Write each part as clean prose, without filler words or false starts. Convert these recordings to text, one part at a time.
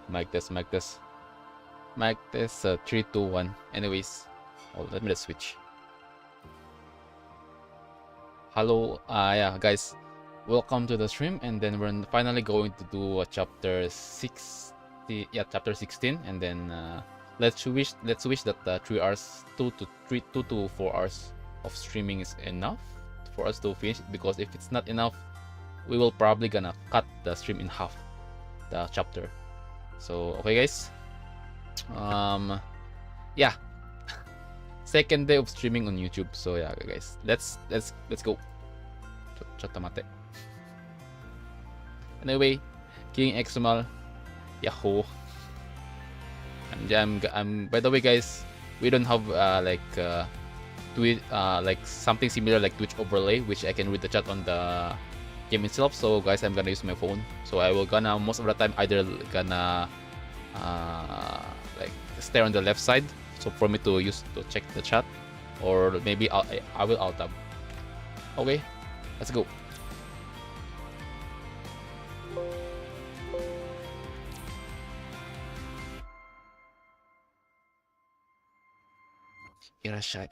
Mic test, mic test. Mic test, 3, 2, 1. Anyways, let me just switch. Hello, yeah, guys. Welcome to the stream, and then we're finally going to do chapter 60, yeah, chapter 16, and then let's wish that 3 hours, 2 to 4 hours of streaming is enough for us to finish. Because if it's not enough, we will probably gonna cut the stream in half, the chapter. So okay, guys. Yeah, second day of streaming on YouTube. So yeah, guys, let's go. Chotamate. Anyway, King Exumal, Yahoo. I'm by the way, guys, we don't have Twitch, like something similar like Twitch overlay, which I can read the chat on the game itself. So guys, I'm gonna use my phone. So I will gonna most of the time either gonna like stare on the left side, so for me to use to check the chat, or maybe I will alt tab. Okay, let's go. Irashai.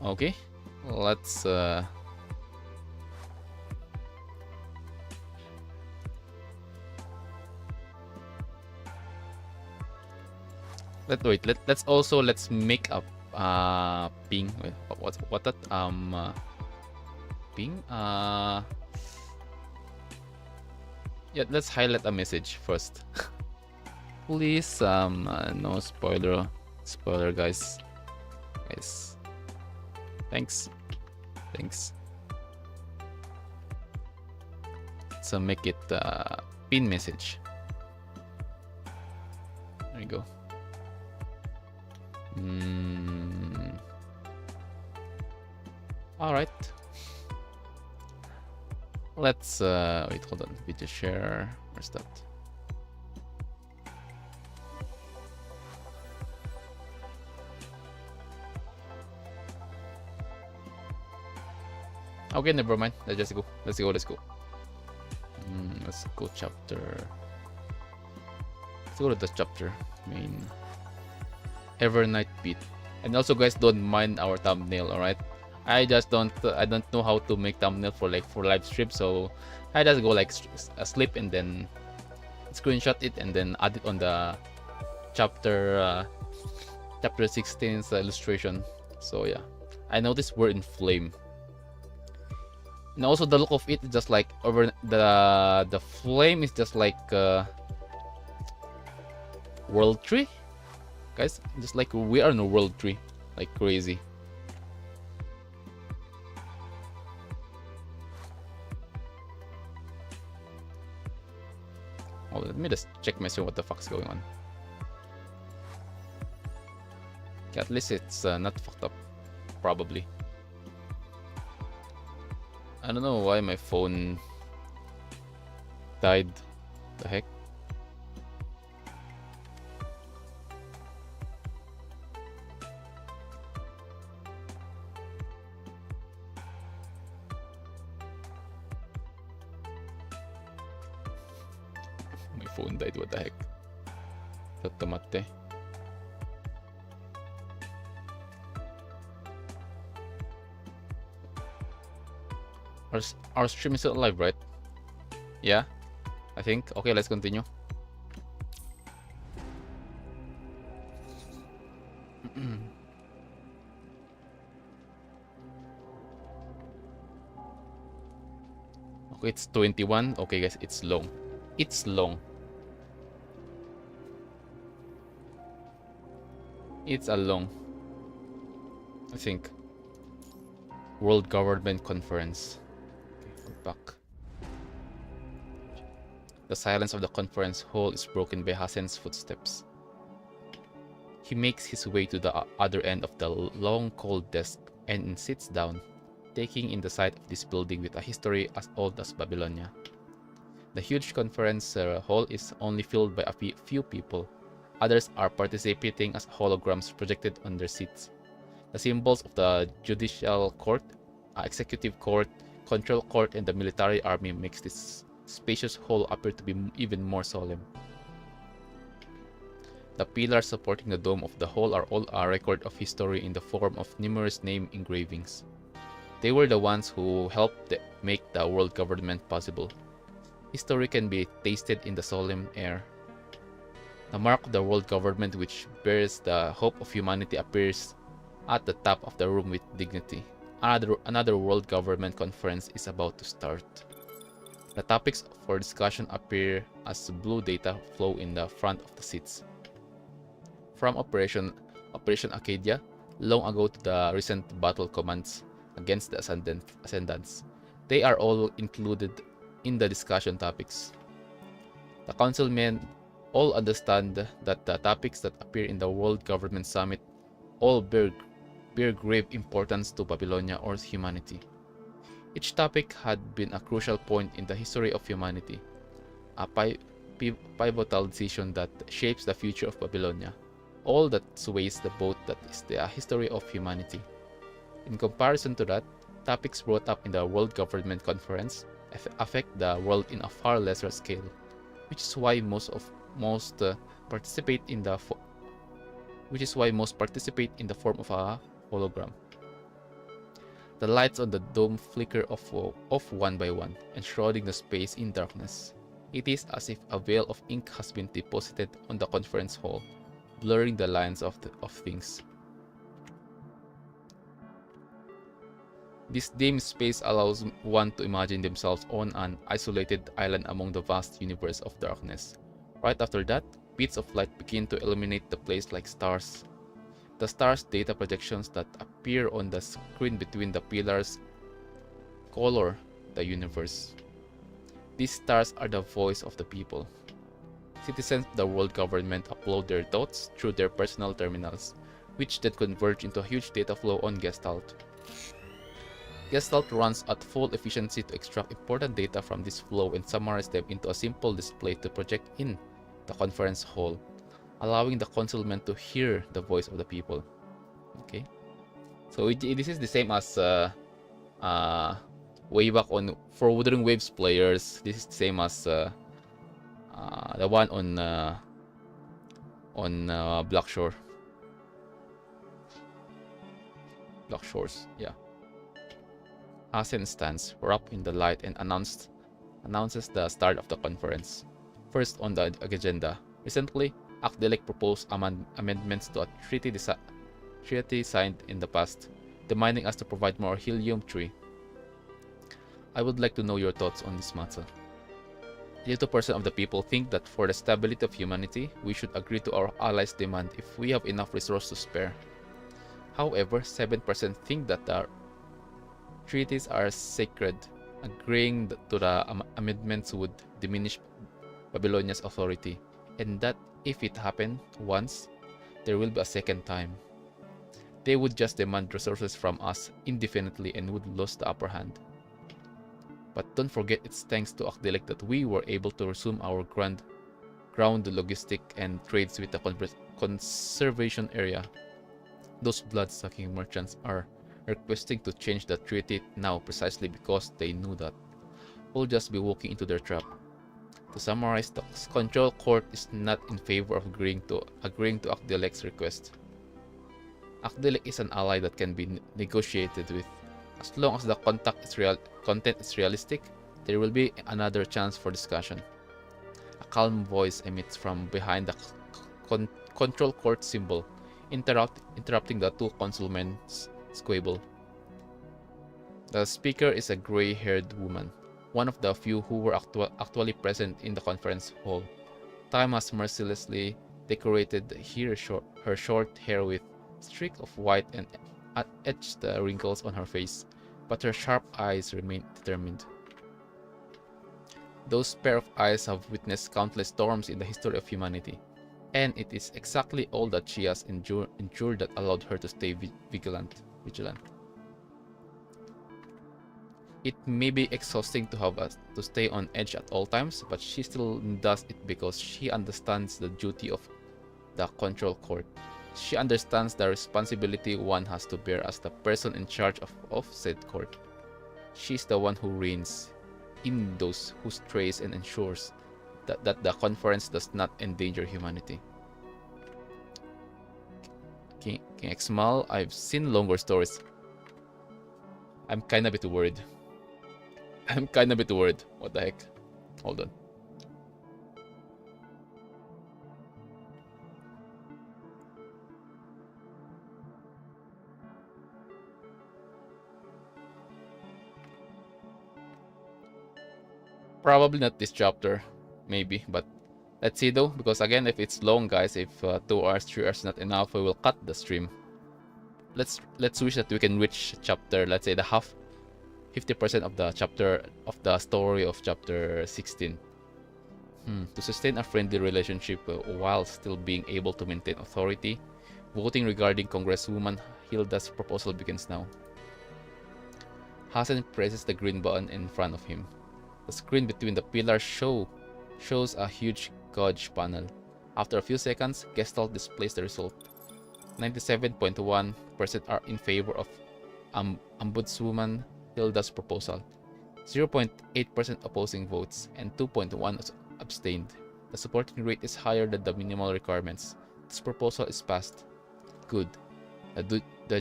Okay, let's let's make a ping. Wait, what that ping? Yeah, let's highlight a message first. Please, no spoiler, guys. Thanks. So make it pin message. There you go. All right. Let's wait. Hold on. Video share. Where's that? Okay, never mind. Let's just go. Let's go. Let's go chapter. Let's go to the chapter main. Evernight beat. And also, guys, don't mind our thumbnail. All right. I don't know how to make thumbnail for live stream, so I just go like sleep and then screenshot it and then add it on the chapter 16's illustration. So yeah, I noticed we're in flame. And also the look of it is just like over the flame is just like world tree, guys. Just like we are in a world tree, like crazy. Oh, let me just check my screen. What the fuck's going on? Okay, at least it's not fucked up, probably. I don't know why my phone died. The heck? My phone died. What the heck? Tatamate. Our stream is still alive, right? Yeah, I think. Okay, let's continue. Okay, it's 21. Okay, guys, it's long. It's long. It's a long, I think. World Government Conference. Back. The silence of the conference hall is broken by Hassan's footsteps. He makes his way to the other end of the long cold desk and sits down, taking in the sight of this building with a history as old as Babylonia. The huge conference hall is only filled by a few people. Others are participating as holograms projected on their seats. The symbols of the judicial court, executive court, control court and the military army makes this spacious hall appear to be even more solemn. The pillars supporting the dome of the hall are all a record of history in the form of numerous name engravings. They were the ones who helped make the world government possible. History can be tasted in the solemn air. The mark of the world government, which bears the hope of humanity, appears at the top of the room with dignity. Another world government conference is about to start. The topics for discussion appear as blue data flow in the front of the seats. From Operation Acadia, long ago to the recent battle commands against the Ascendants, they are all included in the discussion topics. The councilmen all understand that the topics that appear in the World Government Summit all bear grave importance to Babylonia or humanity. Each topic had been a crucial point in the history of humanity, a pivotal decision that shapes the future of Babylonia, all that sways the boat that is the history of humanity. In comparison to that, topics brought up in the World Government Conference affect the world in a far lesser scale, which is why most participate in the form of a hologram. The lights on the dome flicker off one by one, enshrouding the space in darkness. It is as if a veil of ink has been deposited on the conference hall, blurring the lines of things. This dim space allows one to imagine themselves on an isolated island among the vast universe of darkness. Right after that, bits of light begin to illuminate the place like stars. The stars' data projections that appear on the screen between the pillars color the universe. These stars are the voice of the people. Citizens of the world government upload their thoughts through their personal terminals, which then converge into a huge data flow on Gestalt. Gestalt runs at full efficiency to extract important data from this flow and summarize them into a simple display to project in the conference hall, allowing the councilmen to hear the voice of the people. Okay, so this is the same as way back for Wuthering Waves players. This is the same as the one on Black Shores. Yeah. Asen stands, wrapped in the light, and announces the start of the conference. First on the agenda, recently, Akdelek proposed amendments to a treaty signed in the past, demanding us to provide more helium-3. I would like to know your thoughts on this matter. 82% of the people think that for the stability of humanity, we should agree to our allies' demand if we have enough resources to spare. However, 7% think that the treaties are sacred, agreeing to the amendments would diminish Babylonia's authority, and that if it happened once, there will be a second time. They would just demand resources from us indefinitely and would lose the upper hand. But don't forget, it's thanks to Akdelek that we were able to resume our ground logistic and trades with the conservation area. Those blood-sucking merchants are requesting to change the treaty now precisely because they knew that we'll just be walking into their trap. To summarize, the control court is not in favor of agreeing to Akdelek's request. Akdelek is an ally that can be negotiated with. As long as the content is realistic, there will be another chance for discussion. A calm voice emits from behind the control court symbol, interrupting the two councilmen's squabble. The speaker is a gray-haired woman, one of the few who were actually present in the conference hall. Time has mercilessly decorated her short hair with streaks of white and etched the wrinkles on her face, but her sharp eyes remain determined. Those pair of eyes have witnessed countless storms in the history of humanity, and it is exactly all that she has endured that allowed her to stay vigilant. It may be exhausting to have to stay on edge at all times, but she still does it because she understands the duty of the control court. She understands the responsibility one has to bear as the person in charge of said court. She's the one who reigns in those who strays and ensures that the conference does not endanger humanity. King Xmal, I've seen longer stories. I'm kinda a bit worried. I'm kinda a bit worried. What the heck? Hold on. Probably not this chapter, maybe, but let's see though, because again, if it's long, guys, if 2 hours, 3 hours not enough, we will cut the stream. Let's wish that we can reach chapter, let's say the half, 50% of the chapter of the story of chapter 16. To sustain a friendly relationship while still being able to maintain authority, voting regarding Congresswoman Hilda's proposal begins now. Hasan presses the green button in front of him. The screen between the pillars shows a huge gauge panel. After a few seconds, Gestalt displays the result. 97.1% are in favor of Ombudswoman Hilda's proposal, 0.8% opposing votes, and 2.1% abstained. The supporting rate is higher than the minimal requirements. This proposal is passed. Good. The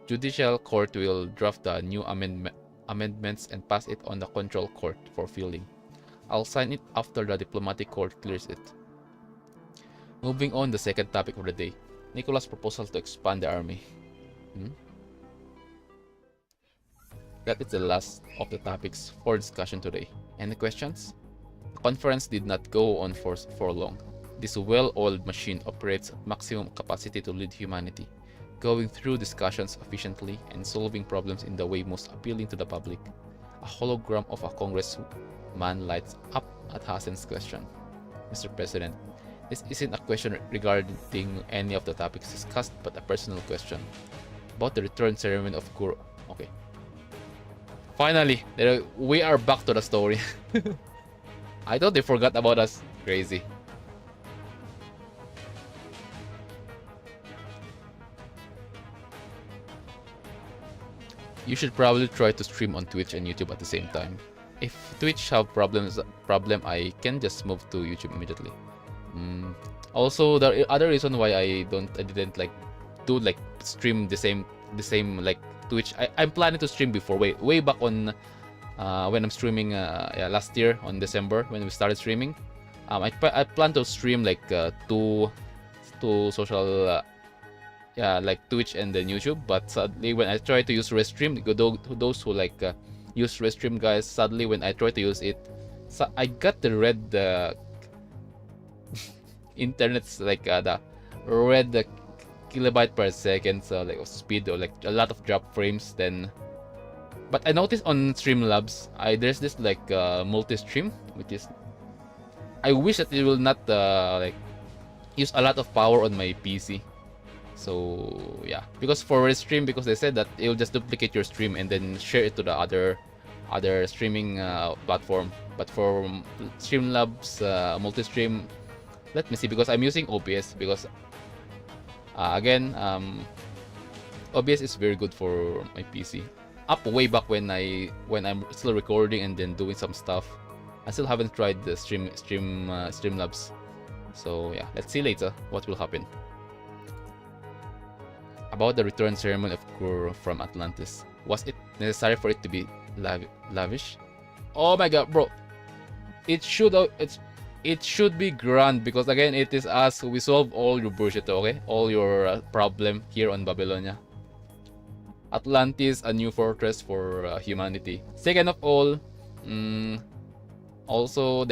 judicial court will draft the new amendments and pass it on the control court for filling. I'll sign it after the diplomatic court clears it. Moving on, the second topic of the day. Nicholas' proposal to expand the army. That is the last of the topics for discussion today. Any questions? The conference did not go on for long. This well-oiled machine operates at maximum capacity to lead humanity, going through discussions efficiently and solving problems in the way most appealing to the public. A hologram of a congressman lights up at Hasan's question. Mr. President, this isn't a question regarding any of the topics discussed, but a personal question about the return ceremony of Kuro. Okay. Finally, we are back to the story. I thought they forgot about us. Crazy. You should probably try to stream on Twitch and YouTube at the same time. If Twitch have problem, I can just move to YouTube immediately. Also, the other reason why I didn't like do like stream the same like Twitch. I'm planning to stream before way back on when I'm streaming last year on December when we started streaming. I plan to stream like two social like Twitch and then YouTube, but sadly when I try to use Restream, those who like use Restream, guys, sadly when I try to use it, I got the red internet's like the red kilobyte per second, so like speed or like a lot of drop frames. Then but I noticed on Streamlabs there's this like multi-stream, which is I wish that it will not like use a lot of power on my PC. So yeah, because for Restream, because they said that it will just duplicate your stream and then share it to the other streaming platform. But for Streamlabs multi-stream, let me see, because I'm using OBS, because again OBS is very good for my PC. Up way back when I'm still recording and then doing some stuff. I still haven't tried the Streamlabs. So yeah, let's see later what will happen. About the return ceremony of Kuro from Atlantis. Was it necessary for it to be lavish? Oh my god, bro. It should be grand, because again, it is us. We solve all your bullshit, okay? All your problem here on Babylonia. Atlantis, a new fortress for humanity. Second of all, also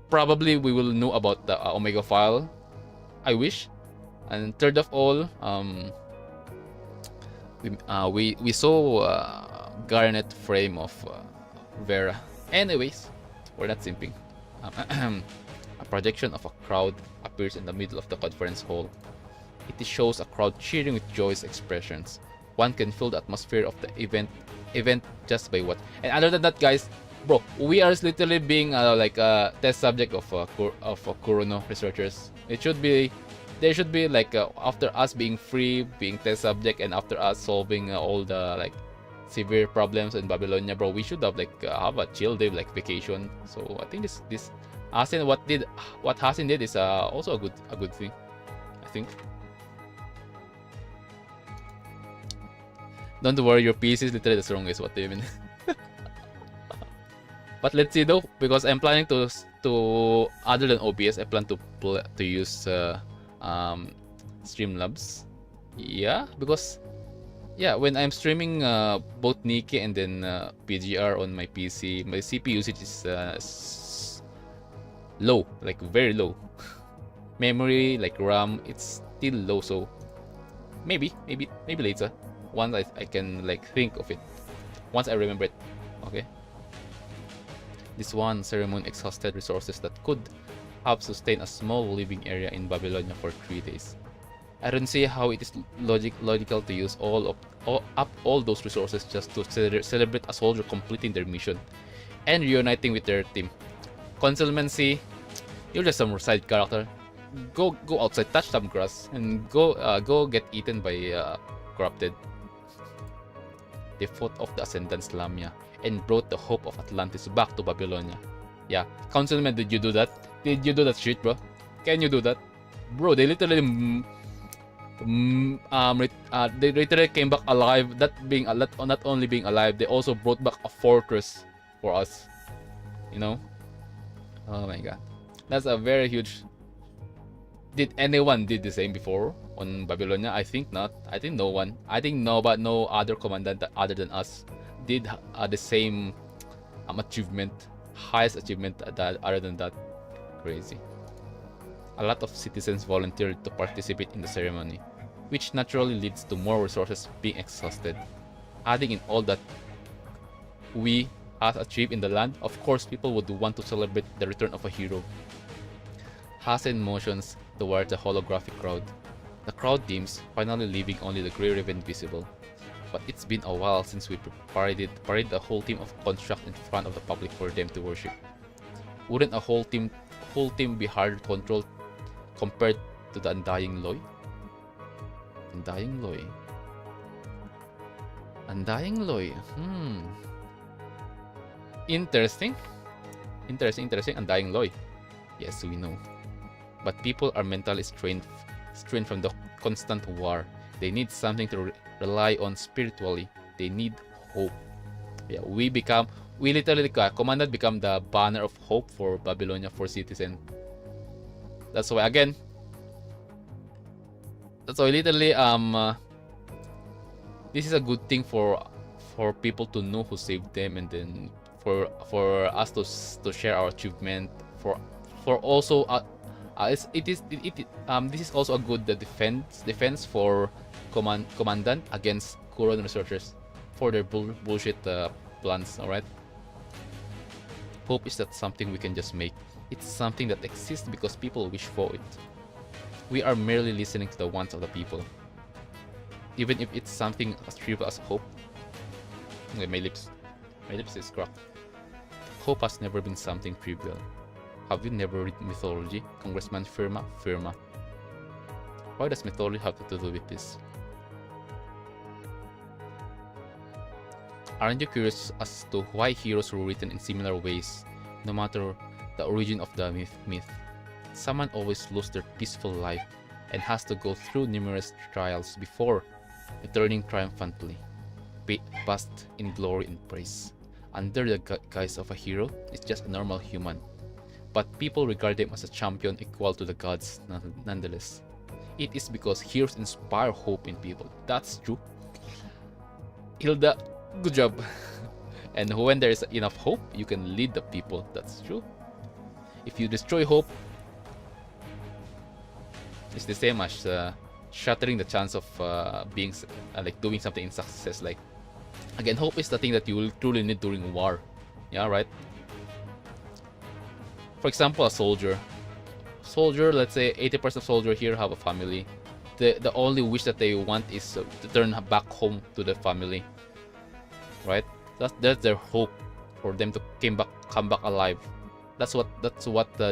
probably we will know about the Omega file. I wish. And third of all, we saw Garnet frame of Vera. Anyways, we're not simping. A projection of a crowd appears in the middle of the conference hall. It shows a crowd cheering with joyous expressions. One can feel the atmosphere of the event just by what. And other than that, guys, bro, we are literally being like a test subject of Kurono researchers. There should be like after us being free, being test subject, and after us solving all the like severe problems in Babylonia, bro, we should have like have a chill day, like vacation. So I think this Hasin, what Hasin did is also a good thing, I think. Don't worry, your PC is literally the strongest. What do you mean? But let's see though, because I'm planning to other than OBS, I plan to use Streamlabs. Yeah, because yeah, when I'm streaming both NIKKE and then PGR on my PC, my CPU usage is low, like very low. Memory, like RAM, it's still low, so maybe later, once I can like think of it, once I remember it. Okay. This one ceremony exhausted resources that could have sustained a small living area in Babylonia for 3 days. I don't see how it is logical to use all those resources just to celebrate a soldier completing their mission and reuniting with their team. Concealmency, you're just some side character. Go outside, touch some grass, and go get eaten by corrupted. They fought off the Ascendants Lamia and brought the hope of Atlantis back to Babylonia. Yeah, Councilman, did you do that? Did you do that shit, bro? Can you do that? Bro, they literally they literally came back alive. That being not only being alive, they also brought back a fortress for us. You know? Oh my god. That's a very huge. Did anyone did the same before on Babylonia? I think not. I think no one. I think no other commandant other than us did the same achievement, highest achievement other than that. Crazy. A lot of citizens volunteered to participate in the ceremony, which naturally leads to more resources being exhausted. Adding in all that we has achieved in the land, of course people would want to celebrate the return of a hero. Hasan motions towards the holographic crowd. The crowd dims, finally leaving only the Grey Raven visible. But it's been a while since we paraded the whole team of construct in front of the public for them to worship. Wouldn't a whole team be hard to control compared to the Undying Loy? Undying Loy. Undying Loy. Interesting. Undying Loy. Yes, we know. But people are mentally strained from the constant war. They need something to rely on spiritually. They need hope. Yeah, we literally, Commandant become the banner of hope for Babylonia, for citizen. That's why literally this is a good thing for people to know who saved them, and then for us to share our achievement, for also this is also a good defense for Commandant against Kuron researchers for their bullshit plans. All right. Hope is not something we can just make. It's something that exists because people wish for it. We are merely listening to the wants of the people. Even if it's something as trivial as hope. Okay, my lips is cracked. Hope has never been something trivial. Have you never read mythology, Congressman Firma? Why does mythology have to do with this? Aren't you curious as to why heroes were written in similar ways, no matter the origin of the myth? Someone always loses their peaceful life and has to go through numerous trials before returning triumphantly, basked in glory and praise. Under the guise of a hero, it's just a normal human. But people regard them as a champion equal to the gods nonetheless. It is because heroes inspire hope in people. That's true. Hilda, good job. And when there is enough hope, you can lead the people. That's true. If you destroy hope, it's the same as shattering the chance of being like doing something in success. Like, again, hope is the thing that you will truly need during war. Yeah, right? For example, a soldier, let's say 80% of soldiers here have a family. The only wish that they want is to turn back home to the family, right? That's their hope for them to come back alive. That's what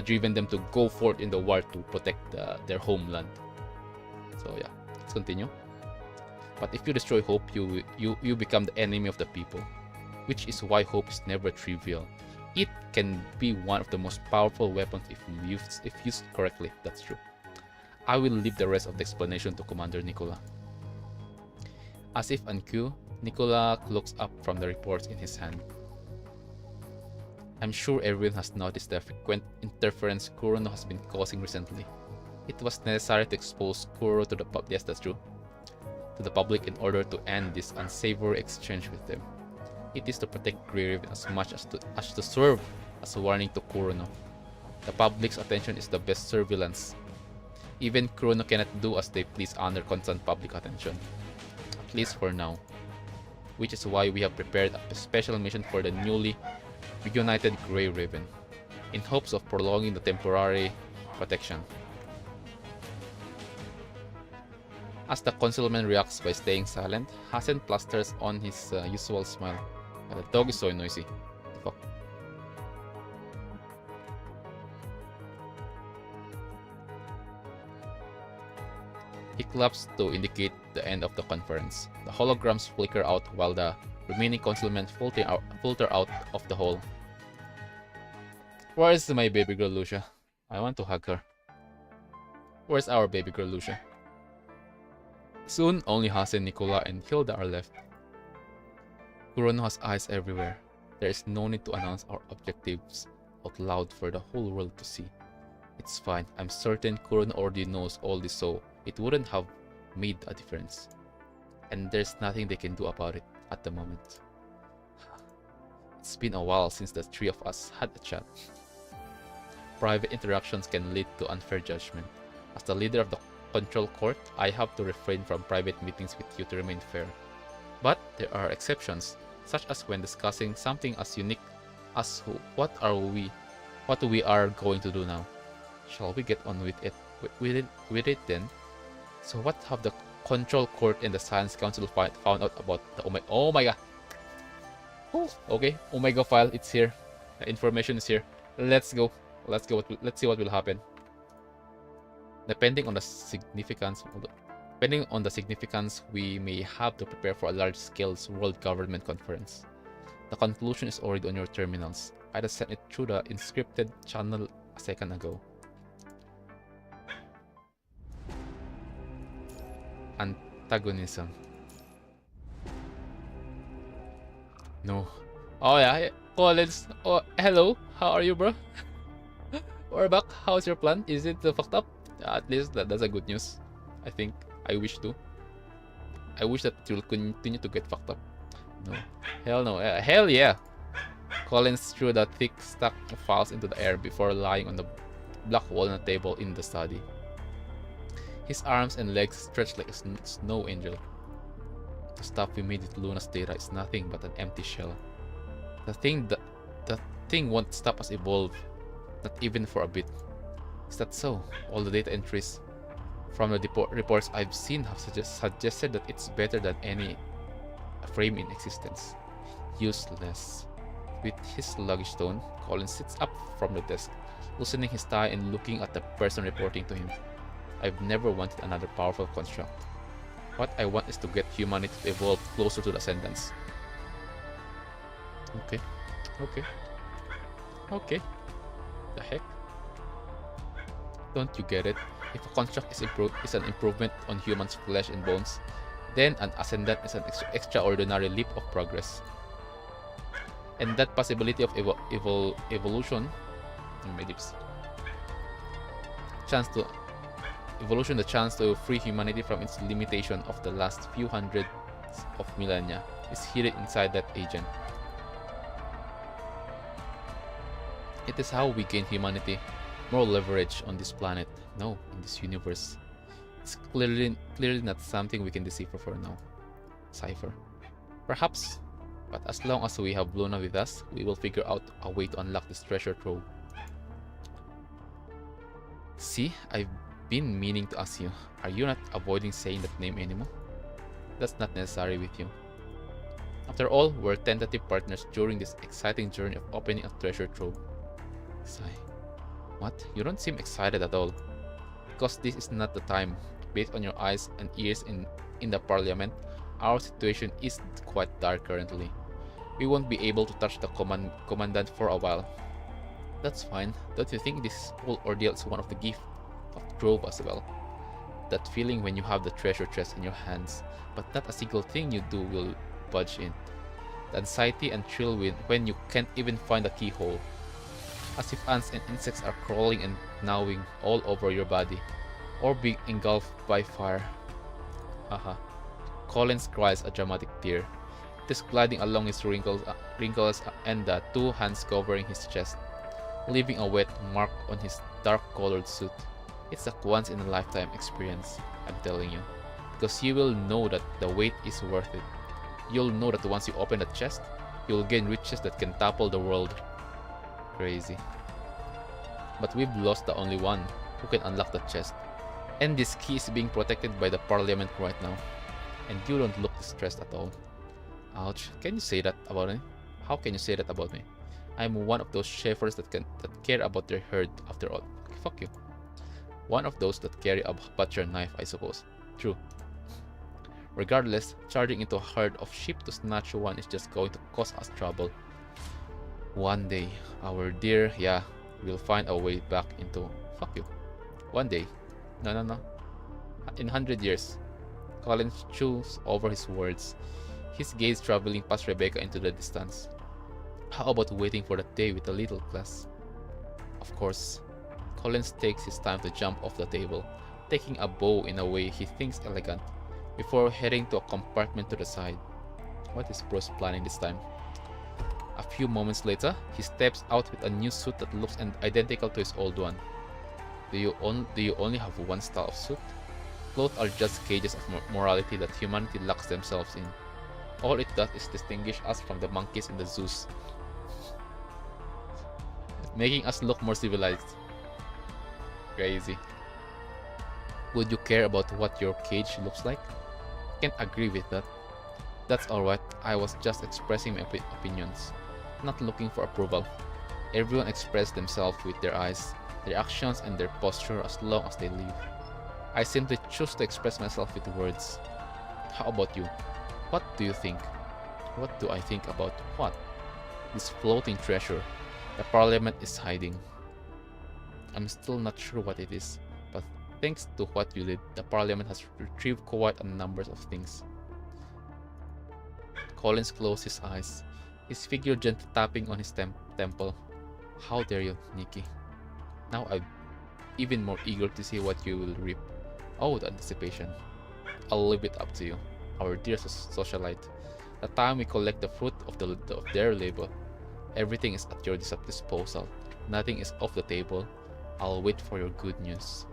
driven them to go forth in the war to protect their homeland. So yeah, let's continue. But if you destroy hope, you become the enemy of the people, which is why hope is never trivial. It can be one of the most powerful weapons if used correctly. That's true. I will leave the rest of the explanation to Commander Nicola. As if on cue, Nicola looks up from the reports in his hand. I'm sure everyone has noticed the frequent interference Kurono has been causing recently. It was necessary to expose Kuro to the public. Yes, that's true. To the public in order to end this unsavory exchange with them. It is to protect Grey Raven as much as to serve as a warning to Kurono. The public's attention is the best surveillance. Even Kurono cannot do as they please under constant public attention. At least for now. Which is why we have prepared a special mission for the newly reunited Grey Raven, in hopes of prolonging the temporary protection. As the concealman reacts by staying silent, Hasen plasters on his usual smile. The dog is so noisy. Fuck. He claps to indicate the end of the conference. The holograms flicker out while the remaining concealmen filter out of the hole. Where is my baby girl Lucia? I want to hug her. Where's our baby girl Lucia? Soon, only Hasen, Nicola, and Hilda are left. Kurono has eyes everywhere. There is no need to announce our objectives out loud for the whole world to see. It's fine. I'm certain Kurono already knows all this, so it wouldn't have made a difference. And there's nothing they can do about it at the moment. It's been a while since the three of us had a chat. Private interactions can lead to unfair judgment. As the leader of the control court, I have to refrain from private meetings with you to remain fair. But there are exceptions, such as when discussing something as unique as what we are going to do now. Shall we get on with it then? So what have the control court and the science council found out about the Omega? Oh, okay, Omega file, it's here. The information is here. Let's go. Let's see what will happen. Depending on the significance, we may have to prepare for a large-scale world government conference. The conclusion is already on your terminals. I just sent it through the encrypted channel a second ago. Antagonism. No. Oh yeah, Collins. Oh, hello. How are you, bro? We're back. How's your plan? Is it fucked up? At least that's a good news. I think. I wish to. I wish that it will continue to get fucked up. No. Hell no. Hell yeah. Collins threw the thick stack of files into the air before lying on the black walnut table in the study. His arms and legs stretched like a snow angel. The stuff we made with Luna's data is nothing but an empty shell. The thing won't stop us evolve. Not even for a bit. Is that so? All the data entries from the reports I've seen have suggested that it's better than any frame in existence. Useless. With his sluggish tone, Collins sits up from the desk, loosening his tie and looking at the person reporting to him. I've never wanted another powerful construct. What I want is to get humanity to evolve closer to the Ascendants. Okay. The heck? Don't you get it? If a construct is an improvement on humans' flesh and bones, then an Ascendant is an extraordinary leap of progress. And that possibility of evolution, the chance to free humanity from its limitation of the last few hundreds of millennia, is hidden inside that agent. It is how we gain humanity more leverage on this planet. No, in this universe. It's clearly not something we can decipher for now. Cipher. Perhaps. But as long as we have Luna with us, we will figure out a way to unlock this treasure trove. See, I've been meaning to ask you, are you not avoiding saying that name anymore? That's not necessary with you. After all, we're tentative partners during this exciting journey of opening a treasure trove. Sigh. What? You don't seem excited at all. Because this is not the time based on your eyes and ears in the parliament, our situation is quite dark currently. We won't be able to touch the commandant for a while. That's fine. Don't you think this whole ordeal is one of the gifts of Grove as well? That feeling when you have the treasure chest in your hands, but not a single thing you do will budge in. The anxiety and thrill when you can't even find a keyhole. As if ants and insects are crawling and gnawing all over your body, or being engulfed by fire. Haha. Collins cries a dramatic tear. It is gliding along his wrinkles and the two hands covering his chest, leaving a wet mark on his dark-colored suit. It's a once-in-a-lifetime experience, I'm telling you, because you will know that the wait is worth it. You'll know that once you open the chest, you'll gain riches that can topple the world. Crazy. But we've lost the only one who can unlock the chest, and this key is being protected by the parliament right now. And you don't look distressed at all. Ouch. Can you say that about me? How can you say that about me? I'm one of those shepherds that care about their herd after all. Okay, fuck you. One of those that carry a butcher knife, I suppose. True. Regardless, charging into a herd of sheep to snatch one is just going to cause us trouble. One day, our dear, we'll find a way back into... Fuck you. One day. No. In 100 years. Collins chews over his words, his gaze traveling past Rebecca into the distance. How about waiting for that day with a little class? Of course. Collins takes his time to jump off the table, taking a bow in a way he thinks elegant, before heading to a compartment to the side. What is Bruce planning this time? A few moments later, he steps out with a new suit that looks identical to his old one. Do you only have one style of suit? Clothes are just cages of morality that humanity locks themselves in. All it does is distinguish us from the monkeys in the zoos, making us look more civilized. Crazy. Would you care about what your cage looks like? Can't agree with that. That's alright, I was just expressing my opinions, not looking for approval. Everyone expresses themselves with their eyes, their actions, and their posture as long as they live. I simply choose to express myself with words. How about you? What do you think? What do I think about what? This floating treasure the parliament is hiding. I'm still not sure what it is, but thanks to what you did, the parliament has retrieved quite a number of things. Collins closed his eyes, his figure gently tapping on his temple. How dare you, Nikki? Now I'm even more eager to see what you will reap. Oh, the anticipation. I'll leave it up to you, our dear socialite. The time we collect the fruit of their labor, everything is at your disposal. Nothing is off the table. I'll wait for your good news.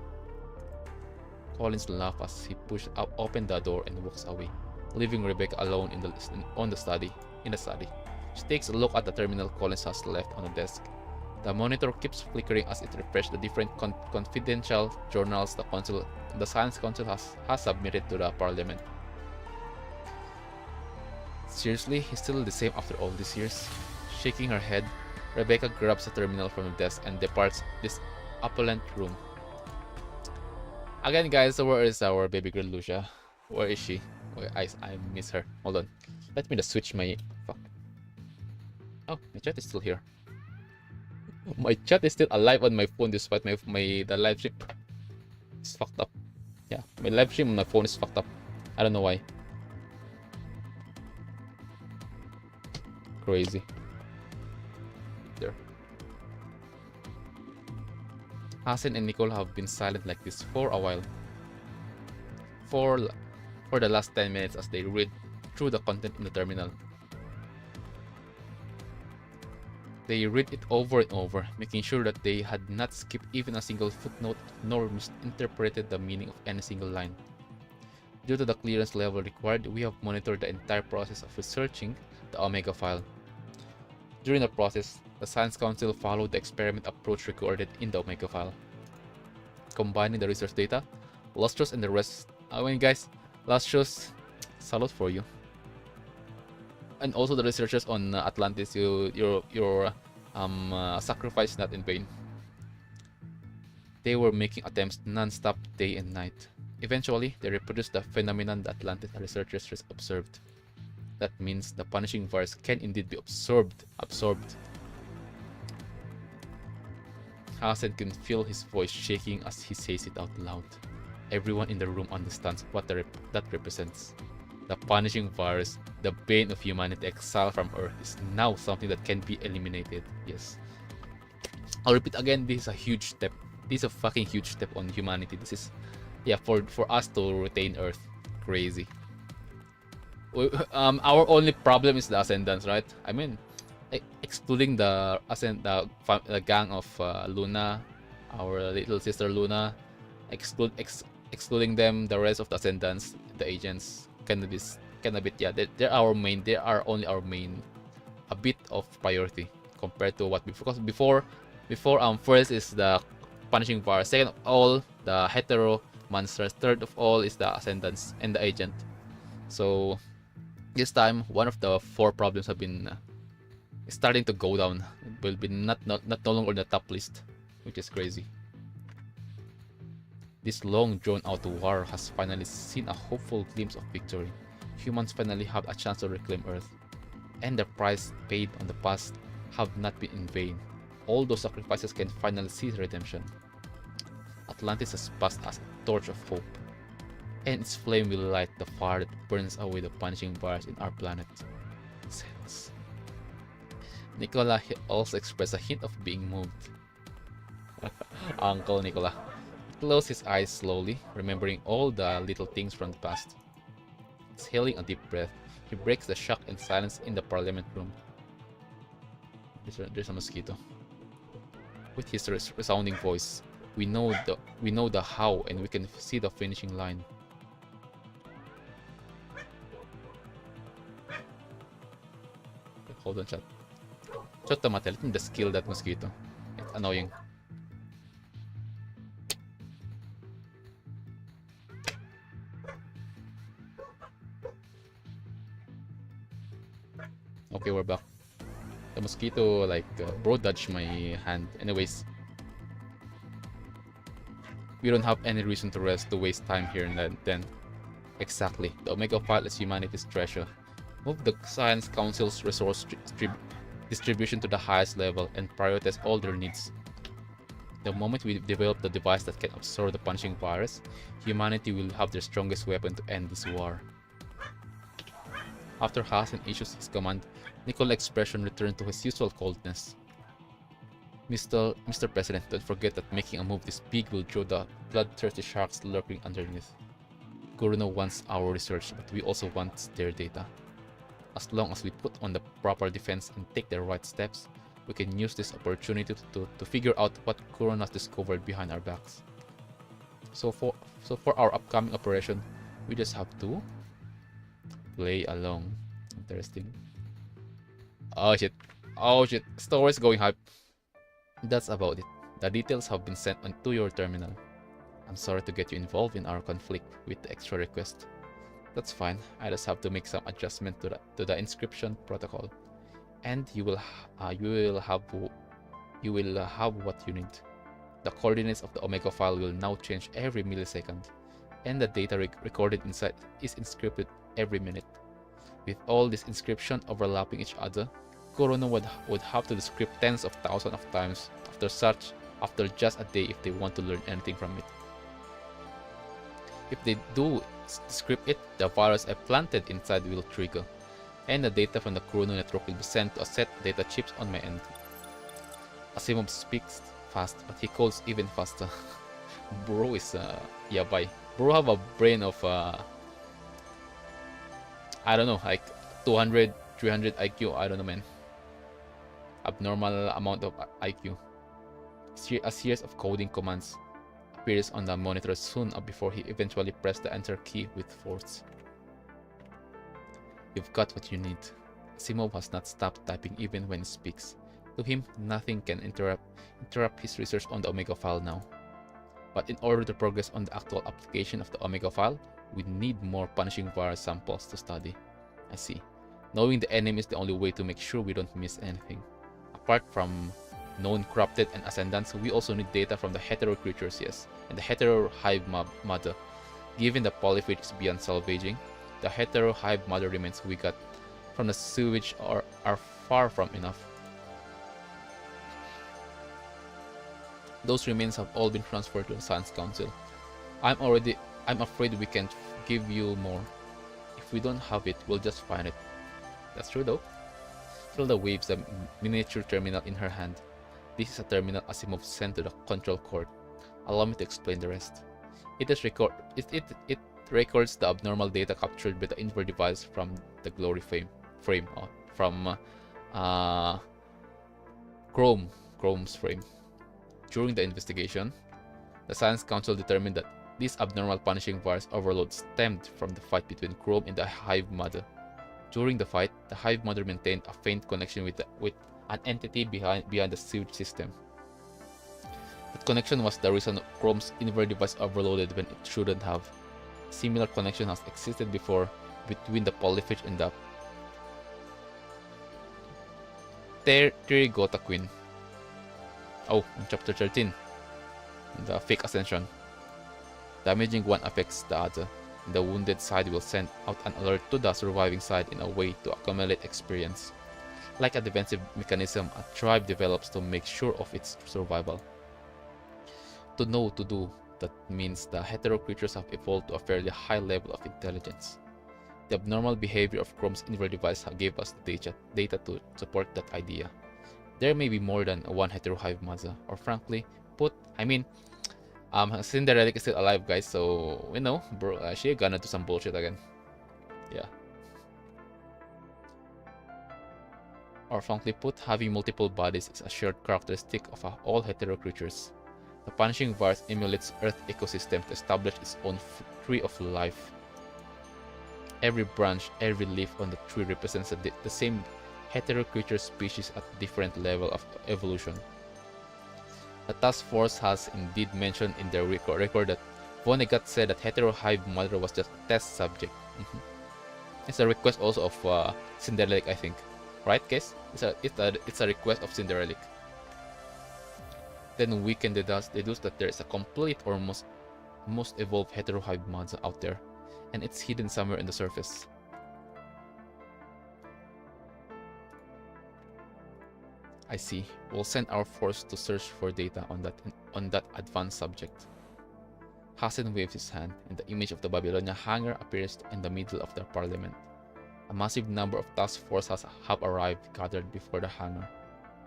Collins laughed as he pushed open the door and walks away, leaving Rebecca alone in the study. She takes a look at the terminal Collins has left on the desk. The monitor keeps flickering as it refreshes the different confidential journals the Science Council has submitted to the Parliament. Seriously, he's still the same after all these years? Shaking her head, Rebecca grabs the terminal from the desk and departs this opulent room. Again, guys, where is our baby girl Lucia? Where is she? Oh, I miss her. Hold on. Let me just switch my... Fuck. Oh, my chat is still here. My chat is still alive on my phone despite the live stream. It's fucked up. Yeah, my live stream on my phone is fucked up. I don't know why. Crazy. There. Hassan and Nicole have been silent like this for a while. For the last 10 minutes as they read through the content in the terminal. They read it over and over, making sure that they had not skipped even a single footnote nor misinterpreted the meaning of any single line. Due to the clearance level required, we have monitored the entire process of researching the Omega file. During the process, the Science Council followed the experiment approach recorded in the Omega file. Combining the research data, Lustrous and the rest... guys, Lustrous, salute for you. And also the researchers on Atlantis, your sacrifice not in vain. They were making attempts non-stop day and night. Eventually, they reproduce the phenomenon the Atlantis researchers observed. That means the punishing virus can indeed be absorbed. Hasan can feel his voice shaking as he says it out loud. Everyone in the room understands what that represents. The punishing virus, the bane of humanity exiled from Earth, is now something that can be eliminated. Yes. I'll repeat again, this is a huge step. This is a fucking huge step on humanity. This is, yeah, for us to retain Earth. Crazy. Our only problem is the Ascendants, right? I mean, excluding the gang of Luna, our little sister Luna, excluding them, the rest of the Ascendants, the agents, kind of bit, yeah, they're our main. They are only our main, a bit of priority compared to what before. Because before, first is the punishing virus. Second of all, the hetero monsters. Third of all is the Ascendants and the agent. So this time, one of the 4 problems have been starting to go down. It will be not no longer on the top list, which is crazy. This long drawn out war has finally seen a hopeful glimpse of victory. Humans finally have a chance to reclaim Earth, and the price paid on the past have not been in vain. All those sacrifices can finally see redemption. Atlantis has passed as a torch of hope, and its flame will light the fire that burns away the punishing virus in our planet. Sense. Nicola also expressed a hint of being moved. Uncle Nicola. He closed his eyes slowly, remembering all the little things from the past. Exhaling a deep breath, he breaks the shock and silence in the parliament room. There's a mosquito. With his resounding voice, we know the how, and we can see the finishing line. Hold on, chat. Chat tomate, let me just kill that mosquito. It's annoying. Okay, we're back. The mosquito bro dodged my hand. Anyways, we don't have any reason to rest, to waste time here and then. Exactly. The Omega file is humanity's treasure. Move the Science Council's resource distribution to the highest level and prioritize all their needs. The moment we develop the device that can absorb the punishing virus, humanity will have their strongest weapon to end this war. After Hasan issues his command, Nicola's expression returned to his usual coldness. Mr. President, don't forget that making a move this big will draw the bloodthirsty sharks lurking underneath. Kurono wants our research, but we also want their data. As long as we put on the proper defense and take the right steps, we can use this opportunity to figure out what Kurono has discovered behind our backs. So for our upcoming operation, we just have to play along. Interesting. Oh shit. Story's going hype. That's about it. The details have been sent on to your terminal. I'm sorry to get you involved in our conflict with the extra request. That's fine. I just have to make some adjustment to the inscription protocol, and you will have what you need. The coordinates of the Omega file will now change every millisecond, and the data recorded inside is inscripted every minute. With all this inscription overlapping each other, Kurono would have to decrypt tens of thousands of times after just a day if they want to learn anything from it. If they do decrypt it, the virus I planted inside will trigger, and the data from the Kurono network will be sent to a set of data chips on my end. Asimov speaks fast, but he calls even faster. Bro is yabai. Bro have a brain of I don't know, like 200, 300 IQ. I don't know, man. Abnormal amount of IQ. A series of coding commands appears on the monitor soon before he eventually pressed the enter key with force. You've got what you need. Asimov has not stopped typing even when he speaks. To him, nothing can interrupt his research on the Omega file now. But in order to progress on the actual application of the Omega file, we need more punishing virus samples to study. I see. Knowing the enemy is the only way to make sure we don't miss anything. Apart from known corrupted and ascendants, we also need data from the hetero creatures, yes, and the hetero hive mother. Given the polyphage is beyond salvaging, the hetero hive mother remains we got from the sewage are far from enough. Those remains have all been transferred to the Science Council. I'm afraid we can't give you more. If we don't have it, we'll just find it. That's true though. Hilda waves a miniature terminal in her hand. This is a terminal Asimov sent to the control cord. Allow me to explain the rest. It records the abnormal data captured by the invert device from the glory frame from Chrome's frame. During the investigation, the Science Council determined that this abnormal punishing virus overload stemmed from the fight between Chrome and the Hive Mother. During the fight, the Hive Mother maintained a faint connection with an entity beyond the sewage system. That connection was the reason Chrome's invert device overloaded when it shouldn't have. A similar connection has existed before between the polyphage and the Terigota Queen. Oh, in chapter 13, the fake ascension. Damaging one affects the other, and the wounded side will send out an alert to the surviving side in a way to accumulate experience. Like a defensive mechanism a tribe develops to make sure of its survival. To know to do, that means the hetero creatures have evolved to a fairly high level of intelligence. The abnormal behavior of Chrome's invert device gave us the data to support that idea. There may be more than one hetero hive mother, or frankly put, Cinderella is still alive, guys, so we know, bro, she gonna do some bullshit again. Yeah. Or frankly put, having multiple bodies is a shared characteristic of all hetero creatures. The punishing virus emulates Earth ecosystem to establish its own tree of life. Every branch, every leaf on the tree represents the same hetero creature species at different level of evolution. The task force has indeed mentioned in their record that Vonnegut said that hetero hive mother was just a test subject. It's a request also of Cinderella, I think, right, guys? It's a request of Cinderella. Then we can deduce that there is a complete or most evolved hetero hive mother out there, and it's hidden somewhere in the surface. I see. We'll send our force to search for data on that advanced subject. Hassan waves his hand, and the image of the Babylonia hangar appears in the middle of the parliament. A massive number of task forces have arrived, gathered before the hangar,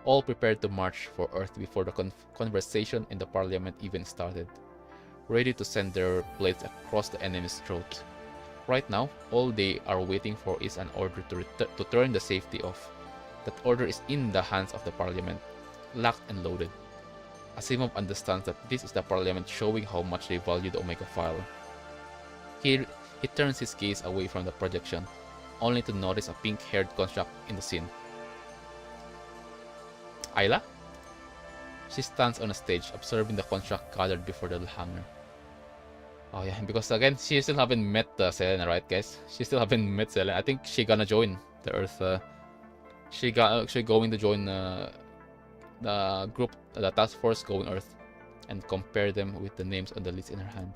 all prepared to march for Earth before the conversation in the parliament even started, ready to send their blades across the enemy's throat. Right now, all they are waiting for is an order to turn the safety off. That order is in the hands of the parliament, locked and loaded. Asimov understands that this is the parliament showing how much they value the Omega file. He turns his gaze away from the projection, only to notice a pink-haired construct in the scene. Ayla? She stands on a stage, observing the construct gathered before the hangar. Oh yeah, because again, she still haven't met Selena, right, guys? She still haven't met Selena. I think she gonna join the Earth. She going to join the group, the task force going Earth, and compare them with the names on the list in her hand.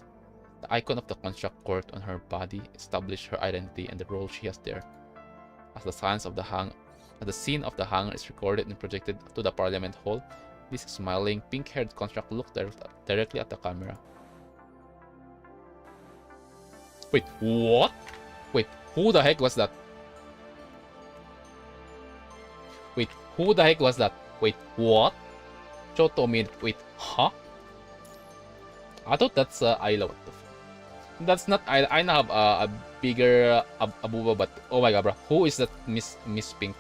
The icon of the construct court on her body established her identity and the role she has there. As the scene of the hangar is recorded and projected to the Parliament Hall, this smiling, pink-haired construct looks directly at the camera. Wait, what? Wait, who the heck was that? Wait, who the heck was that? Wait, what? Choto made. Wait, huh? I thought that's Ayla. What the fuck? That's not Ayla. I now have a bigger Abuba, but oh my god, bro. Who is that Miss Pink?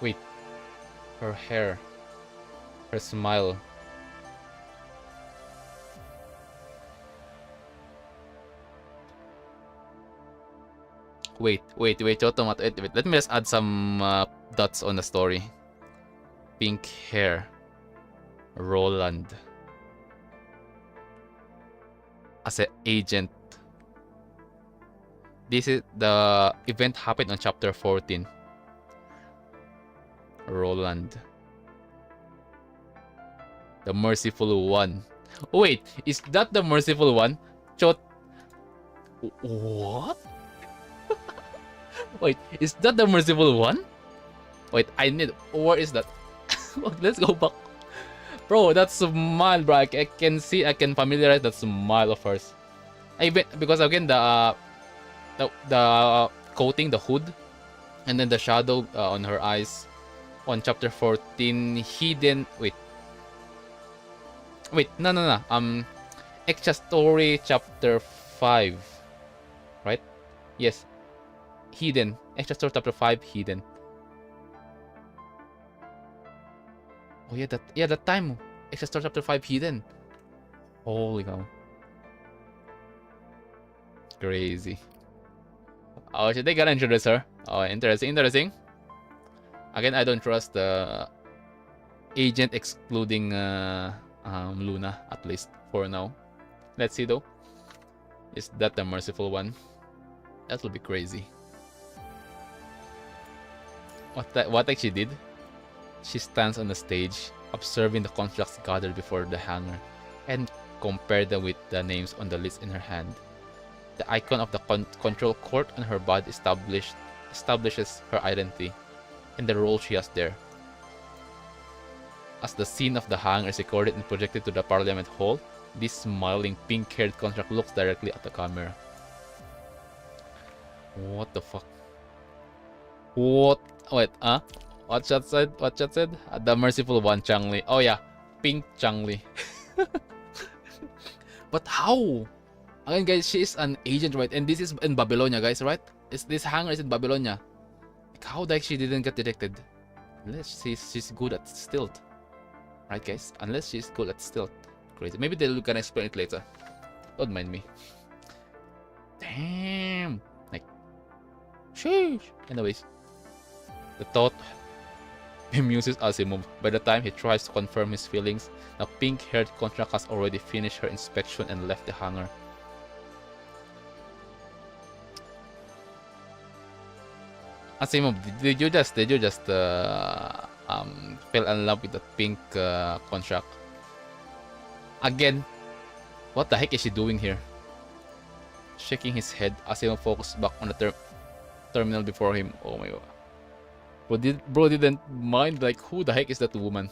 Wait, her hair, her smile. Wait, Choto, wait. Let me just add some dots on the story. Pink hair. Roland. As an agent. This is the event happened on chapter 14. Roland. The merciful one. Wait, is that the merciful one? Chot. What? Wait, is that the merciful one? Wait, I need. Where is that? Let's go back. Bro, that smile, bro. I can see, I can familiarize that smile of hers. Because again, the coating, the hood, and then the shadow on her eyes on chapter 14, hidden. Wait, no. Extra story chapter 5, right? Yes, hidden. Extra story chapter 5, hidden. Oh yeah, that time. Extra story chapter 5, hidden. Holy cow. Crazy. Oh, should they gotta introduce her? Oh, interesting. Again, I don't trust the agent excluding Luna, at least for now. Let's see though. Is that the merciful one? That will be crazy. What she did? She stands on the stage, observing the constructs gathered before the hangar, and compared them with the names on the list in her hand. The icon of the control court on her body establishes her identity and the role she has there. As the scene of the hangar is recorded and projected to the Parliament Hall, this smiling pink-haired construct looks directly at the camera. What the fuck? What? Wait, What chat said? The merciful one, Changli. Oh yeah, pink Changli. But how? Again, guys, she is an agent, right? And this is in Babylonia, guys, right? This hangar is in Babylonia. Like, how the heck she didn't get detected? Unless she's good at stealth, right, guys? Unless she's good at stealth. Crazy. Maybe they're gonna explain it later. Don't mind me. Damn. Like, sheesh. Anyways, the thought bemuses Asimov. By the time he tries to confirm his feelings, the pink-haired contract has already finished her inspection and left the hangar. Asimov, did you just fell in love with that pink contract? Again, what the heck is she doing here? Shaking his head, Asimov focused back on the terminal before him. Oh my god. Bro didn't mind, like, who the heck is that woman?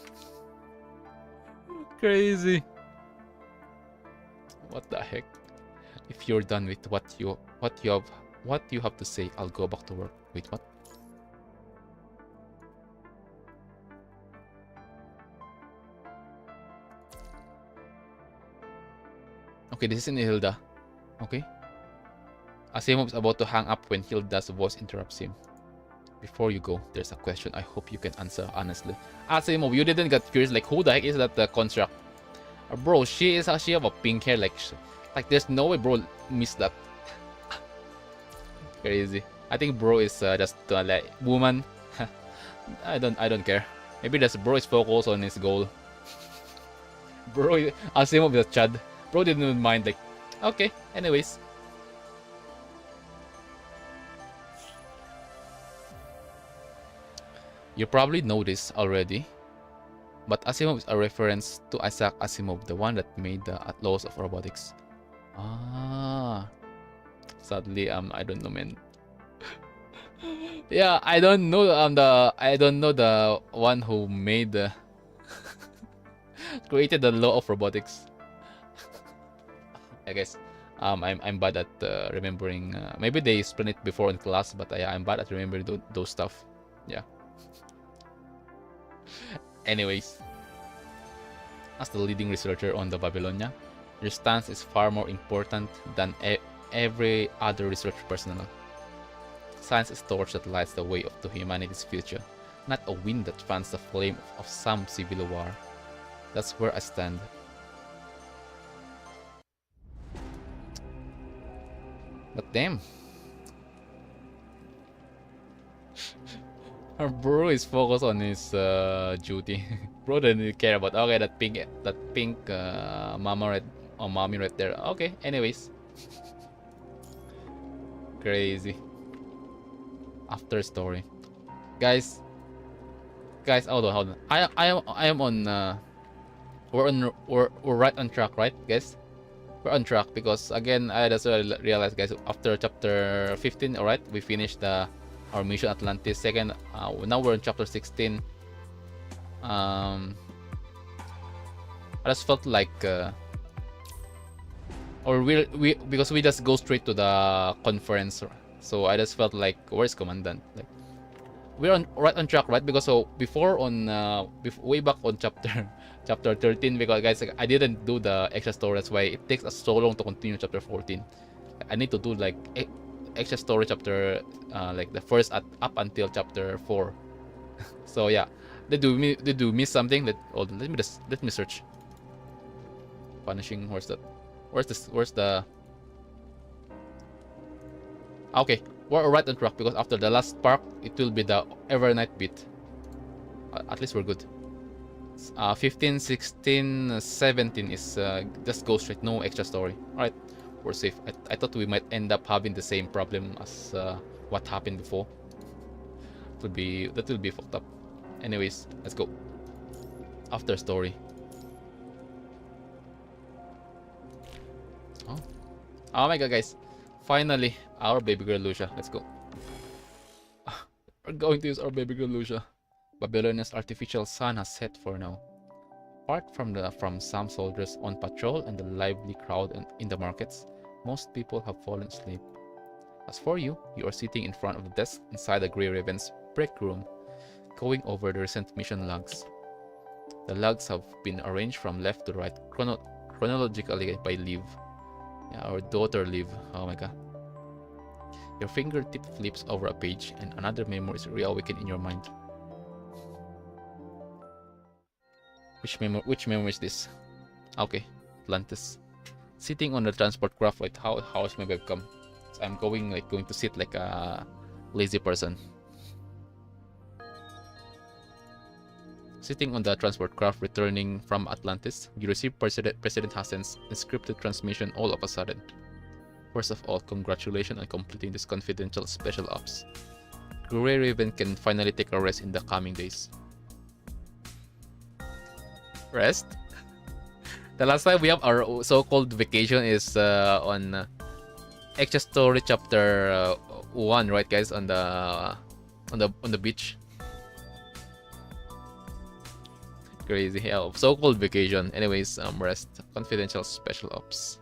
Crazy. What the heck? If you're done with what you have to say, I'll go back to work. Wait, what? Okay, this is in Hilda. Okay. Asimov is about to hang up when Hilda's voice interrupts him. Before you go, there's a question I hope you can answer honestly. Asimov, you didn't get curious, like, who the heck is that construct? Bro, she have a pink hair, like there's no way bro missed that. Crazy. I think bro is just like woman. I don't care. Maybe that's bro is focused on his goal. Bro, Asimov is a Chad. Bro didn't mind, like, okay, anyways. You probably know this already, but Asimov is a reference to Isaac Asimov, the one that made the laws of robotics. Ah, sadly, I don't know, man. Yeah, I don't know. I don't know the one who made the created the law of robotics. I guess I'm bad at remembering. Maybe they explained it before in class, but I'm bad at remembering those stuff. Yeah. Anyways, as the leading researcher on the Babylonia, your stance is far more important than every other research personnel. Science is a torch that lights the way to humanity's future, not a wind that fans the flame of some civil war. That's where I stand. But damn. Our bro is focused on his duty. Bro didn't care about, okay, that pink mama right, or mommy right there. Okay, anyways. Crazy. After story. Guys, hold on. I am on we're right on track, right, guys? we're on track, because again, I just realized, guys, after chapter 15, all right, we finished our mission Atlantis. Second, now we're in chapter 16. I just felt like or we because we just go straight to the conference, so I just felt like, where's commandant? Like, we're right on track, right? Because so before on way back on chapter 13, because guys, like, I didn't do the extra story. That's why it takes us so long to continue chapter 14. I need to do like extra story chapter like the first up until chapter 4. So yeah, they do miss something. Let me search. Punishing, where's that? Where's the okay, we're right on track, because after the last spark, it will be the Evernight beat. At least we're good. 15, 16, 17 is just go straight, no extra story. Alright, we're safe. I thought we might end up having the same problem as what happened before. That will be fucked up. Anyways, let's go. After story. Oh my god, guys. Finally, our baby girl Lucia. Let's go. We're going to use our baby girl Lucia. Babylonia's artificial sun has set for now. Apart from some soldiers on patrol and the lively crowd in the markets, most people have fallen asleep. As for you, you are sitting in front of the desk inside the Grey Raven's break room, going over the recent mission logs. The logs have been arranged from left to right chronologically by Liv. Yeah, our daughter Liv. Oh my god. Your fingertip flips over a page and another memory is reawakened in your mind. Which memory is this? Okay, Atlantis. Sitting on the transport craft. Wait, how is my webcam? So I'm going to sit like a lazy person. Sitting on the transport craft returning from Atlantis, you receive President Hassan's encrypted transmission all of a sudden. First of all, congratulations on completing this confidential special ops. Grey Raven can finally take a rest in the coming days. Rest? The last time we have our so-called vacation is on extra story chapter 1, right, guys? On the beach. Crazy hell. So-called vacation. Anyways, rest. Confidential special ops.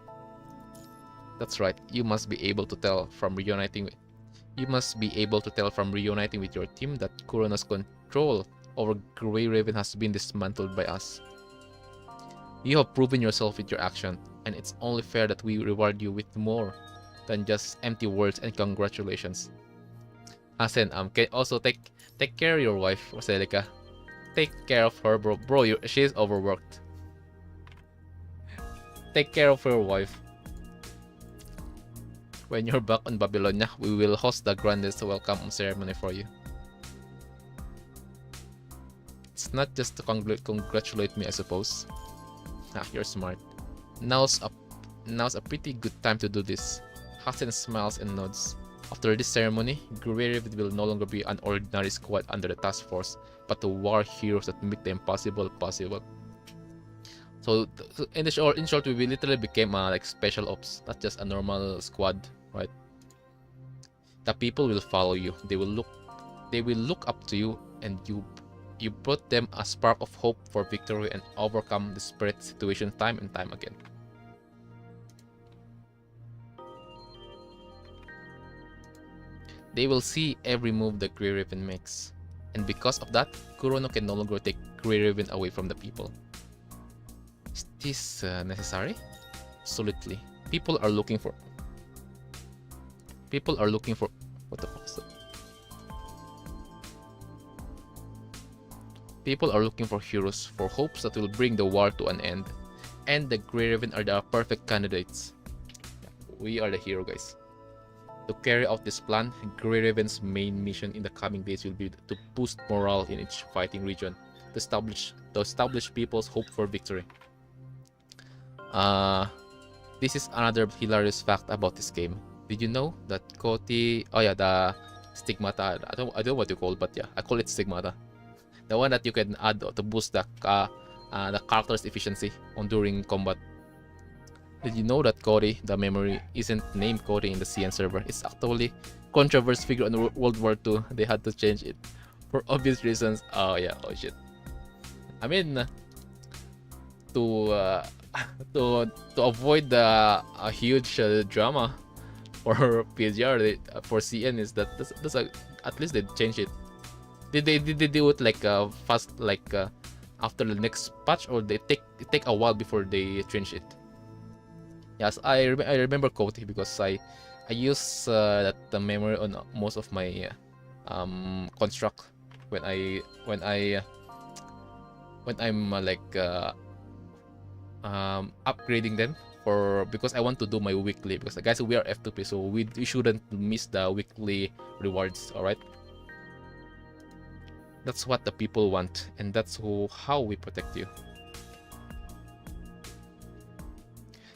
That's right. You must be able to tell from reuniting with your team that Kurono's control over Grey Raven has been dismantled by us. You have proven yourself with your action, and it's only fair that we reward you with more than just empty words and congratulations. Hassan, also take care of your wife, Celica. Take care of her, bro. She's overworked. Take care of your wife. When you're back on Babylonia, we will host the grandest welcome ceremony for you. It's not just to congratulate me, I suppose. Ah, you're smart. Now's a pretty good time to do this. Hassan smiles and nods. After this ceremony, Grey Raven will no longer be an ordinary squad under the task force, but the war heroes that make the impossible possible. So in short, we literally became like special ops, not just a normal squad, right? The people will follow you. They will look up to you, and you brought them a spark of hope for victory and overcome desperate situation time and time again. They will see every move that Grey Raven makes, and because of that, Kurono can no longer take Grey Raven away from the people. Is this necessary? Absolutely. People are looking for what the fuck is that? People are looking for heroes, for hopes that will bring the war to an end, and the Grey Raven are the perfect candidates. We are the hero, guys. To carry out this plan, Grey Raven's main mission in the coming days will be to boost morale in each fighting region, to establish people's hope for victory. This is another hilarious fact about this game. Did you know that Koti? Oh yeah, the stigmata. I don't know what you call, but yeah, I call it stigmata. The one that you can add to boost the character's efficiency during combat. Did you know that Cody, the memory, isn't named Cody in the CN server? It's actually controversial figure in World War II. They had to change it for obvious reasons. Oh yeah, oh shit. I mean, to uh, to avoid the a huge drama for PGR, for CN is that at least they changed it. Did they do it like fast, like after the next patch, or they take a while before they change it? Yes, I remember Koti because I use that memory on most of my construct when I'm upgrading them, for because I want to do my weekly, because guys, we are F2P, so we shouldn't miss the weekly rewards. All right, that's what the people want, and that's how we protect you.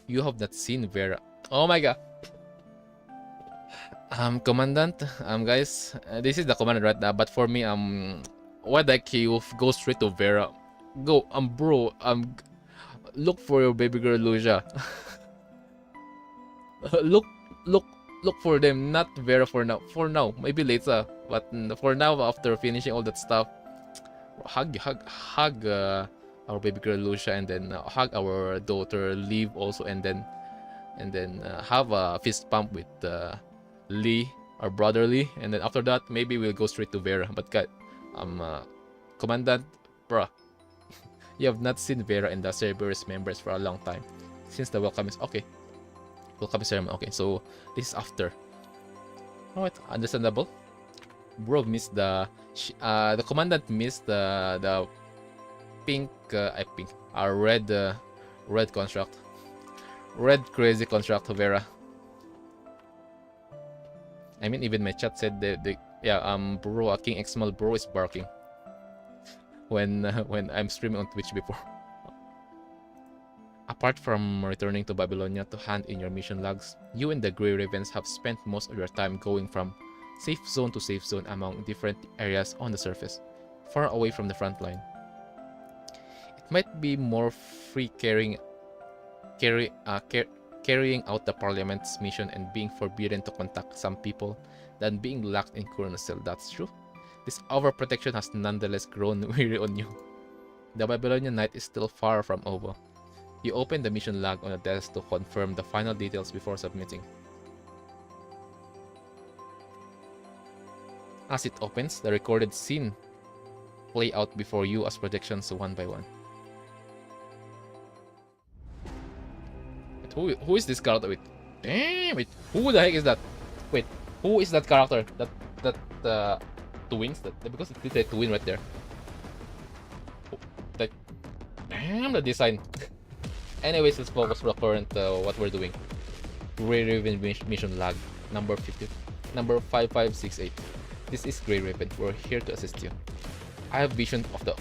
You have not seen Vera. Oh my god. Commandant, guys, this is the commandant right now, but for me, why the heck you go straight to Vera? Go, bro, look for your baby girl Lucia. look for them, not Vera for now. For now, maybe later, but for now, after finishing all that stuff, hug our baby girl Lucia, and then hug our daughter Liv also, and then have a fist pump with Lee, our brother Lee, and then after that maybe we'll go straight to Vera. But God, Commandant, bruh, you have not seen Vera and the Cerberus members for a long time, since the welcome ceremony. Okay, so this is after. Alright, understandable. Bro missed the commandant missed the pink, red construct, red crazy construct Vera. I mean, even my chat said bro, King Xmal bro is barking when I'm streaming on Twitch before. Apart from returning to Babylonia to hand in your mission logs, you and the Grey Ravens have spent most of your time going from safe zone to safe zone among different areas on the surface, far away from the front line. It might be more free carrying out the Parliament's mission and being forbidden to contact some people than being locked in Kurno's cell. That's true. This overprotection has nonetheless grown weary on you. The Babylonian night is still far from over. You open the mission log on the desk to confirm the final details before submitting. As it opens, the recorded scene play out before you as projections one by one. Wait, who is this character? Wait, damn it! Who the heck is that? Wait, who is that character? That twins? Because it did a twin right there. That, damn the design. Anyways, let's focus for the current what we're doing. Grey Raven mission log number 5568. This is Grey Raven. We're here to assist you. I have vision of the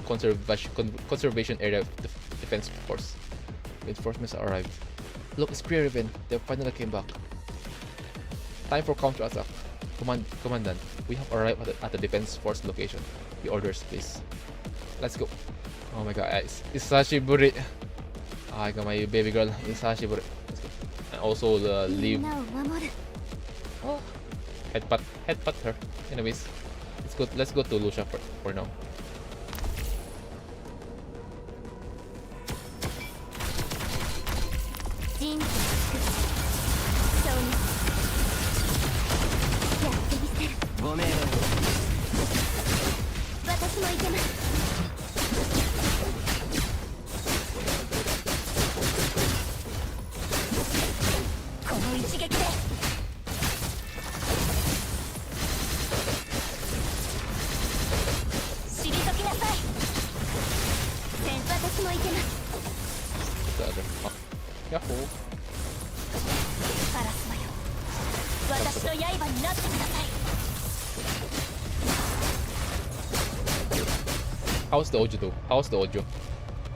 conservation area of the defense force. Reinforcements arrived. Look, it's Grey Raven. They finally came back. Time for counterattack. Commandant, we have arrived at the defense force location. Your orders, please. Let's go. Oh my god, it's Sashiburi. I got my baby girl. It's Sashiburi. Let's go. And also the leave. Oh. Headbutt her. Anyways, let's go to Lucia for now. Yahoo! How's the audio though? How's the audio?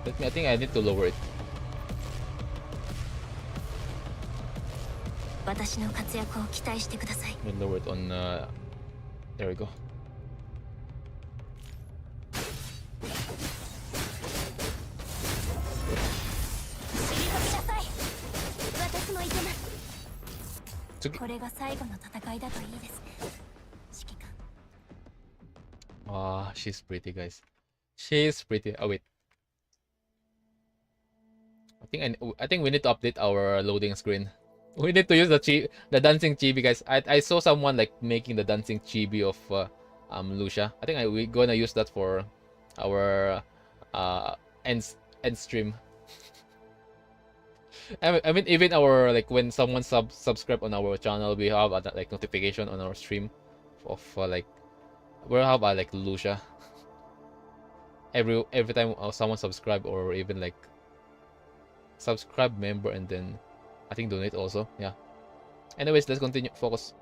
I think I need to lower it. Lower it on there we go. to get... Ah, she's pretty, guys. She's pretty. Oh wait, I think we need to update our loading screen. We need to use the dancing chibi, guys. I saw someone like making the dancing chibi of Lucia. I think we're gonna use that for our end stream. I mean, even our like when someone subscribe on our channel, we have a like notification on our stream of like we'll have like Lucia every time someone subscribe, or even like subscribe member and then I think donate also. Yeah. Anyways, let's continue. Focus.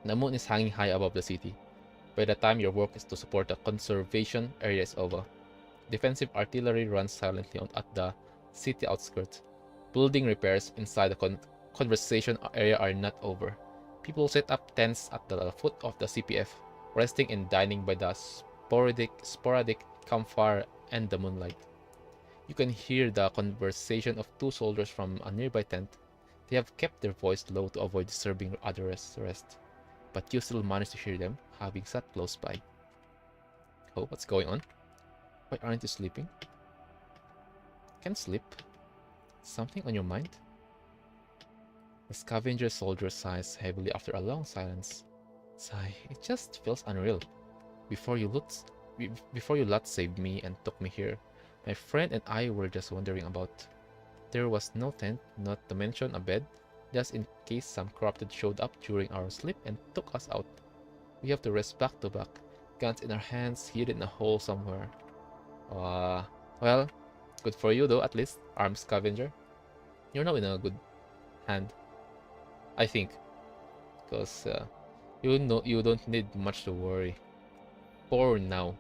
The moon is hanging high above the city. By the time your work is to support the conservation area is over, defensive artillery runs silently at the city outskirts. Building repairs inside the conversation area are not over. People set up tents at the foot of the CPF, resting and dining by the sporadic campfire and the moonlight. You can hear the conversation of two soldiers from a nearby tent. They have kept their voice low to avoid disturbing others' rest, but you still manage to hear them, having sat close by. Oh, what's going on? Why aren't you sleeping? Can't sleep. Something on your mind? The scavenger soldier sighs heavily after a long silence. Sigh, it just feels unreal. Before you lot saved me and took me here, my friend and I were just wondering about. There was no tent, not to mention a bed, just in case some corrupted showed up during our sleep and took us out. We have to rest back to back, guns in our hands, hidden in a hole somewhere. Well, good for you though, at least, armed scavenger. You're now in a good hand, I think, because you don't need much to worry for now.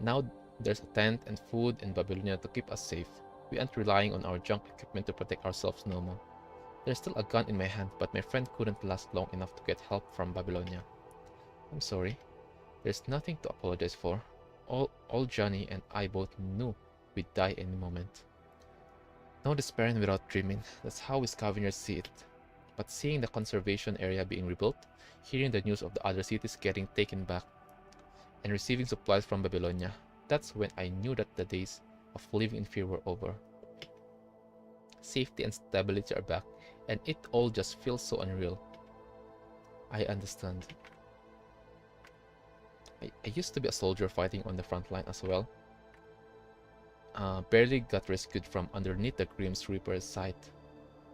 Now there's a tent and food in Babylonia to keep us safe. We aren't relying on our junk equipment to protect ourselves no more. There's still a gun in my hand, but my friend couldn't last long enough to get help from Babylonia. I'm sorry. There's nothing to apologize for. All Johnny and I both knew we'd die any moment. No despairing without dreaming. That's how we scavengers see it. But seeing the conservation area being rebuilt, hearing the news of the other cities getting taken back, and receiving supplies from Babylonia, that's when I knew that the days of living in fear were over. Safety and stability are back, and it all just feels so unreal. I understand. I used to be a soldier fighting on the front line as well. Barely got rescued from underneath the Grim Reaper's sight.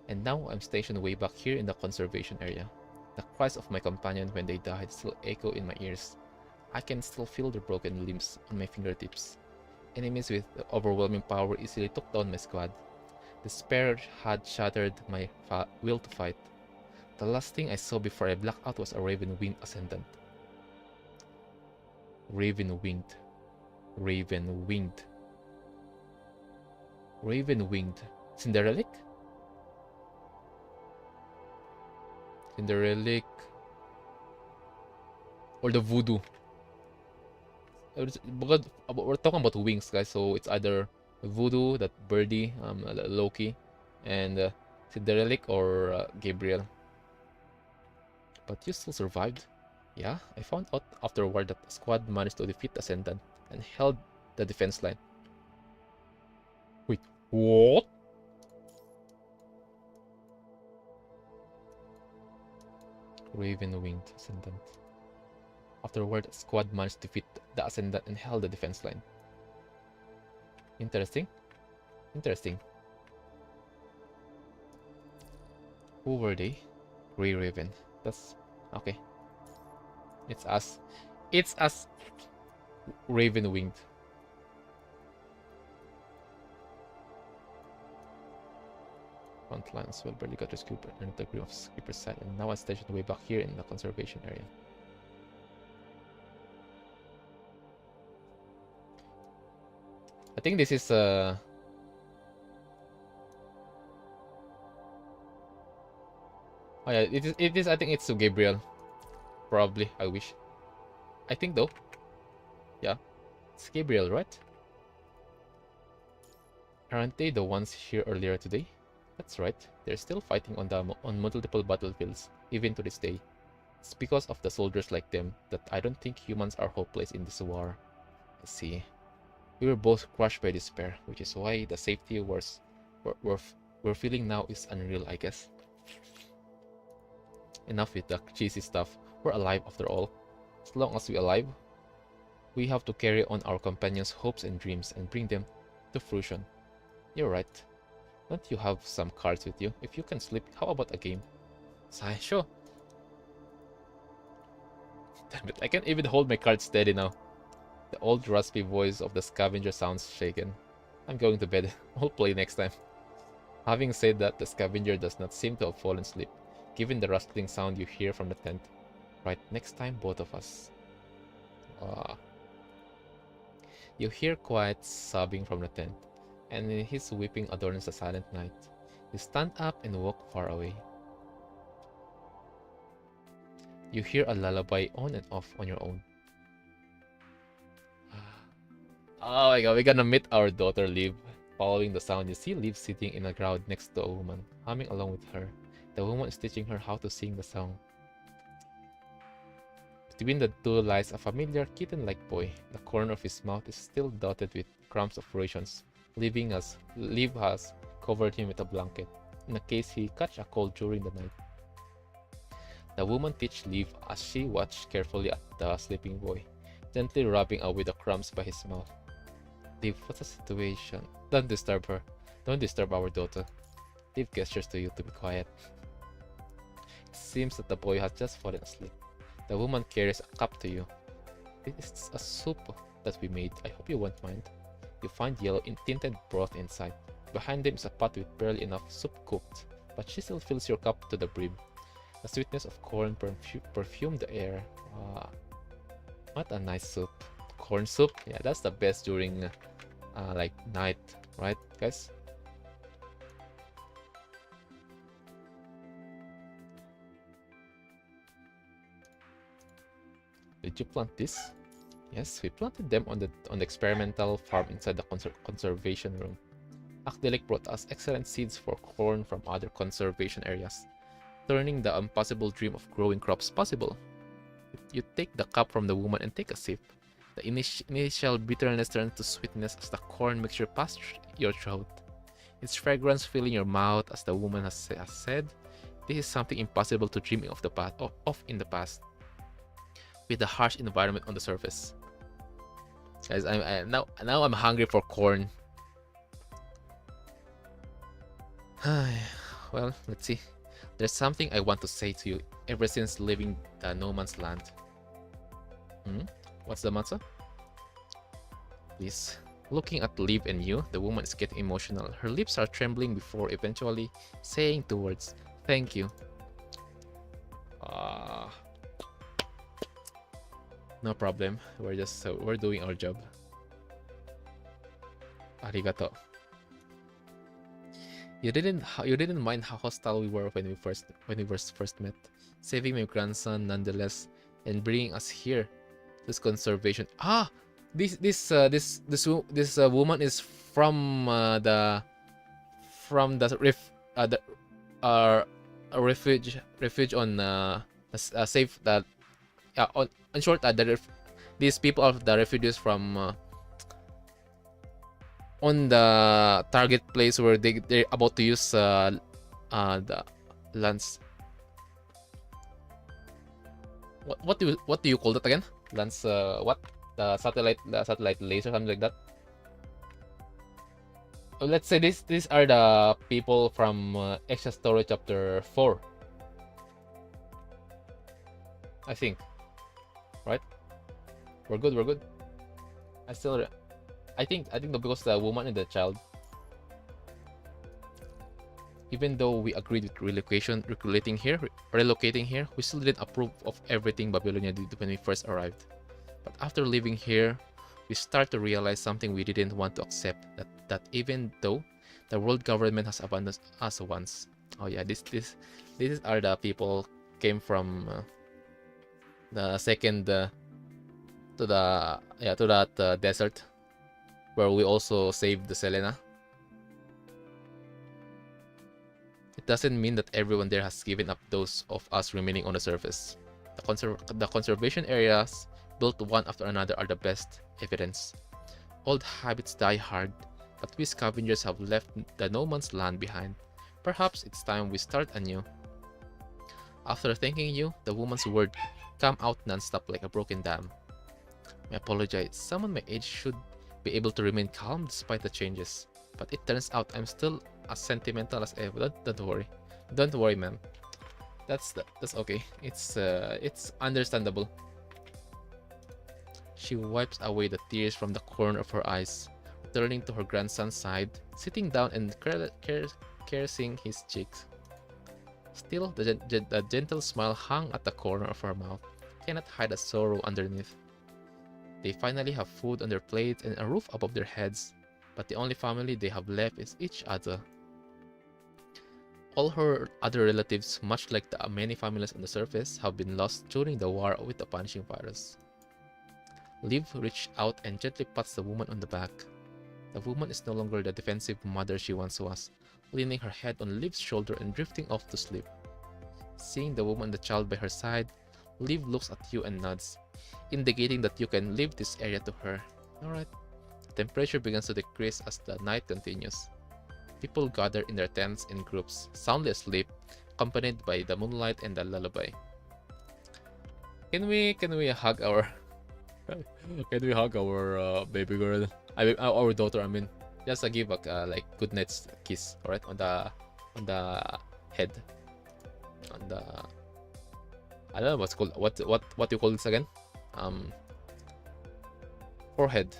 And now I'm stationed way back here in the conservation area. The cries of my companion when they died still echo in my ears. I can still feel their broken limbs on my fingertips. Enemies with overwhelming power easily took down my squad. Despair had shattered my will to fight. The last thing I saw before I blacked out was a raven-winged ascendant. Raven-winged. Raven-winged. Raven-winged. Cinderelic? Cinderelic. Or the voodoo. We're talking about wings, guys, so it's either voodoo, that birdie, Loki, and Cinderelic or Gabriel. But you still survived. Yeah, I found out afterward that the squad managed to defeat the Ascendant and held the defense line. Wait, what? Raven-winged Ascendant. Afterward, the squad managed to defeat the Ascendant and held the defense line. Interesting. Interesting. Who were they? Grey Raven. That's okay. It's us. It's us. Raven-winged. Front line as well. Barely got rescued and the group of Skipper's side, and now I'm stationed way back here in the conservation area. I think this is oh yeah, it is I think it's to Gabriel. Probably, I wish. I think though. Yeah. It's Gabriel, right? Aren't they the ones here earlier today? That's right. They're still fighting on multiple battlefields, even to this day. It's because of the soldiers like them that I don't think humans are hopeless in this war. I see. We were both crushed by despair, which is why the safety we're feeling now is unreal, I guess. Enough with the cheesy stuff. We're alive after all. As long as we're alive, we have to carry on our companions' hopes and dreams and bring them to fruition. You're right. Don't you have some cards with you? If you can sleep, how about a game? Sigh, sure. Damn it, I can't even hold my cards steady now. The old raspy voice of the scavenger sounds shaken. I'm going to bed. I'll play next time. Having said that, the scavenger does not seem to have fallen asleep, given the rustling sound you hear from the tent. Right, next time, both of us. You hear quiet sobbing from the tent, and his weeping adorns the silent night. You stand up and walk far away. You hear a lullaby on and off on your own. Oh my god, we're gonna meet our daughter Liv. Following the sound, you see Liv sitting in a crowd next to a woman, humming along with her. The woman is teaching her how to sing the song. Between the two lies a familiar kitten-like boy. The corner of his mouth is still dotted with crumbs of rations. Liv has covered him with a blanket, in case he catch a cold during the night. The woman teaches Liv as she watched carefully at the sleeping boy, gently rubbing away the crumbs by his mouth. Liv, what's the situation? Don't disturb her. Don't disturb our daughter. Liv gestures to you to be quiet. It seems that the boy has just fallen asleep. The woman carries a cup to you. It is a soup that we made. I hope you won't mind. You find yellow tinted broth inside. Behind them is a pot with barely enough soup cooked, but she still fills your cup to the brim. The sweetness of corn perfume the air. What a nice soup. Corn soup? Yeah, that's the best during like night, right, guys? Did you plant this? Yes, we planted them on the experimental farm inside the conservation room. Akdelik brought us excellent seeds for corn from other conservation areas, turning the impossible dream of growing crops possible. You take the cup from the woman and take a sip. The initial bitterness turns to sweetness as the corn mixture passes your throat. Its fragrance filling your mouth as the woman has said, this is something impossible to dream of in the past. With the harsh environment on the surface. Guys, now I'm hungry for corn. Well, let's see. There's something I want to say to you ever since leaving the no man's land. What's the matter? Please. Looking at Liv and you, the woman is getting emotional. Her lips are trembling before eventually saying two words. Thank you. No problem. We're doing our job. Arigato. You didn't mind how hostile we were when we first met, saving my grandson nonetheless, and bringing us here. This conservation. This woman is from the refuge on safe that in short these people are the refugees from on the target place where they're about to use the lance. What do you call that again? Lance what? The satellite laser, something like that. Let's say these are the people from Extra Story chapter 4. I think. Right? We're good. I think because the woman and the child, even though we agreed with relocating here, we still didn't approve of everything Babylonia did when we first arrived. But after living here, we start to realize something we didn't want to accept, that even though the world government has abandoned us once. Oh yeah, these are the people came from the second to that desert where we also saved the Selena. doesn't mean that everyone there has given up those of us remaining on the surface. The conservation areas built one after another are the best evidence. Old habits die hard, but we scavengers have left the no man's land behind. Perhaps it's time we start anew. After thanking you, the woman's word come out non-stop like a broken dam. I apologize. Someone my age should be able to remain calm despite the changes. But it turns out I'm still as sentimental as ever. Don't worry. Don't worry, ma'am. That's okay. It's understandable. She wipes away the tears from the corner of her eyes, turning to her grandson's side, sitting down and caressing his cheeks. Still, the gentle smile hung at the corner of her mouth, cannot hide the sorrow underneath. They finally have food on their plates and a roof above their heads, but the only family they have left is each other. All her other relatives, much like the many families on the surface, have been lost during the war with the punishing virus. Liv reached out and gently pats the woman on the back. The woman is no longer the defensive mother she once was, leaning her head on Liv's shoulder and drifting off to sleep. Seeing the woman and the child by her side, Liv looks at you and nods, indicating that you can leave this area to her. Alright. The temperature begins to decrease as the night continues. People gather in their tents in groups, soundly asleep, accompanied by the moonlight and the lullaby. Can we hug our baby girl? I mean, our daughter. I mean, just give a like good night's kiss, alright, on the head, on the, I don't know what's called, what you call this again? Forehead.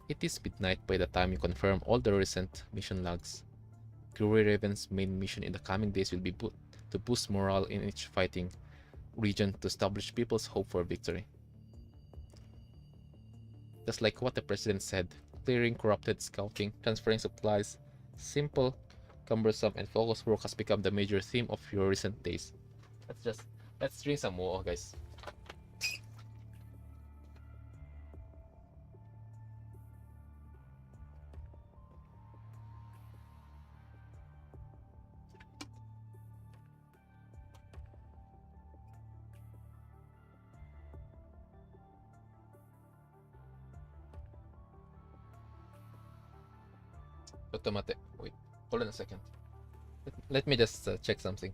It is midnight by the time you confirm all the recent mission logs. Grey Raven's main mission in the coming days will be to boost morale in each fighting region to establish people's hope for victory. Just like what the president said, clearing corrupted scouting, transferring supplies, simple, cumbersome, and focused work has become the major theme of your recent days. Let's drink some more, guys. Automate. Wait, hold on a second. Let me just check something.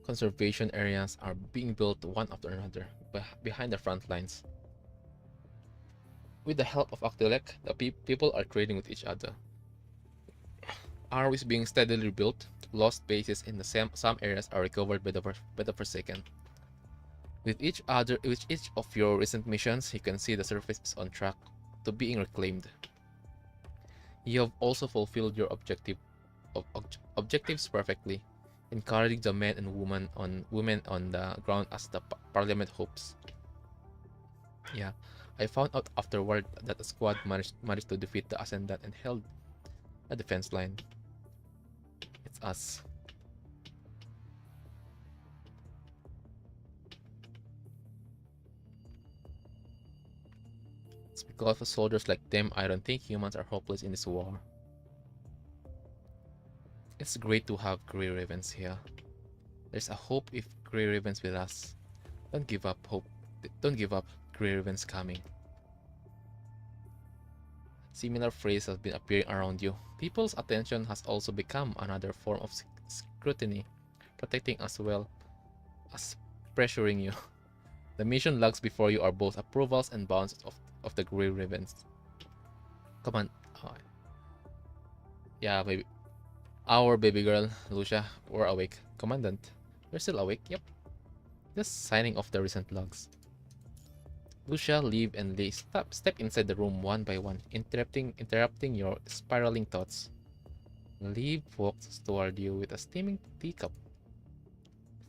Conservation areas are being built one after another behind the front lines. With the help of ATLEAST, the people are trading with each other. Armies being steadily rebuilt, lost bases in some areas are recovered by the Forsaken. With each of your recent missions, you can see the surface is on track to being reclaimed. You have also fulfilled your objectives perfectly, encouraging the men and women on the ground as the Parliament hopes. Yeah, I found out afterward that a squad managed to defeat the Ascendant and held a defense line. It's us. It's because of soldiers like them I don't think humans are hopeless in this war. It's great to have Grey Ravens here. There's a hope if Grey Ravens with us. Don't give up hope. Don't give up. Grey Ravens coming. Similar phrase has been appearing around you. People's attention has also become another form of scrutiny, protecting as well as pressuring you. The mission logs before you are both approvals and bounds of the Grey Ravens. Come on. Oh. Yeah, baby. Our baby girl, Lucia, we're awake. Commandant, you're still awake? Yep. Just signing off the recent logs. Lucia, Liv, and Lee step inside the room one by one, interrupting your spiraling thoughts. Liv walks toward you with a steaming teacup.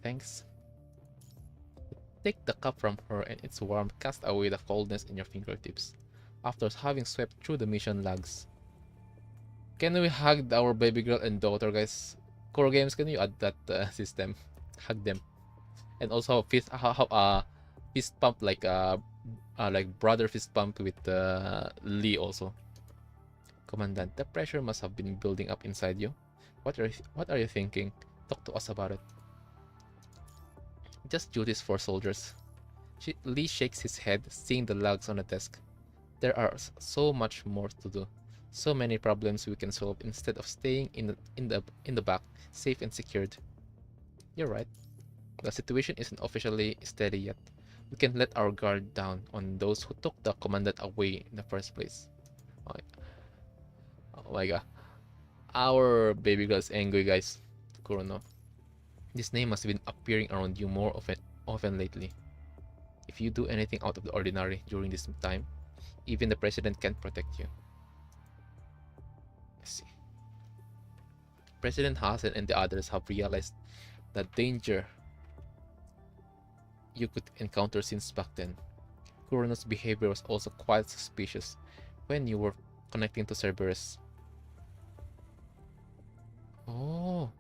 Thanks. Take the cup from her and its warmth cast away the coldness in your fingertips, after having swept through the mission logs. Can we hug our baby girl and daughter, guys? core games, can you add that system? Hug them. And also fist fist pump like brother fist pump with Lee also. Commandant, the pressure must have been building up inside you. What are you thinking? Talk to us about it. Just duties for soldiers. Lee shakes his head, seeing the logs on the desk. There are so much more to do. So many problems we can solve instead of staying in the back, safe and secured. You're right. The situation isn't officially steady yet. We can let our guard down on those who took the commandant away in the first place. Oh my god. Our baby girl is angry, guys. Kurono. This name has been appearing around you more often lately. If you do anything out of the ordinary during this time, even the president can't protect you. Let's see. President Hasan and the others have realized the danger you could encounter since back then. Kurono's behavior was also quite suspicious when you were connecting to Cerberus. Oh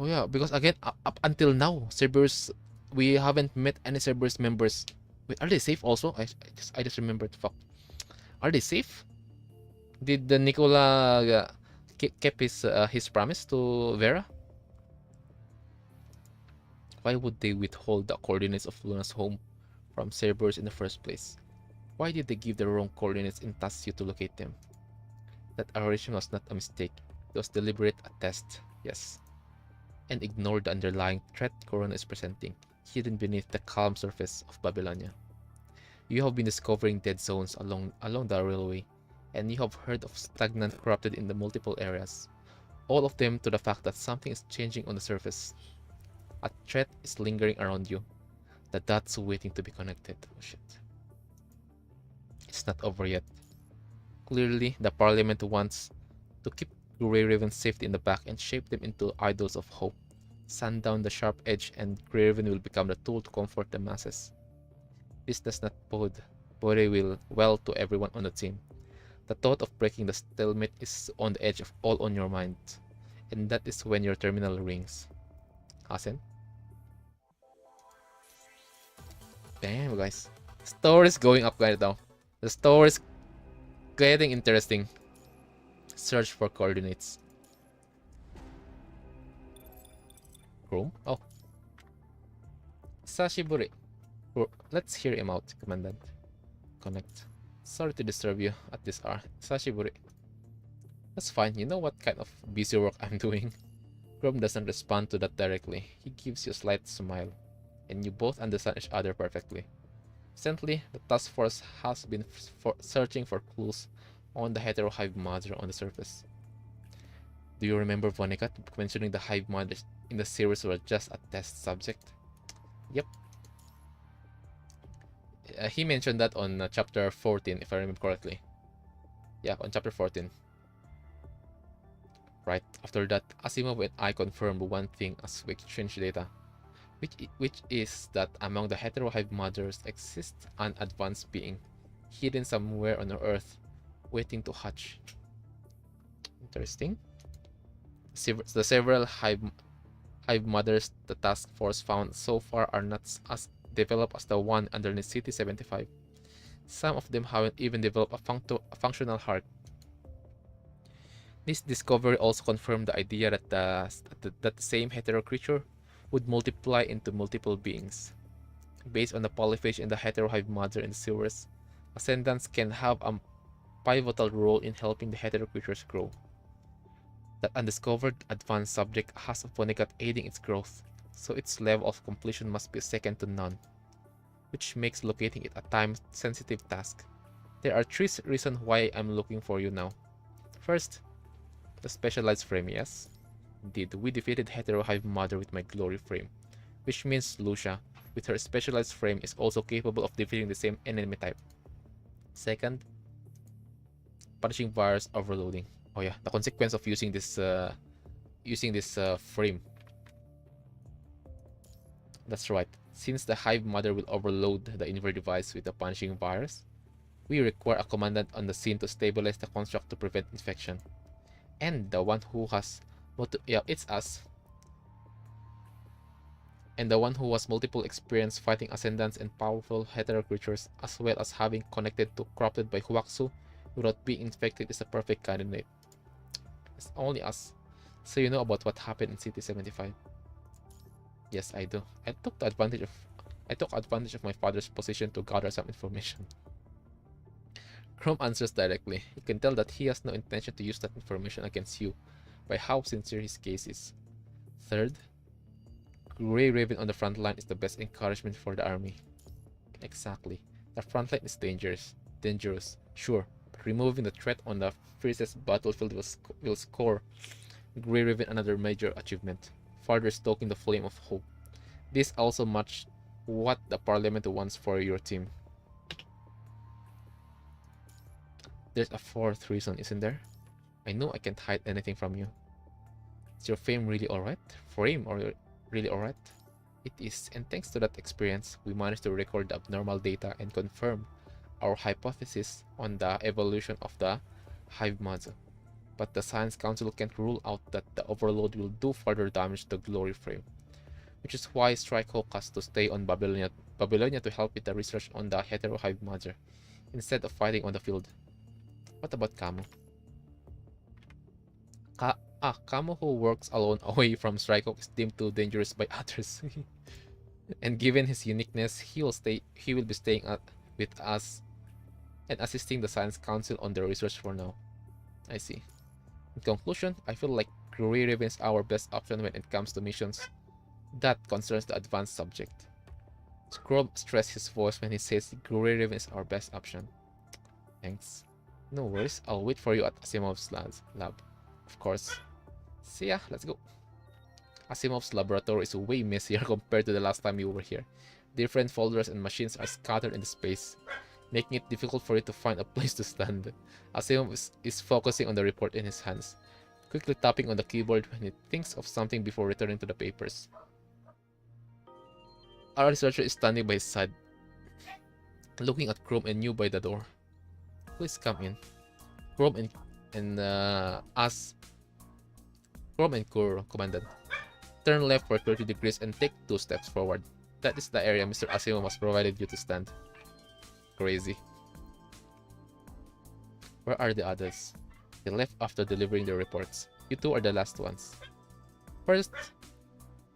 yeah, because again, up until now, Cerberus, we haven't met any Cerberus members. Wait, are they safe also? I just remembered. Fuck. Are they safe? Did the Nicola keep his promise to Vera? Why would they withhold the coordinates of Luna's home from Cerberus in the first place? Why did they give the wrong coordinates and task you to locate them? That aberration was not a mistake. It was deliberate, a test. Yes. And ignore the underlying threat Corona is presenting, hidden beneath the calm surface of Babylonia. You have been discovering dead zones along the railway, and you have heard of stagnant corrupted in the multiple areas. All of them to the fact that something is changing on the surface. A threat is lingering around you. The dots waiting to be connected. Oh shit. It's not over yet. Clearly, the Parliament wants to keep Grey Raven safe in the back and shape them into idols of hope. Sand down the sharp edge and Grey Raven will become the tool to comfort the masses. This does not bode well to everyone on the team. The thought of breaking the stalemate is on the edge of all on your mind. And that is when your terminal rings. Hasen? Damn, guys. Story's going up right now. The story's getting interesting. Search for coordinates. Room? Oh. Sashiburi. Let's hear him out, Commandant. Connect. Sorry to disturb you at this hour. Sashiburi. That's fine. You know what kind of busy work I'm doing. Grom doesn't respond to that directly. He gives you a slight smile. And you both understand each other perfectly. Recently, the task force has been searching for clues on the hetero hive mother on the surface. Do you remember Vonnegut mentioning the hive mothers in the series were just a test subject? Yep. He mentioned that on chapter 14, if I remember correctly. Yeah, on chapter 14. Right after that, Asimov and I confirmed one thing as we exchanged data, which is that among the hetero hive mothers exists an advanced being, hidden somewhere on Earth, waiting to hatch. Interesting. The several hive mothers the task force found so far are not as developed as the one underneath CT-75. Some of them haven't even developed a functional heart. This discovery also confirmed the idea that the same hetero creature would multiply into multiple beings. Based on the polyphage in the hetero hive mother in the sewers, ascendants can have a pivotal role in helping the hetero creatures grow. That undiscovered advanced subject has Vonnegut aiding its growth, so its level of completion must be second to none, which makes locating it a time-sensitive task. There are 3 reasons why I'm looking for you now. First, the specialized frame, yes. Indeed, we defeated hetero hive mother with my glory frame, which means Lucia, with her specialized frame, is also capable of defeating the same enemy type. Second, punishing virus overloading. Oh yeah, the consequence of using this frame. That's right. Since the hive mother will overload the inverse device with the punishing virus, we require a commandant on the scene to stabilize the construct to prevent infection. And the one who has yeah, it's us. And the one who has multiple experience fighting ascendants and powerful hetero creatures, as well as having connected to corrupted by Huaxu without being infected, is a perfect candidate. It's only us. So you know about what happened in City 75? Yes, I do. I took advantage of my father's position to gather some information. Chrome answers directly. You can tell that he has no intention to use that information against you by how sincere his case is. Third, Grey Raven on the front line is the best encouragement for the army. Exactly. The front line is dangerous, sure, but removing the threat on the fiercest battlefield will score Grey Raven another major achievement, further stoking the flame of hope. This also matched what the Parliament wants for your team. There's a fourth reason, isn't there? I know I can't hide anything from you. Is your fame really alright? Frame or really alright? It is, and thanks to that experience, we managed to record the abnormal data and confirm our hypothesis on the evolution of the Hive Mother. But the Science Council can't rule out that the overload will do further damage to the Glory Frame, which is why Strikehawk has to stay on Babylonia to help with the research on the Hetero Hive Mother, instead of fighting on the field. What about Camo? Camo, who works alone away from Strikehawk, is deemed too dangerous by others. And given his uniqueness, he will be staying with us and assisting the Science Council on their research for now. I see. In conclusion, I feel like Grey Raven is our best option when it comes to missions that concerns the advanced subject. Scrub stressed his voice when he says Grey Raven is our best option. Thanks. No worries, I'll wait for you at Asimov's lab. Of course. See ya, let's go. Asimov's laboratory is way messier compared to the last time you were here. Different folders and machines are scattered in the space, making it difficult for you to find a place to stand. Asimov is focusing on the report in his hands, quickly tapping on the keyboard when he thinks of something before returning to the papers. Our researcher is standing by his side, looking at Chrome and you by the door. Please come in. Chrome and Kuro, Commandant. Turn left for 30 degrees and take 2 steps forward. That is the area Mr. Asimov has provided you to stand. Crazy. Where are the others? They left after delivering their reports. You two are the last ones. First,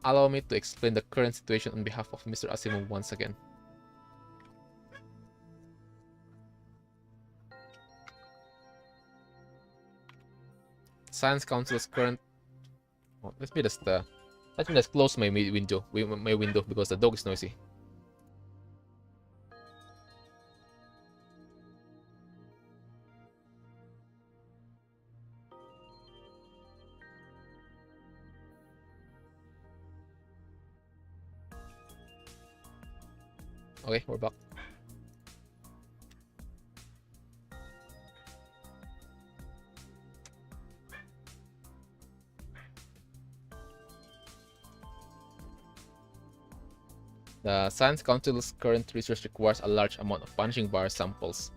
allow me to explain the current situation on behalf of Mr. Asimov once again. Science Council's current... Oh, let me just close my window because the dog is noisy. Okay, we're back. The Science Council's current research requires a large amount of punching virus samples.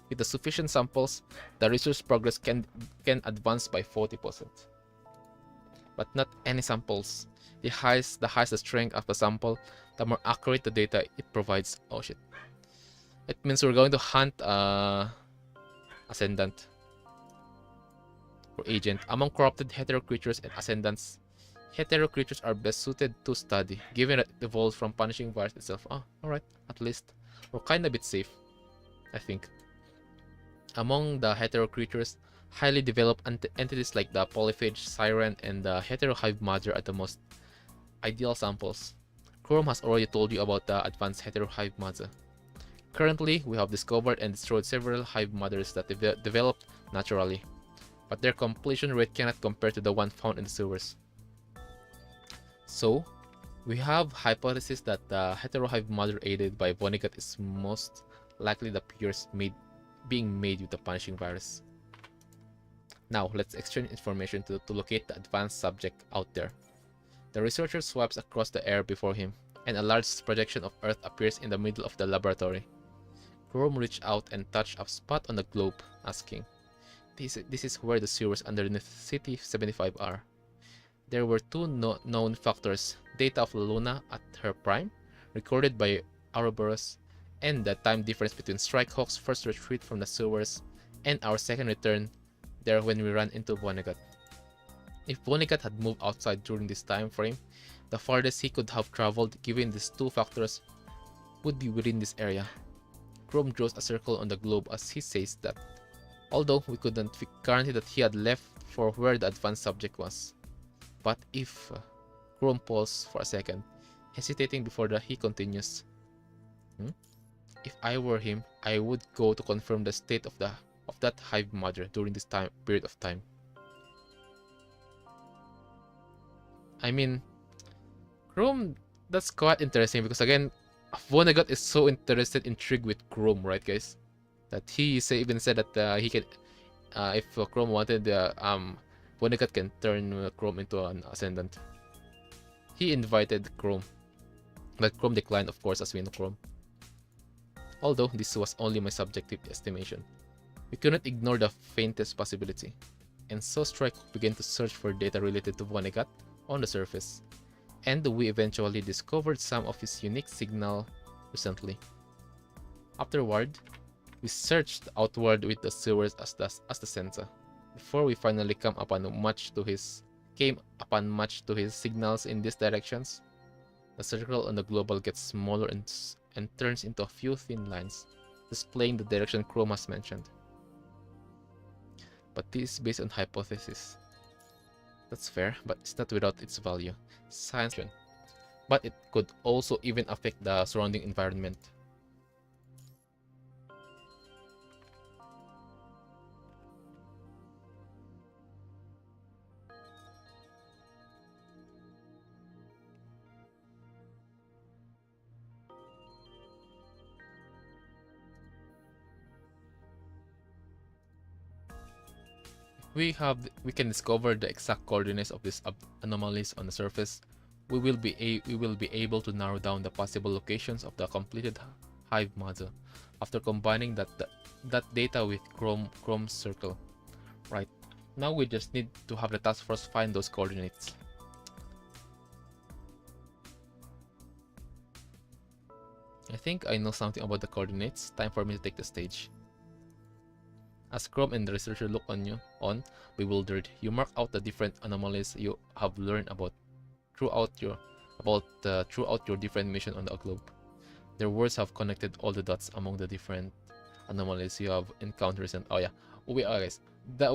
With the sufficient samples, the research progress can advance by 40%. But not any samples. The higher the strength of the sample, the more accurate the data it provides. Oh shit. It means we're going to hunt Ascendant or Agent. Among corrupted hetero creatures and Ascendants, hetero creatures are best suited to study, given that it evolved from punishing virus itself. Oh, alright, at least. We're kinda bit safe, I think. Among the hetero creatures, highly developed entities like the Polyphage, Siren, and the hetero hive mother are the most ideal samples. Chrome has already told you about the advanced hetero hive mother. Currently, we have discovered and destroyed several hive mothers that developed naturally, but their completion rate cannot compare to the one found in the sewers. So, we have hypothesis that the hetero hive mother aided by Vonnegut is most likely the purest being made with the punishing virus. Now, let's exchange information to locate the advanced subject out there. The researcher swipes across the air before him, and a large projection of Earth appears in the middle of the laboratory. Chrome reached out and touched a spot on the globe, asking, This is where the sewers underneath City 75 are. There were two known factors: data of Luna at her prime, recorded by Ouroboros, and the time difference between Strikehawk's first retreat from the sewers and our second return there when we ran into Vonnegut. If Vonnegut had moved outside during this time frame, the farthest he could have traveled given these two factors would be within this area. Chrome draws a circle on the globe as he says that, although we couldn't guarantee that he had left for where the advanced subject was. But if Chrome paused for a second, hesitating before he continues. If I were him, I would go to confirm the state of that hive mother during this period of time. I mean, Chrome, that's quite interesting because again, Vonnegut is so intrigued with Chrome, right, guys? That he even said that he can, if Chrome wanted, Vonnegut can turn Chrome into an ascendant. He invited Chrome, but Chrome declined, of course, as we know Chrome. Although this was only my subjective estimation, we couldn't ignore the faintest possibility, and so Strike began to search for data related to Vonnegut on the surface, and we eventually discovered some of his unique signal recently. Afterward, we searched outward with the sewers as the center, before we finally came upon much to his signals in these directions. The circle on the global gets smaller and turns into a few thin lines, displaying the direction Chrome has mentioned. But this is based on hypothesis. That's fair, but it's not without its value. Science, but it could also even affect the surrounding environment. We can discover the exact coordinates of these anomalies on the surface. We will be able to narrow down the possible locations of the completed hive model after combining that data with Chrome's circle. Right now, we just need to have the task force find those coordinates. I think I know something about the coordinates. Time for me to take the stage. As Chrome and the researcher look on you, bewildered, you mark out the different anomalies you have learned about throughout your different mission on the globe. Their words have connected all the dots among the different anomalies you have encountered. And oh yeah, we are guys.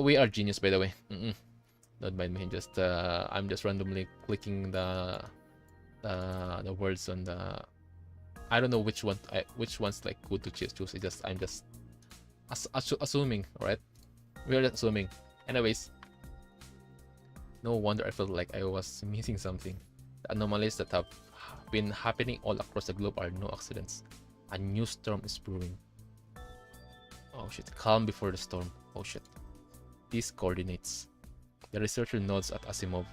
We are genius, by the way. Don't mind me. Just I'm just randomly clicking the words on the. I don't know which one's like good to choose. I'm just assuming, right? We're just assuming. Anyways, no wonder I felt like I was missing something. The anomalies that have been happening all across the globe are no accidents. A new storm is brewing. Oh shit, calm before the storm. Oh shit. These coordinates. The researcher nods at Asimov.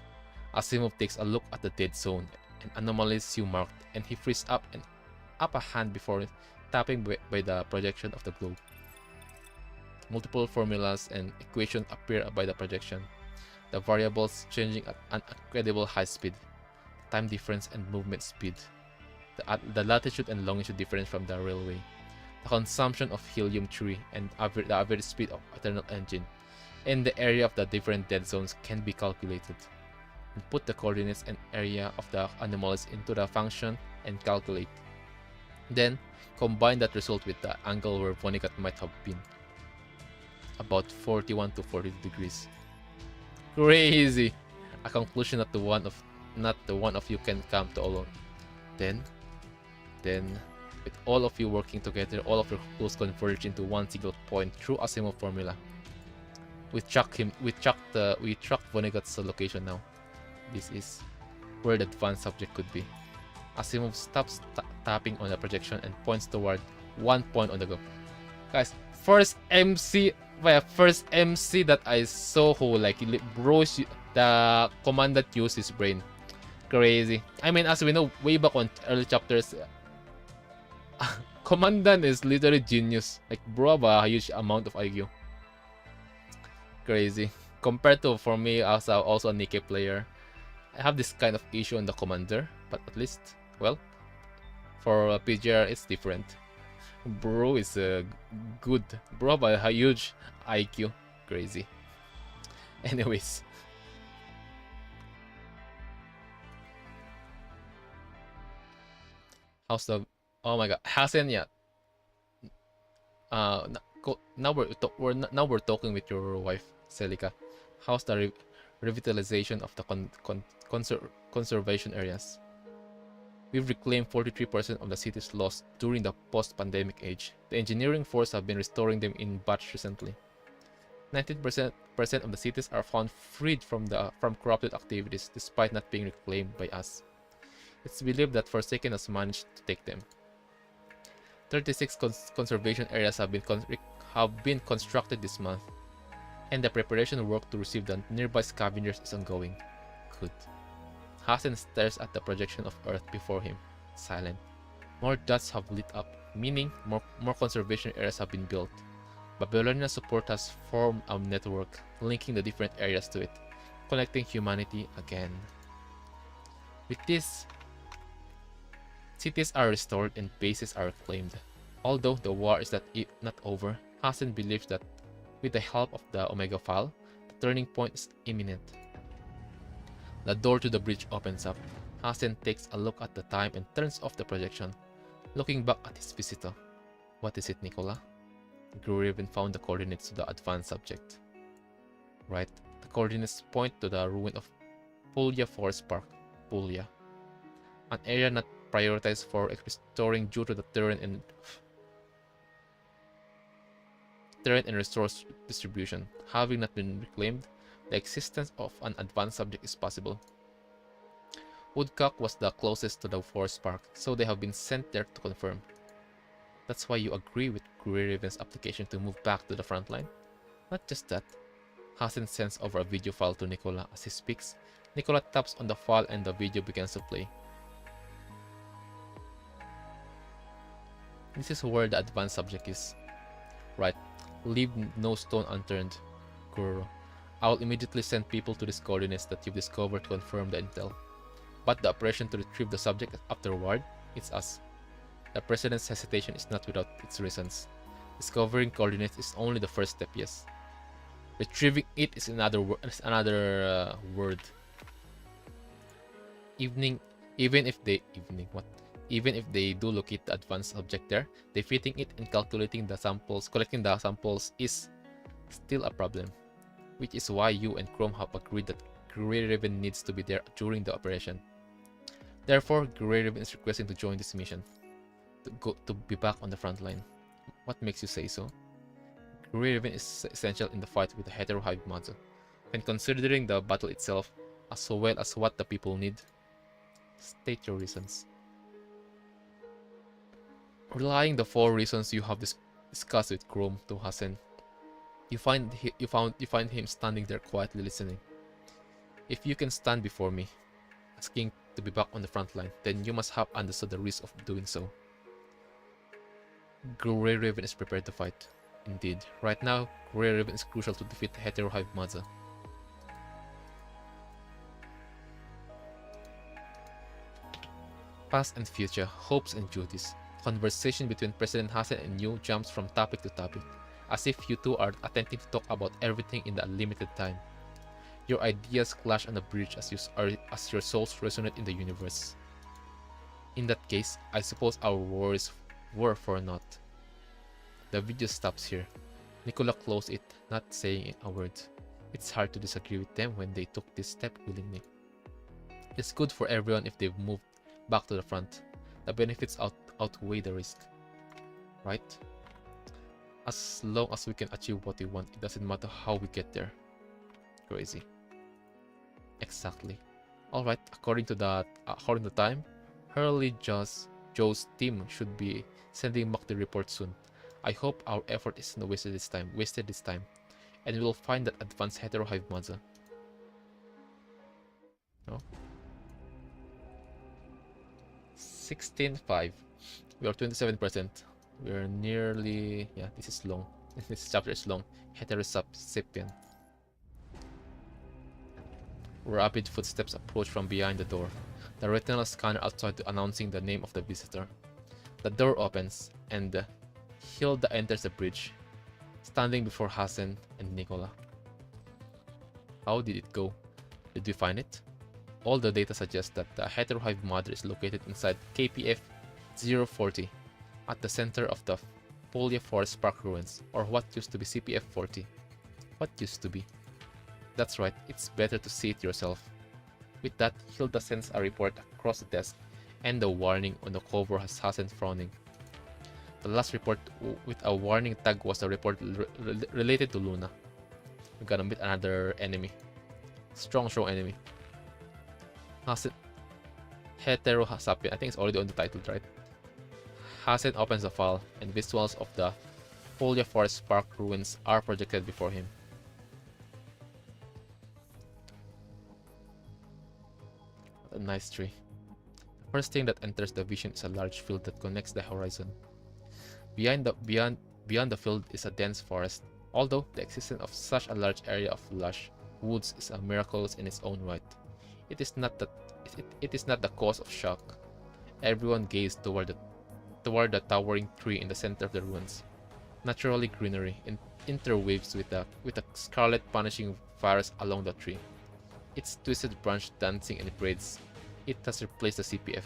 Asimov takes a look at the dead zone and anomalies you marked, and he frees up a hand before tapping by the projection of the globe. Multiple formulas and equations appear by the projection, the variables changing at an incredible high speed, time difference and movement speed, the latitude and longitude difference from the railway, the consumption of helium-3 and the average speed of eternal engine, and the area of the different dead zones can be calculated. Input the coordinates and area of the anomalies into the function and calculate. Then, combine that result with the angle where Vonnegut might have been. About 41 to 42 degrees. Crazy! A conclusion not the one of you can come to alone. Then, with all of you working together, all of your clues converge into one single point through Asimov formula. We track Vonnegut's location now. This is where the advanced subject could be. Asimov stops tapping on the projection and points toward one point on the globe. Guys, first MC that I saw who like bros the commandant used his brain. Crazy. I mean, as we know, way back on early chapters, commandant is literally genius. Like, bro, have a huge amount of IQ. Crazy. Compared to, for me, as also a NIKKE player, I have this kind of issue on the commander, but at least, well, for PGR it's different. Bro is good. Bro by a huge IQ. Crazy. Anyways. How's the... Oh my god. Hasn't yet. Now we're talking with your wife, Celica. How's the revitalization of the conservation areas? We've reclaimed 43% of the cities lost during the post-pandemic age. The engineering force have been restoring them in batch recently. 19% of the cities are found freed from corrupted activities despite not being reclaimed by us. It's believed that Forsaken has managed to take them. 36 conservation areas have been constructed this month, and the preparation work to receive the nearby scavengers is ongoing. Good. Hassen stares at the projection of Earth before him, silent. More dots have lit up, meaning more conservation areas have been built. Babylonian support has formed a network linking the different areas to it, connecting humanity again. With this, cities are restored and bases are reclaimed. Although the war is not over, Hassen believes that with the help of the Omega File, the turning point is imminent. The door to the bridge opens up. Hassen takes a look at the time and turns off the projection, looking back at his visitor. What is it, Nicola? Gruraven found the coordinates to the advanced subject. Right, the coordinates point to the ruin of Puglia Forest Park, Puglia, an area not prioritized for restoring due to the terrain and resource distribution. Having not been reclaimed, the existence of an advanced subject is possible. Woodcock was the closest to the forest park, so they have been sent there to confirm. That's why you agree with Gruraven's application to move back to the front line? Not just that. Hassen sends over a video file to Nicola as he speaks. Nicola taps on the file and the video begins to play. This is where the advanced subject is. Right. Leave no stone unturned, Guru. I will immediately send people to these coordinates that you've discovered to confirm the intel. But the operation to retrieve the subject afterward, it's us. The President's hesitation is not without its reasons. Discovering coordinates is only the first step, yes. Retrieving it is another word. Even if they do locate the advanced object there, defeating it and collecting the samples is still a problem. Which is why you and Chrome have agreed that Gruraven needs to be there during the operation. Therefore, Gruraven is requesting to join this mission, to be back on the front line. What makes you say so? Gruraven is essential in the fight with the Heterohive Mazu, and considering the battle itself, as well as what the people need. State your reasons. Relying the 4 reasons you have discussed with Chrome to Hassen, you find him standing there quietly listening. If you can stand before me, asking to be back on the front line, then you must have understood the risk of doing so. Gruraven is prepared to fight. Indeed, right now, Gruraven is crucial to defeat the Heterohive Mazu. Past and future, hopes and duties. Conversation between President Hassen and you jumps from topic to topic, as if you two are attempting to talk about everything in the unlimited time. Your ideas clash on the bridge as your souls resonate in the universe. In that case, I suppose our worries were for naught. The video stops here. Nicola closed it, not saying a word. It's hard to disagree with them when they took this step willingly. It's good for everyone if they've moved back to the front. The benefits outweigh the risk. Right? As long as we can achieve what we want, it doesn't matter how we get there. Crazy. Exactly. Alright, according to time, Hurley Joe's team should be sending back the report soon. I hope our effort isn't wasted this time, and we'll find that advanced Heterohive Mazu. No? 16.5. We are 27%. We're nearly... yeah, this is long. This chapter is long. Heterosapien. Rapid footsteps approach from behind the door, the retinal scanner outside announcing the name of the visitor. The door opens, and Hilda enters the bridge, standing before Hasan and Nicola. How did it go? Did we find it? All the data suggests that the heterohive mother is located inside KPF 040, at the center of the Polia Forest Park ruins, or what used to be CPF 40. What used to be? That's right, it's better to see it yourself. With that, Hilda sends a report across the desk, and the warning on the cover has Hasan frowning. The last report with a warning tag was a report related to Luna. We're gonna meet another enemy. Strong enemy. Hasan Hetero Sapien. I think it's already on the title, right? Hasan opens the file, and visuals of the Polia Forest Park ruins are projected before him. A nice tree. The first thing that enters the vision is a large field that connects the horizon. Beyond the field is a dense forest, although the existence of such a large area of lush woods is a miracle in its own right. It is not the cause of shock. Everyone gazed toward the towering tree in the center of the ruins. Naturally greenery interweaves with a scarlet punishing virus along the tree. Its twisted branch dancing in braids. It has replaced the CPF.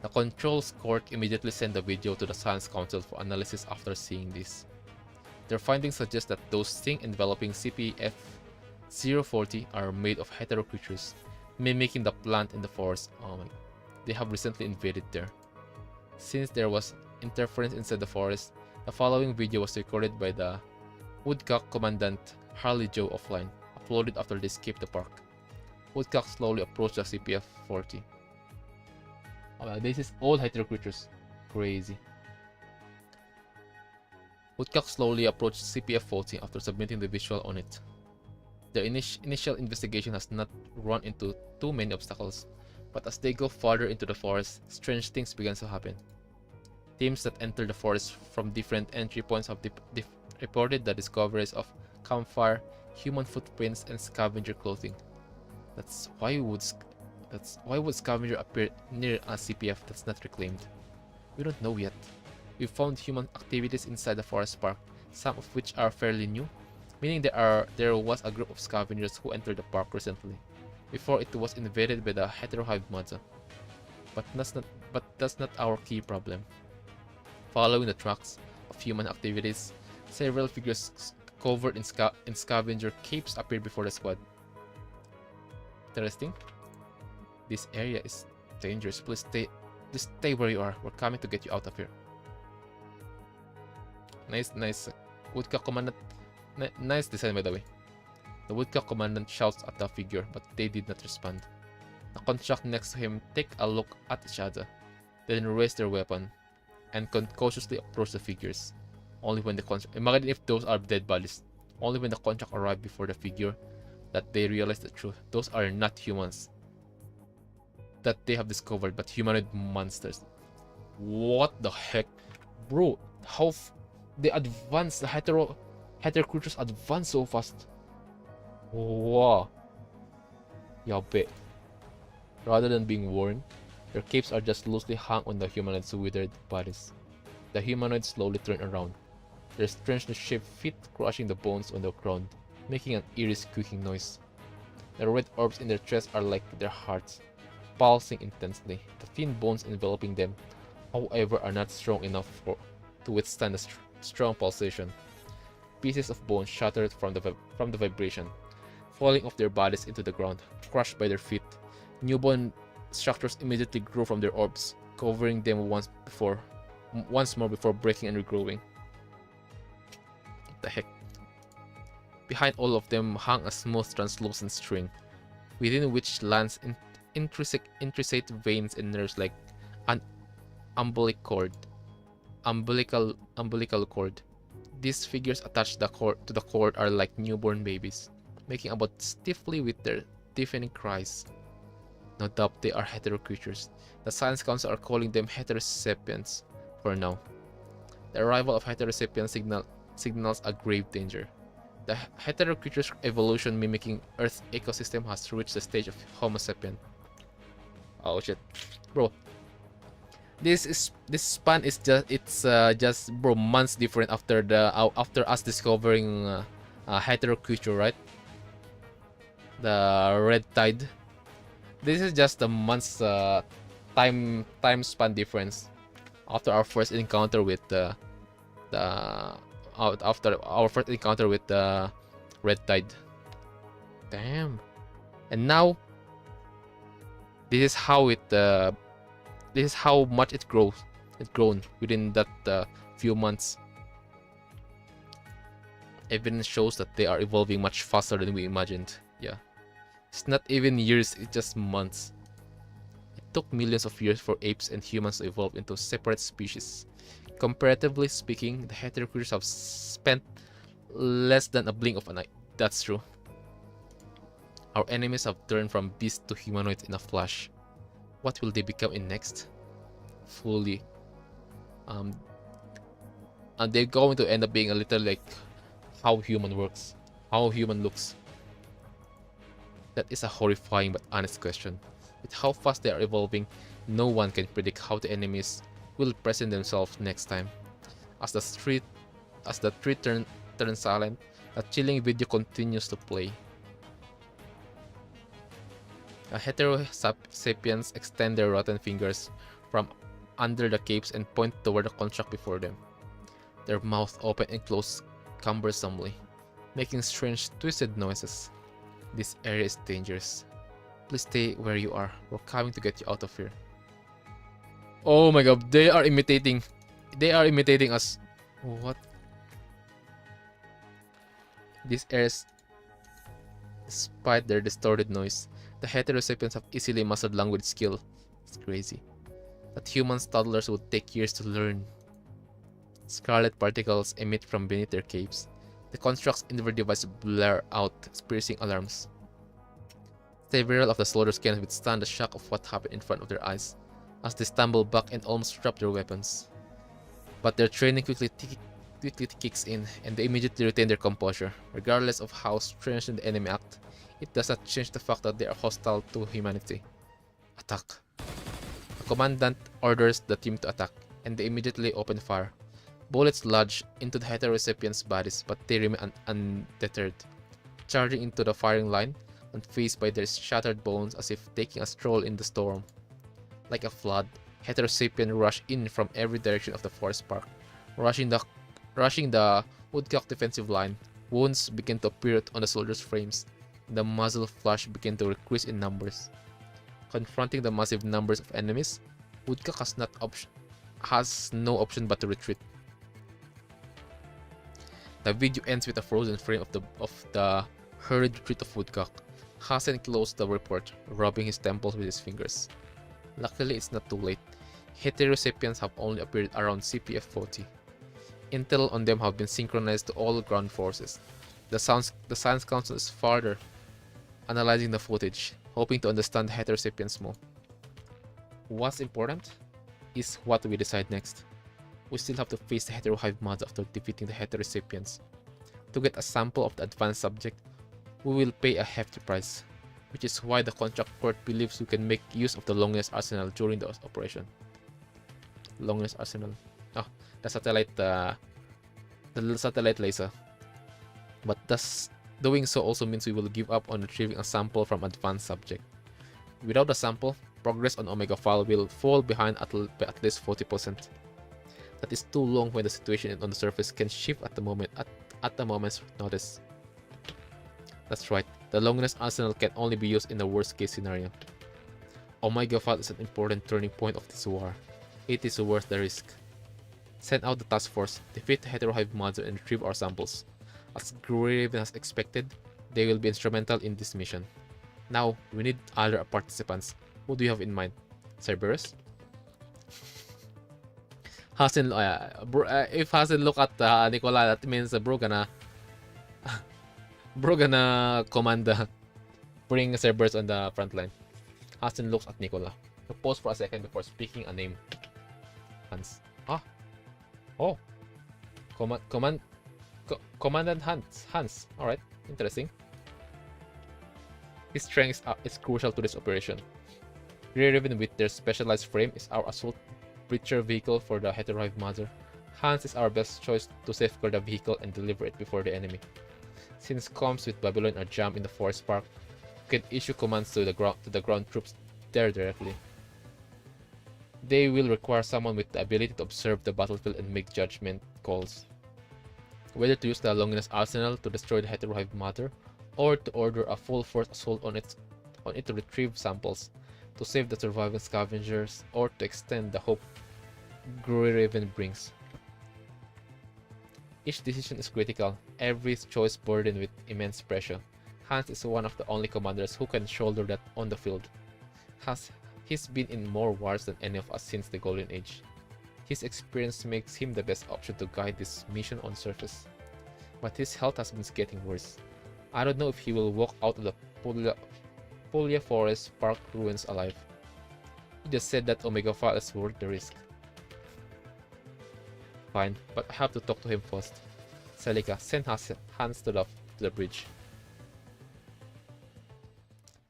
The controls court immediately sent the video to the Science Council for analysis after seeing this. Their findings suggest that those things enveloping CPF 040 are made of hetero creatures, mimicking the plant in the forest. Oh my, they have recently invaded there. Since there was interference inside the forest, the following video was recorded by the Woodcock Commandant Harley Joe offline, uploaded after they escaped the park. Woodcock slowly approached the CPF 40. Oh well, this is all hetero creatures. Crazy. Woodcock slowly approached CPF 40 after submitting the visual on it. The initial investigation has not run into too many obstacles, but as they go farther into the forest, strange things begin to happen. Teams that enter the forest from different entry points have reported the discoveries of campfire, human footprints, and scavenger clothing. That's why would scavenger appear near a CPF that's not reclaimed? We don't know yet. We found human activities inside the forest park, some of which are fairly new, meaning there was a group of scavengers who entered the park recently, before it was invaded by the heterohive mother. But that's not our key problem. Following the tracks of human activities, several figures covered in scavenger capes appeared before the squad. Interesting. This area is dangerous. Please stay where you are. We're coming to get you out of here. Nice. Woodcock Commandant. Nice design, by the way. The Woodcock Commandant shouts at the figure, but they did not respond. The construct next to him take a look at each other, then raise their weapon and cautiously approach the figures. Only when the contract, imagine if those are dead bodies. Only when the contract arrived before the figure that they realize the truth. Those are not humans that they have discovered, but humanoid monsters. What the heck, bro? How they advance? The hetero creatures advance so fast. Wow. Yabe. Rather than being worn, their capes are just loosely hung on the humanoids' withered bodies. The humanoids slowly turn around, their strangely shaped feet crushing the bones on the ground, making an eerie squeaking noise. The red orbs in their chests are like their hearts, pulsing intensely. The thin bones enveloping them, however, are not strong enough to withstand the strong pulsation. Pieces of bone shattered from the vibration, falling off their bodies into the ground, crushed by their feet. New bone structures immediately grew from their orbs, covering them once more before breaking and regrowing. What the heck? Behind all of them hung a smooth, translucent string, within which lands intricate veins and nerves like an umbilical cord. These figures attached to the cord are like newborn babies, making about stiffly with their deafening cries. No doubt they are hetero creatures. The Science Council are calling them heterosapiens for now. The arrival of heterosapiens signals a grave danger. The hetero creature's evolution mimicking Earth's ecosystem has reached the stage of Homo sapien. Oh shit, bro. This span is just bro months different after after us discovering hetero creature, right? The red tide. This is just a month's time span difference after our first encounter with the after our first encounter with the red tide. Damn. And now this is how this is how much it's grown within that few months. Evidence shows that they are evolving much faster than we imagined. Yeah, it's not even years, it's just months. It took millions of years for apes and humans to evolve into separate species. Comparatively speaking, the hetero creatures have spent less than a blink of an eye. That's true. Our enemies have turned from beast to humanoid in a flash. What will they become in next? Fully. And they're going to end up being a little like how human works, how human looks. That is a horrifying but honest question. With how fast they are evolving, no one can predict how the enemies will present themselves next time. As the tree turns silent, a chilling video continues to play. A hetero sapiens extend their rotten fingers from under the capes and point toward the construct before them. Their mouths open and close cumbersomely, making strange twisted noises. This area is dangerous. Please stay where you are. We're coming to get you out of here. Oh my god, they are imitating. They are imitating us. What? These airs, despite their distorted noise, the hetero sapiens have easily mastered language skill. It's crazy. That human toddlers would take years to learn. Scarlet particles emit from beneath their capes. The construct's inward device blare out piercing alarms. Several of the soldiers can't withstand the shock of what happened in front of their eyes, as they stumble back and almost drop their weapons. But their training quickly kicks in, and they immediately retain their composure. Regardless of how strange the enemy act, it does not change the fact that they are hostile to humanity. Attack. The commandant orders the team to attack, and they immediately open fire. Bullets lodge into the hetero sapiens' bodies, but they remain undeterred, charging into the firing line, unfazed by their shattered bones as if taking a stroll in the storm. Like a flood, hetero sapiens rush in from every direction of the forest park, rushing the woodcock defensive line. Wounds begin to appear on the soldiers' frames. The muzzle flash begin to decrease in numbers. Confronting the massive numbers of enemies, woodcock has no option but to retreat. The video ends with a frozen frame of the hurried retreat of woodcock. Hassen closed the report, rubbing his temples with his fingers. Luckily, it's not too late. Hetero sapiens have only appeared around CPF-40. Intel on them have been synchronized to all ground forces. The Science Council is further analyzing the footage, hoping to understand hetero sapiens more. What's important is what we decide next. We still have to face the hetero hive mods after defeating the hetero sapiens. To get a sample of the advanced subject, we will pay a hefty price, which is why the contract court believes we can make use of the Longinus Arsenal during the operation. Longinus Arsenal. Oh, the little satellite laser. But thus, doing so also means we will give up on retrieving a sample from advanced subject. Without the sample, progress on Omega File will fall behind by at least 40%. That is too long when the situation on the surface can shift at the moment's notice. That's right, the Longinus Arsenal can only be used in the worst case scenario. Omega File is an important turning point of this war. It is worth the risk. Send out the task force, defeat the hetero hive monster and retrieve our samples. As Graven has expected, they will be instrumental in this mission. Now, we need other participants. Who do you have in mind? Cerberus? Hasen, if Hasen look at Nicola, that means bro gonna command bring Cerberus on the front line. Hasen looks at Nicola. He paused for a second before speaking a name. Hans. Ah. Oh. Commandant Hans. Alright, interesting. His strength is crucial to this operation. Rear Raven with their specialized frame is our assault breacher vehicle for the Heterohive Mother. Hans is our best choice to safeguard the vehicle and deliver it before the enemy. Since comms with Babylon are jammed in the Forest Park, we can issue commands to the ground troops there directly. They will require someone with the ability to observe the battlefield and make judgment calls. Whether to use the Longinus Arsenal to destroy the Heterohive Mother, or to order a full force assault on it to retrieve samples, to save the surviving scavengers, or to extend the hope Grey Raven brings. Each decision is critical, every choice burdened with immense pressure. Hans is one of the only commanders who can shoulder that on the field. He's been in more wars than any of us since the Golden Age. His experience makes him the best option to guide this mission on surface. But his health has been getting worse. I don't know if he will walk out of the Puglia Forest Park ruins alive. He just said that Omega File is worth the risk. Fine, but I have to talk to him first. Celica, send Hans to the bridge.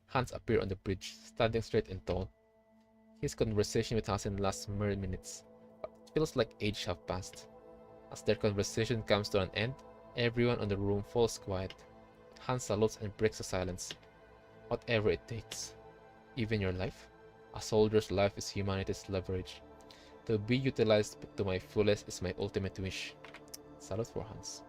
Hans appeared on the bridge, standing straight and tall. His conversation with Hasan lasts mere minutes, but it feels like ages have passed. As their conversation comes to an end, everyone in the room falls quiet. Hans salutes and breaks the silence. Whatever it takes. Even your life? A soldier's life is humanity's leverage. To be utilized to my fullest is my ultimate wish. Salute for Hans.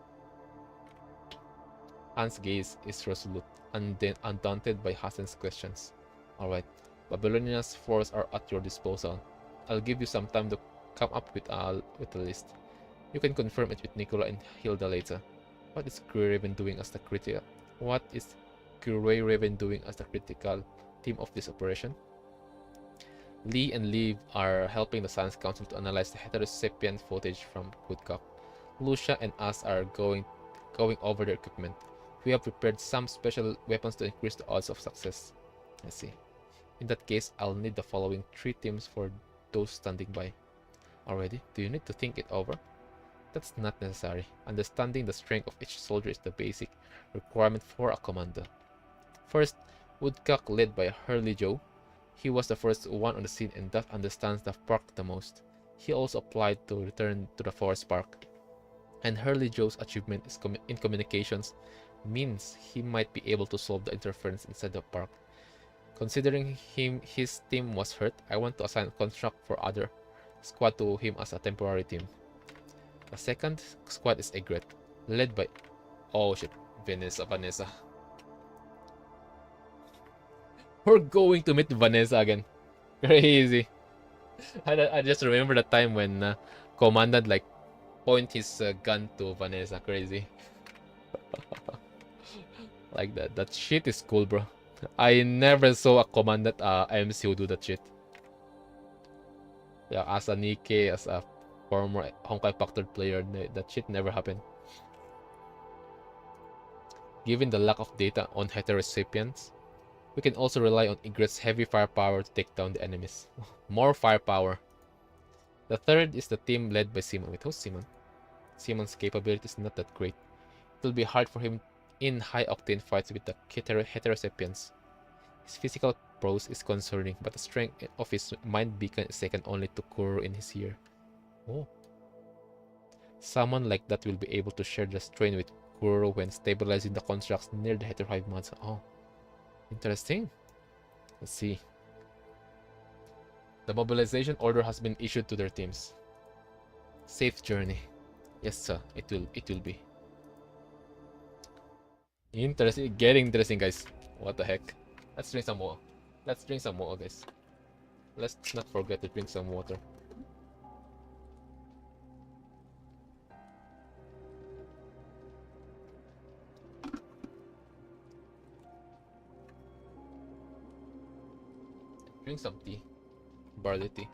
Hans' gaze is resolute, undaunted by Hasan's questions. Alright, Babylonia's forces are at your disposal. I'll give you some time to come up with a list. You can confirm it with Nicola and Hilda later. What is Grey Raven doing as the critical team of this operation? Lee and Liv are helping the Science Council to analyze the heterosapien footage from Woodcock. Lucia and us are going over the equipment. We have prepared some special weapons to increase the odds of success. I see. In that case, I'll need the following 3 teams for those standing by. Already? Do you need to think it over? That's not necessary. Understanding the strength of each soldier is the basic requirement for a commander. First, Woodcock led by Hurley Joe. He was the first one on the scene and thus understands the park the most. He also applied to return to the Forest Park. And Hurley Joe's achievement in communications means he might be able to solve the interference inside the park. Considering his team was hurt, I want to assign a contract for other squad to him as a temporary team. The second squad is Egret, led by... Oh shit, Vanessa. We're going to meet Vanessa again. Crazy. I just remember the time when Commandant like point his gun to Vanessa. Crazy. Like that. That shit is cool, bro. I never saw a Commandant MC who do that shit. Yeah, as a NIKKE, as a former Honkai Factored player, that shit never happened. Given the lack of data on heterosapiens, we can also rely on Egret's heavy firepower to take down the enemies. More firepower. The third is the team led by Simon. Wait, who's Simon? Simon's capability is not that great. It will be hard for him in high-octane fights with the heterosapiens. His physical prowess is concerning, but the strength of his mind beacon is second only to Kuro in his year. Oh. Someone like that will be able to share the strain with Kuro when stabilizing the constructs near the Heterohive Mother. Oh. Interesting. Let's see. The mobilization order has been issued to their teams. Safe journey. Yes, sir. It will be. Interesting. Getting interesting, guys. What the heck? Let's drink some more. Let's drink some more, guys. Let's not forget to drink some water. Drink some tea. Barley tea.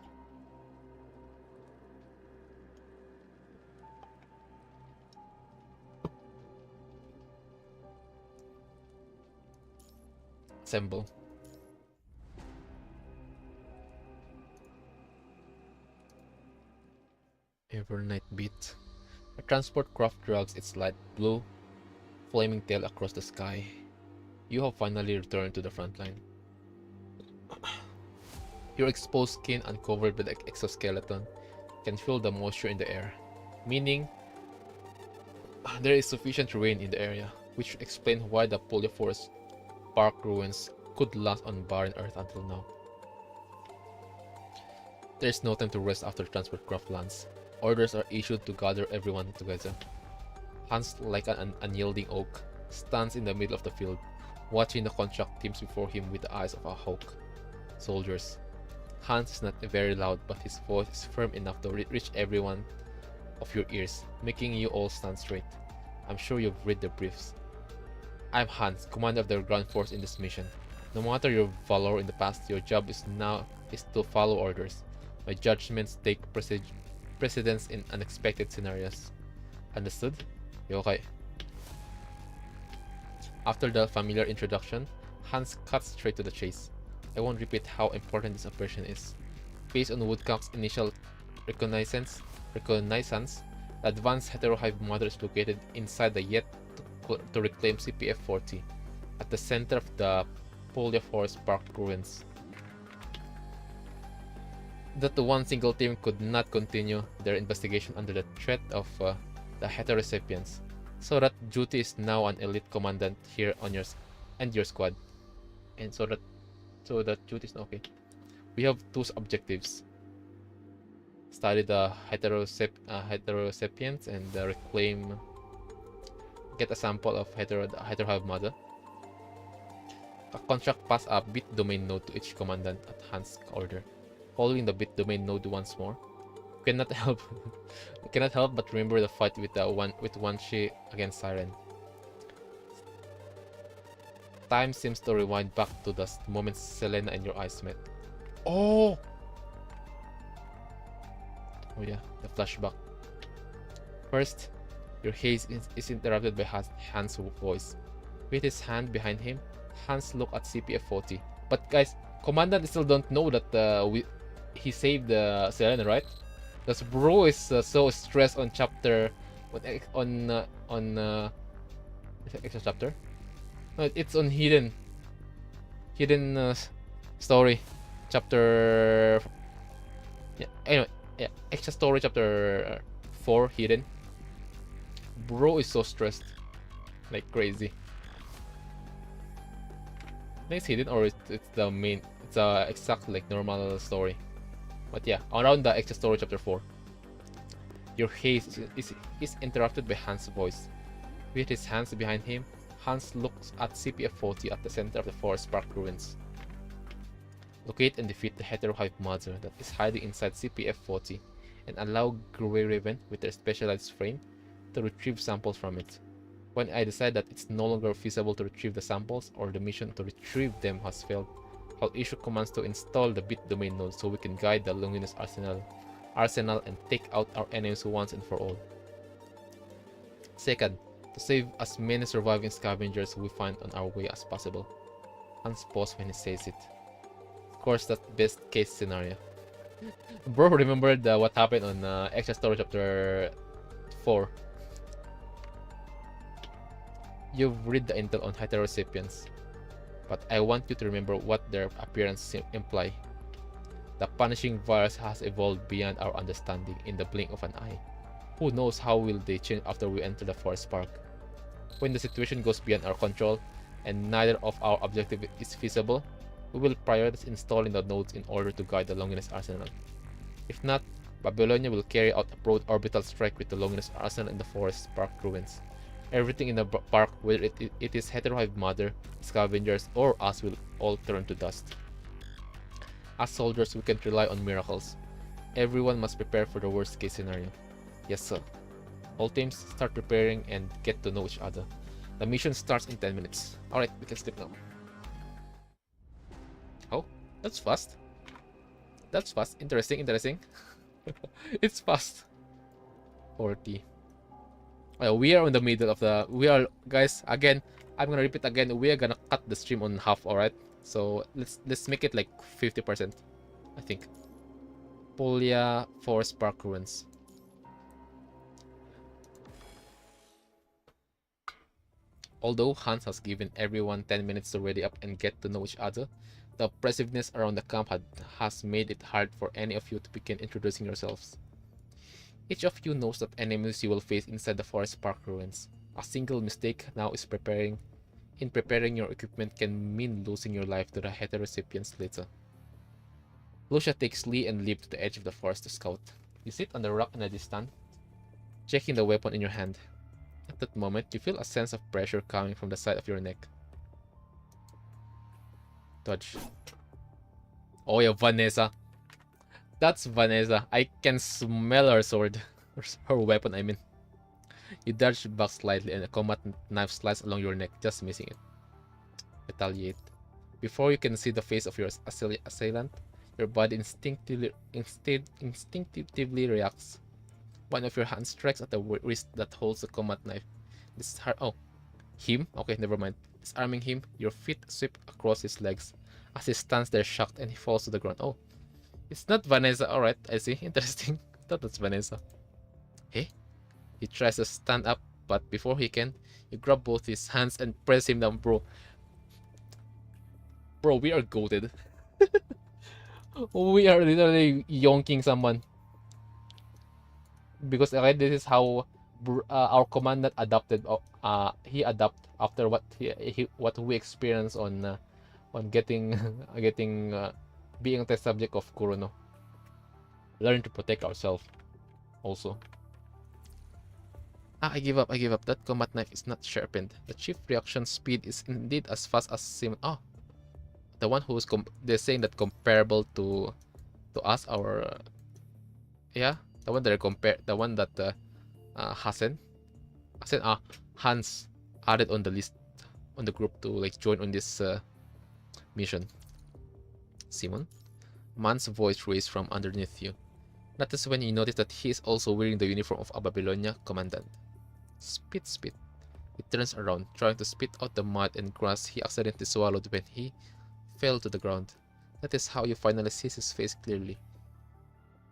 Assemble. Evernight beat. A transport craft drags its light blue, flaming tail across the sky. You have finally returned to the front line. Your exposed skin, uncovered by the exoskeleton, can feel the moisture in the air, meaning there is sufficient rain in the area, which explains why the Polyphorus Park ruins could last on barren earth until now. There is no time to rest after the transport craft lands. Orders are issued to gather everyone together. Hans, like an unyielding oak, stands in the middle of the field, watching the contract teams before him with the eyes of a hawk. Soldiers. Hans is not very loud, but his voice is firm enough to reach every one of your ears, making you all stand straight. I'm sure you've read the briefs. I'm Hans, commander of the ground force in this mission. No matter your valor in the past, your job is to follow orders. My judgments take precedence in unexpected scenarios. Understood? You okay? After the familiar introduction, Hans cuts straight to the chase. I won't repeat how important this operation is. Based on Woodcock's initial reconnaissance, the advanced heterohive mother is located inside the yet to reclaim CPF-40 at the center of the Polyphorus Park ruins. That the one single team could not continue their investigation under the threat of the heterosapiens, so that duty is now an elite commandant here on your squad, and so that duty is okay. We have two objectives: study the heterosapiens and reclaim. Get a sample of heterohive mother. A contract pass a bit domain node to each commandant at Hans' order. Following the bit domain node once more. Cannot help but remember the fight with Wanshi against Siren. Time seems to rewind back to the moment Selena and your eyes met. Oh yeah, the flashback. First, your haze is interrupted by Hans' voice. With his hand behind him, Hans look at CPF-40. But guys, Commandant still don't know that he saved Selena, right? Because bro is so stressed on chapter is it extra chapter? No, it's on hidden story chapter. Yeah, anyway, yeah, extra story chapter 4 hidden. Bro is so stressed, like crazy. I think it's hidden, or it's the main. It's a exact like normal story. But yeah, around the extra story chapter 4, your haze is interrupted by Hans' voice. With his hands behind him, Hans looks at CPF-40 at the center of the Forest Park ruins. Locate and defeat the heterohive mother that is hiding inside CPF-40, and allow Grey Raven with their specialized frame to retrieve samples from it. When I decide that it's no longer feasible to retrieve the samples, or the mission to retrieve them has failed, I'll issue commands to install the bit domain node so we can guide the Luminous Arsenal and take out our enemies once and for all. Second, to save as many surviving scavengers we find on our way as possible. Hans pauses when he says it. Of course, that's best case scenario. Bro remembered what happened on extra story chapter 4. You've read the intel on heterosapiens, but I want you to remember what their appearance imply. The punishing virus has evolved beyond our understanding in the blink of an eye. Who knows how will they change after we enter the forest park? When the situation goes beyond our control and neither of our objective is feasible, we will prioritize installing the nodes in order to guide the Luminous Arsenal. If not, Babylonia will carry out a broad orbital strike with the Luminous Arsenal in the forest park ruins. Everything in the park, whether it is heterohive mother, scavengers, or us, will all turn to dust. As soldiers, we can't rely on miracles. Everyone must prepare for the worst case scenario. Yes, sir. All teams start preparing and get to know each other. The mission starts in 10 minutes. Alright, we can sleep now. Oh, that's fast. That's fast. Interesting. It's fast. 40. We are in the middle of the. Guys. Again, I'm gonna repeat again. We are gonna cut the stream on half. All right. So let's make it like 50%. I think. Polia Forest Park ruins. Although Hans has given everyone 10 minutes to ready up and get to know each other, the oppressiveness around the camp has made it hard for any of you to begin introducing yourselves. Each of you knows that enemies you will face inside the forest park ruins. A single mistake now is preparing your equipment can mean losing your life to the hetero recipients later. Lucia takes Lee and leaps to the edge of the forest to scout. You sit on the rock in a distance, checking the weapon in your hand. At that moment, you feel a sense of pressure coming from the side of your neck. Dodge. Oh yeah, Vanessa. That's Vanessa. I can smell her sword. Her weapon, I mean. You dodge back slightly and a combat knife slices along your neck, just missing it. Retaliate. Before you can see the face of your assailant, your body instinctively reacts. One of your hands strikes at the wrist that holds the combat knife. Him? Okay, never mind. Disarming him, your feet sweep across his legs as he stands there shocked and he falls to the ground. Oh, it's not Vanessa. Alright, I see. Interesting. I thought that's Vanessa. Hey? He tries to stand up, but before he can, you grab both his hands and press him down, bro. Bro, we are goated. We are literally yonking someone. Because this is how our commandant adapted. He adapted after what we experienced on getting being the subject of Kurono. Learn to protect ourselves. Also. I give up. That combat knife is not sharpened. The chief reaction speed is indeed as fast as Simon. Oh, the one who is they're saying that comparable to us. Our yeah, the one that I compare. The one that Hans added on the list on the group to like join on this mission. Simon, man's voice raised from underneath you. That is when you notice that he is also wearing the uniform of a Babylonia commandant. Spit, spit. He turns around, trying to spit out the mud and grass he accidentally swallowed when he fell to the ground. That is how you finally see his face clearly.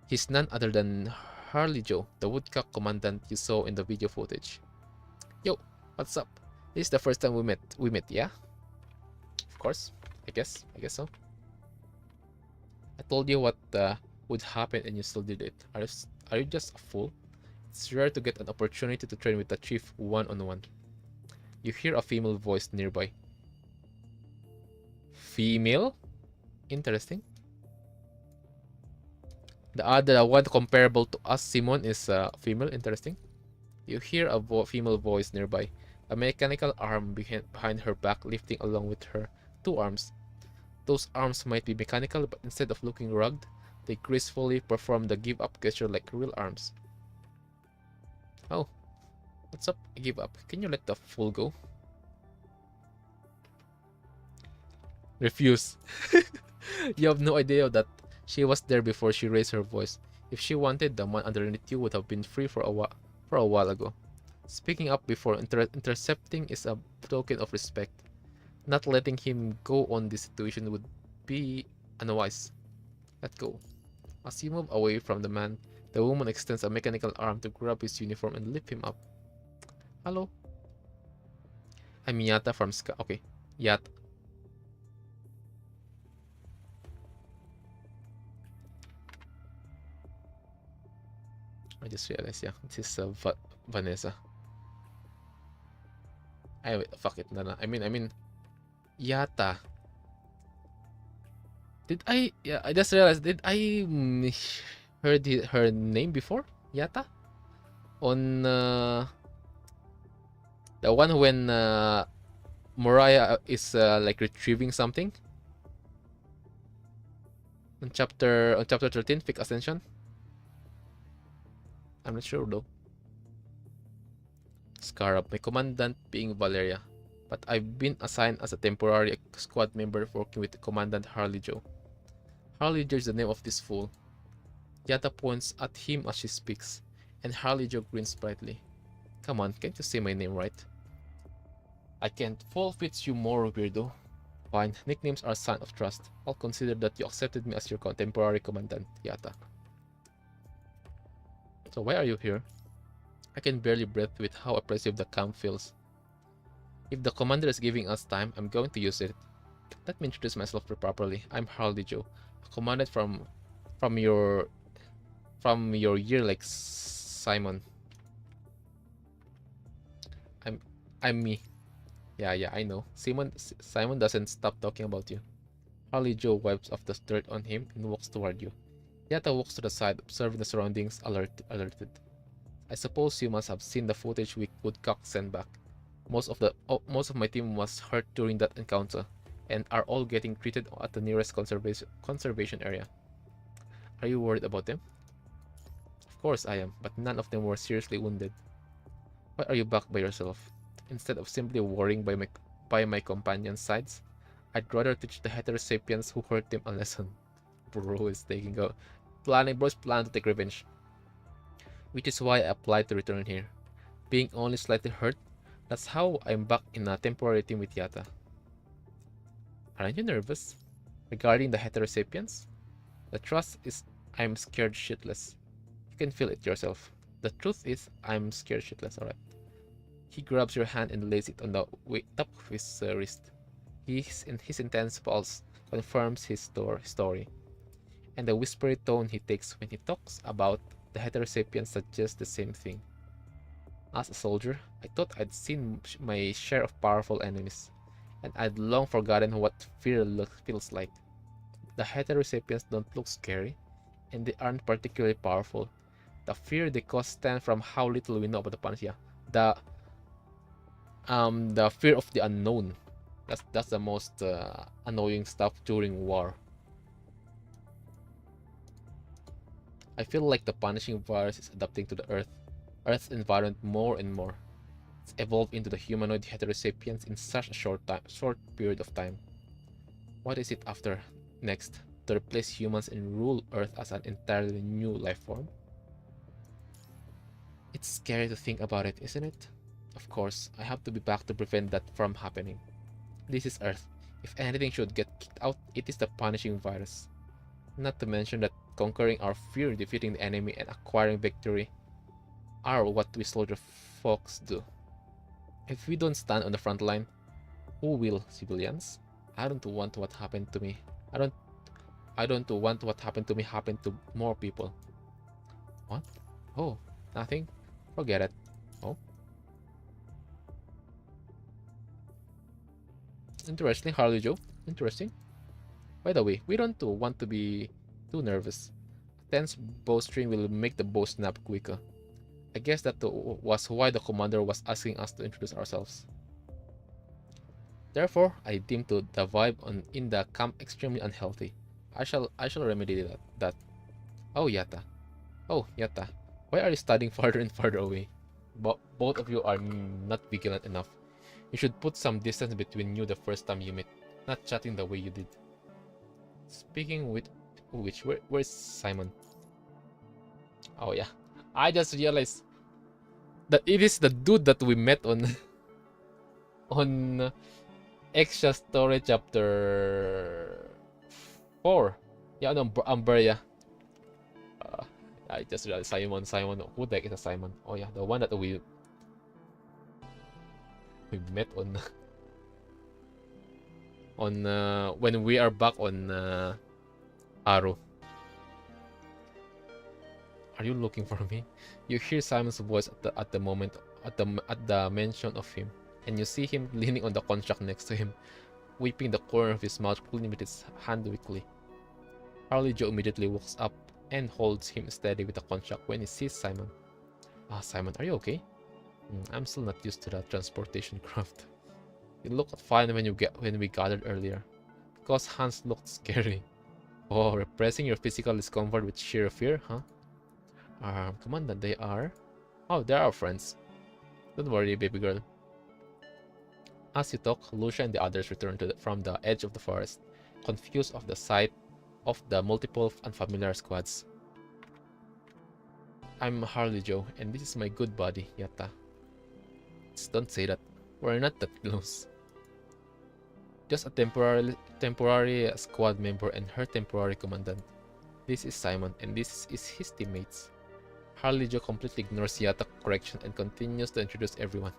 He's none other than Harley Joe, the woodcock commandant you saw in the video footage. Yo, what's up? This is the first time we met, yeah? Of course, I guess so. I told you what would happen and you still did it. Are you just a fool? It's rare to get an opportunity to train with the chief one-on-one. You hear a female voice nearby. Female? Interesting. The other one comparable to us, Simon, is female. Interesting. You hear a female voice nearby. A mechanical arm behind her back lifting along with her 2 arms. Those arms might be mechanical, but instead of looking rugged, they gracefully perform the give-up gesture like real arms. Oh, what's up? I give up. Can you let the fool go? Refuse. You have no idea that she was there before she raised her voice. If she wanted, the man underneath you would have been free for a while ago. Speaking up before intercepting is a token of respect. Not letting him go on this situation would be unwise. Let go. As you move away from the man, the woman extends a mechanical arm to grab his uniform and lift him up. Hello? I'm Yata from Ska. Okay, Yata. I just realized, yeah, this is Vanessa. Fuck it, no. I mean, Yata. Yeah, I just realized, did I heard her name before? Yata? On the one when Moriah is like retrieving something? On chapter 13, Fake Ascension? I'm not sure though. Scarab, my commandant being Valeria, but I've been assigned as a temporary squad member working with Commandant Harley Joe. Harley Joe is the name of this fool. Yata points at him as she speaks, and Harley Joe grins brightly. Come on, can't you say my name right? I can't. Fool fits you more, weirdo. Fine, nicknames are a sign of trust. I'll consider that you accepted me as your temporary commandant, Yata. So why are you here? I can barely breathe with how oppressive the camp feels. If the commander is giving us time, I'm going to use it. Let me introduce myself properly. I'm Harley Joe, a commandant from your year like Simon. I'm me. Yeah, I know. Simon doesn't stop talking about you. Harley Joe wipes off the dirt on him and walks toward you. Yatta walks to the side, observing the surroundings, alerted. I suppose you must have seen the footage we Woodcock sent back. Most of my team was hurt during that encounter, and are all getting treated at the nearest conservation area. Are you worried about them? Of course I am, but none of them were seriously wounded. Why are you back by yourself? Instead of simply worrying by my companion's sides, I'd rather teach the heterosapiens who hurt them a lesson. Bro is Bro's plan to take revenge. Which is why I applied to return here. Being only slightly hurt, that's how I'm back in a temporary team with Yatta. Aren't you nervous? Regarding the heterosapiens? The trust is I'm scared shitless. You can feel it yourself. The truth is I'm scared shitless, alright. He grabs your hand and lays it on the top of his wrist. His intense pulse confirms his story, and the whispery tone he takes when he talks about the heterosapiens suggests the same thing. As a soldier, I thought I'd seen my share of powerful enemies, and I'd long forgotten what fear feels like. The heterosapiens don't look scary, and they aren't particularly powerful. The fear they cause stems from how little we know about the Panacea. The fear of the unknown. That's the most annoying stuff during war. I feel like the punishing virus is adapting to the Earth's environment more and more. It's evolved into the humanoid heterosapiens in such a short period of time. What is it after next? To replace humans and rule Earth as an entirely new life form? It's scary to think about it, isn't it? Of course, I have to be back to prevent that from happening. This is Earth. If anything should get kicked out, it is the punishing virus. Not to mention that conquering our fear, defeating the enemy, and acquiring victory are what we soldier folks do. If we don't stand on the front line, who will, civilians? I don't want what happened to me. I don't want what happened to me happen to more people. What? Oh, nothing? Forget it. Oh. Interesting, Harley Joe. Interesting. By the way, we don't want to be too nervous. A tense bowstring will make the bow snap quicker. I guess that was why the commander was asking us to introduce ourselves. Therefore, I deem the vibe in the camp extremely unhealthy. I shall remedy that. Oh Yatta. Why are you studying farther and farther away? Both of you are not vigilant enough. You should put some distance between you the first time you meet, not chatting the way you did. Speaking with which, where's Simon? Oh yeah, I just realized that it is the dude that we met on on extra story chapter 4. Yeah, no, Umberia. I just realized Simon. Who the heck is a Simon? Oh yeah, the one that we met on when we are back on Arrow. Are you looking for me? You hear Simon's voice at the mention of him, and you see him leaning on the construct next to him, whipping the corner of his mouth clean with his hand weakly. Harley Joe immediately walks up and holds him steady with the construct when he sees Simon. Simon, are you okay? I'm still not used to that transportation craft. You looked fine when we gathered earlier. Because Hans looked scary. Oh, repressing your physical discomfort with sheer fear, huh? Commander, they are? Oh, they are our friends. Don't worry, baby girl. As you talk, Lucia and the others return from the edge of the forest, confused of the sight of the multiple unfamiliar squads. I'm Harley Joe, and this is my good buddy, Yatta. Don't say that. We're not that close. Just a temporary squad member and her temporary commandant. This is Simon, and this is his teammates. Harley Joe completely ignores Yatta's correction and continues to introduce everyone.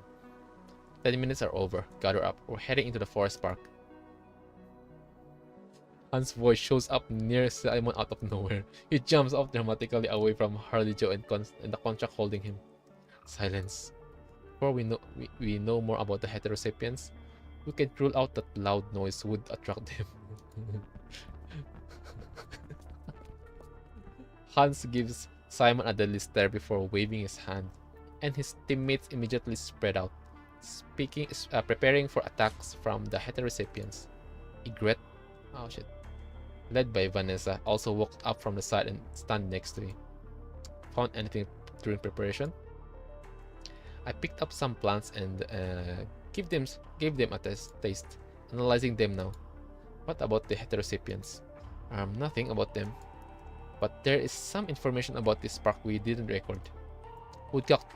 10 minutes are over. Gather up. We're heading into the forest park. Hans' voice shows up near Simon out of nowhere. He jumps off dramatically away from Harley Joe and the contract holding him. Silence. Before we know more about the heterosapiens, we can rule out that loud noise would attract them. Hans gives Simon a deadly stare before waving his hand, and his teammates immediately spread out, preparing for attacks from the heterosapiens. Egret, oh shit, led by Vanessa, also walked up from the side and stand next to me. Found anything during preparation? I picked up some plants and gave them a taste, analyzing them now. What about the heterosapiens? Nothing about them. But there is some information about this park we didn't record. Woodcock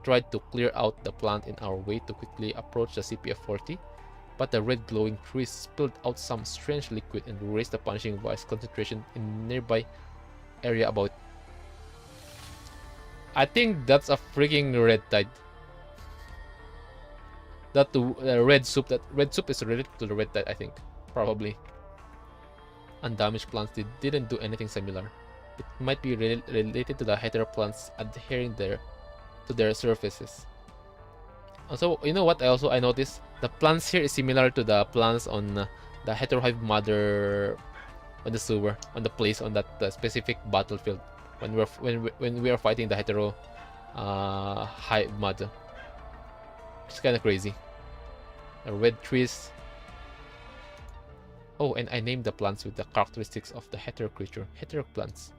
tried to clear out the plant in our way to quickly approach the CPF-40, but the red glowing trees spilled out some strange liquid and raised the punishing vice concentration in nearby area about. I think that's a freaking red tide. That red soup is related to the red tide, I think. Probably. Undamaged plants didn't do anything similar. It might be related to the hetero plants adhering to their surfaces. Also, you know what I noticed? The plants here is similar to the plants on the hetero hive mother on the sewer, on the place on that specific battlefield when we are fighting the hetero hive mother. It's kind of crazy. The red trees. Oh, and I named the plants with the characteristics of the hetero creature. Hetero plants.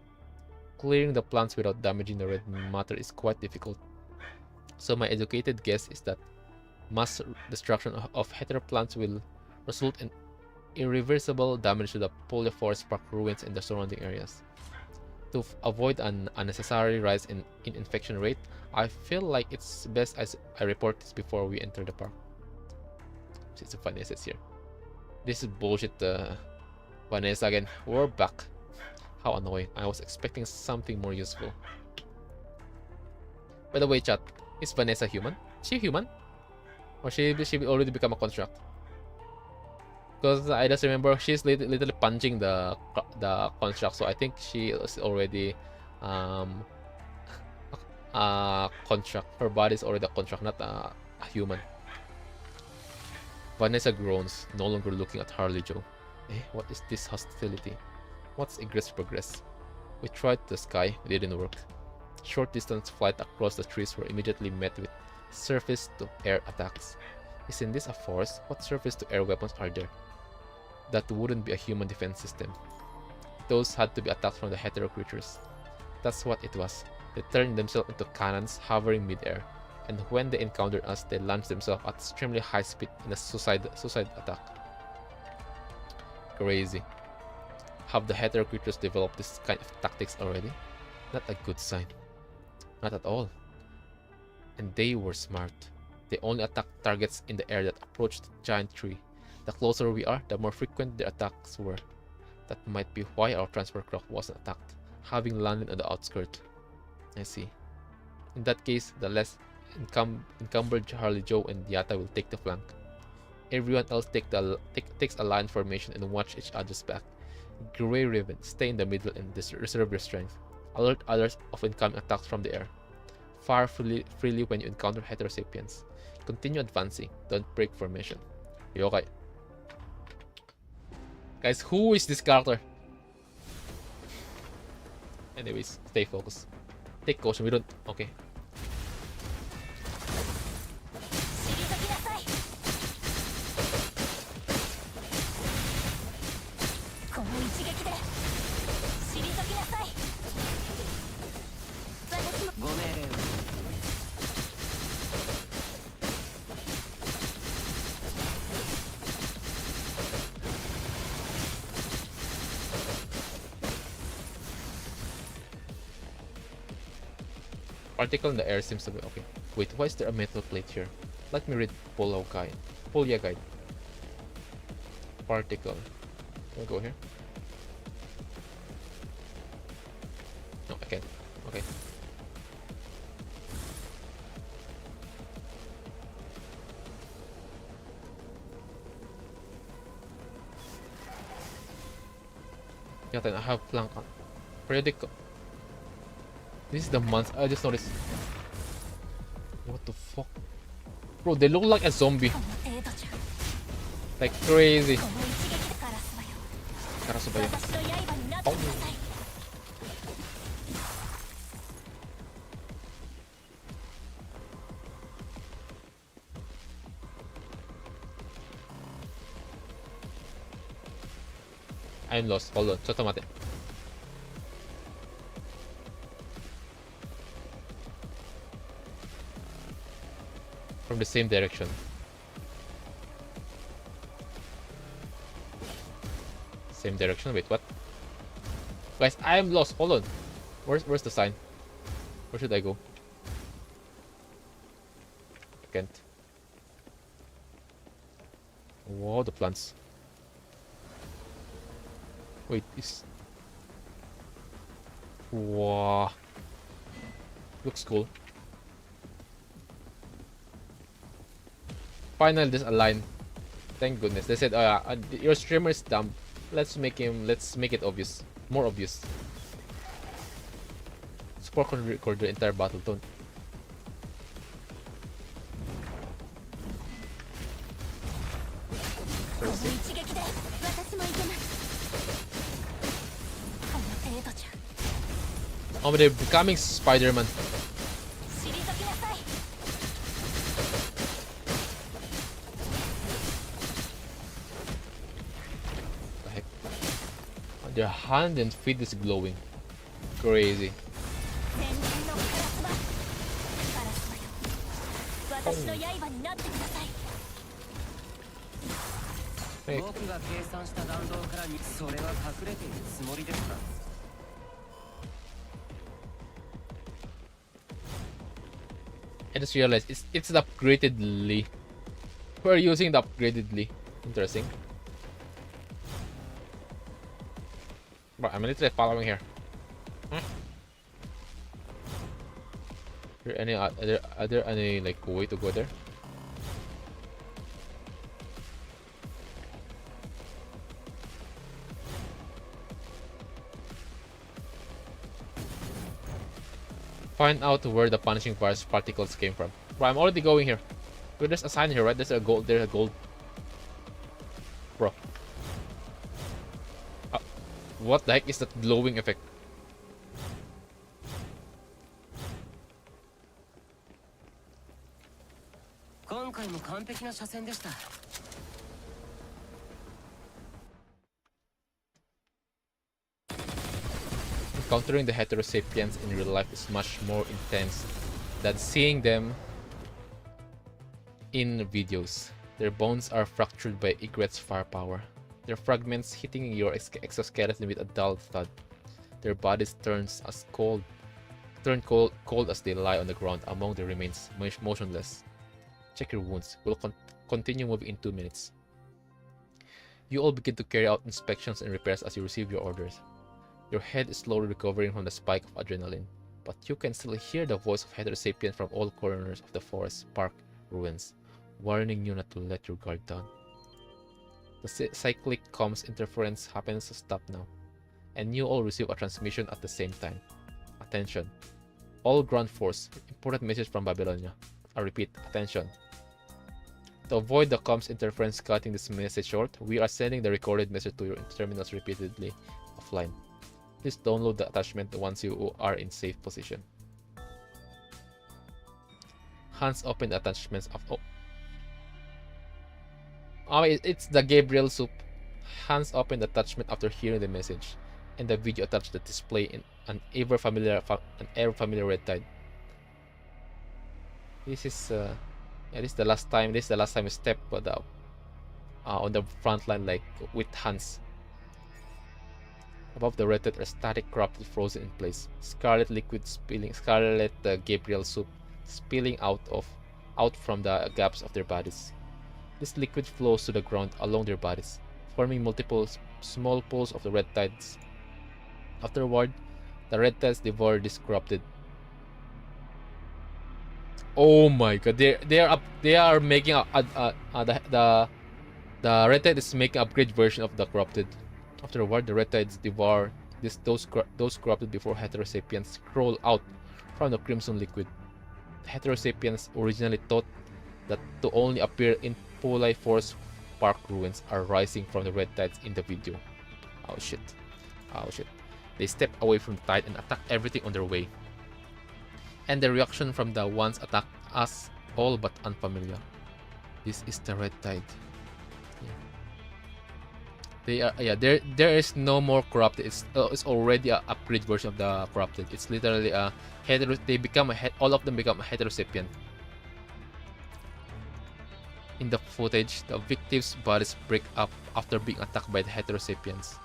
Clearing the plants without damaging the red matter is quite difficult. So my educated guess is that mass destruction of hetero plants will result in irreversible damage to the Forest Park ruins and the surrounding areas. To avoid an unnecessary rise in infection rate, I feel like it's best as I report this before we enter the park. It's a funny assets here. This is bullshit, Vanessa again. We're back. How annoying. I was expecting something more useful. By the way, chat, is Vanessa human? Is she human? Or she already become a construct? Because I just remember she's literally punching the construct, so I think she is already a construct. Her body is already a construct, not a human. Vanessa groans, no longer looking at Harley Joe. What is this hostility? What's Egret's progress? We tried the sky, it didn't work. Short distance flight across the trees were immediately met with surface-to-air attacks. Isn't this a forest? What surface-to-air weapons are there? That wouldn't be a human defense system. Those had to be attacks from the hetero creatures. That's what it was. They turned themselves into cannons hovering mid-air, and when they encountered us, they launched themselves at extremely high speed in a suicide attack. Crazy. Have the hetero creatures developed this kind of tactics already? Not a good sign. Not at all. And they were smart. They only attack targets in the air that approached the giant tree. The closer we are, the more frequent their attacks were. That might be why our transport craft wasn't attacked, having landed on the outskirts. I see. In that case, the less encumbered Harley Joe and Yata will take the flank. Everyone else takes a line formation and watch each other's back. Grey Raven, stay in the middle and reserve your strength. Alert others of incoming attacks from the air. Fire freely when you encounter heterosapiens. Continue advancing, don't break formation. Okay. Guys, who is this character? Anyways, stay focused. Take caution, we don't... Okay. Particle in the air seems to be okay. Wait, why is there a metal plate here? Let me read Polya guide. Particle. Can I go here? No, I can't. Okay. Yeah, then I have plank on. Periodic. This is the month. I just noticed. What the fuck? Bro, they look like a zombie. Like crazy. Karasubayo. Oh. I'm lost. Hold on. Chotomate. From the same direction. Same direction? Wait, what? Guys, I am lost. Hold on. Where's the sign? Where should I go? I can't. Whoa, the plants. Wait, is... Wow. Looks cool. Finally, there's a line. Thank goodness. They said, your streamer is dumb. Let's make it obvious. More obvious. Support can record the entire battle, don't. Oh, but they're becoming Spider-Man. The heck? Their hand and feet is glowing. Crazy. Hey. I just realized it's the upgraded Lee. We're using the upgraded Lee. Interesting. But I'm literally following here. Are there any like way to go there? Find out where the punishing virus particles came from. Bro, I'm already going here. But there's a sign here, right? There's a gold. There's a gold. Bro. What the heck is that glowing effect? Encountering the heterosapiens in real life is much more intense than seeing them in videos. Their bones are fractured by egrets firepower. Their fragments hitting your exoskeleton with a dull thud. Their bodies turn cold as they lie on the ground among the remains, motionless. Check your wounds. We'll continue moving in 2 minutes. You all begin to carry out inspections and repairs as you receive your orders. Your head is slowly recovering from the spike of adrenaline, but you can still hear the voice of Heterosapien from all corners of the forest park ruins, warning you not to let your guard down. The cyclic comms interference happens to stop now, and you all receive a transmission at the same time. Attention. All ground force, important message from Babylonia. I repeat, attention. To avoid the comms interference cutting this message short, we are sending the recorded message to your terminals repeatedly offline. Please download the attachment once you are in safe position. Hans open the attachments of... Oh, it's the Gabriel soup. Hans opened the attachment after hearing the message, and the video attached the display in an ever familiar red tide. This is this is the last time. This is the last time we step on the front line, like with Hans. Above the red tide, a static corrupted frozen in place. Scarlet liquid spilling, scarlet Gabriel soup spilling out from the gaps of their bodies. This liquid flows to the ground along their bodies, forming multiple small pools of the red tides. Afterward, the red tides devour this corrupted. Oh my god! They are making the red tide is making an upgrade version of the corrupted. Afterward, the red tides devour those corrupted before Heterosapiens crawl out from the crimson liquid. The Heterosapiens originally thought that to only appear in Poli Forest Park ruins are rising from the red tides in the video. Oh shit. Oh shit. They step away from the tide and attack everything on their way. And the reaction from the ones attack us all but unfamiliar. This is the red tide. They are there is no more corrupted. It's already a upgrade version of the corrupted. It's literally a they become all of them become a heterosapien. In the footage, the victims' bodies break up after being attacked by the heterosapiens,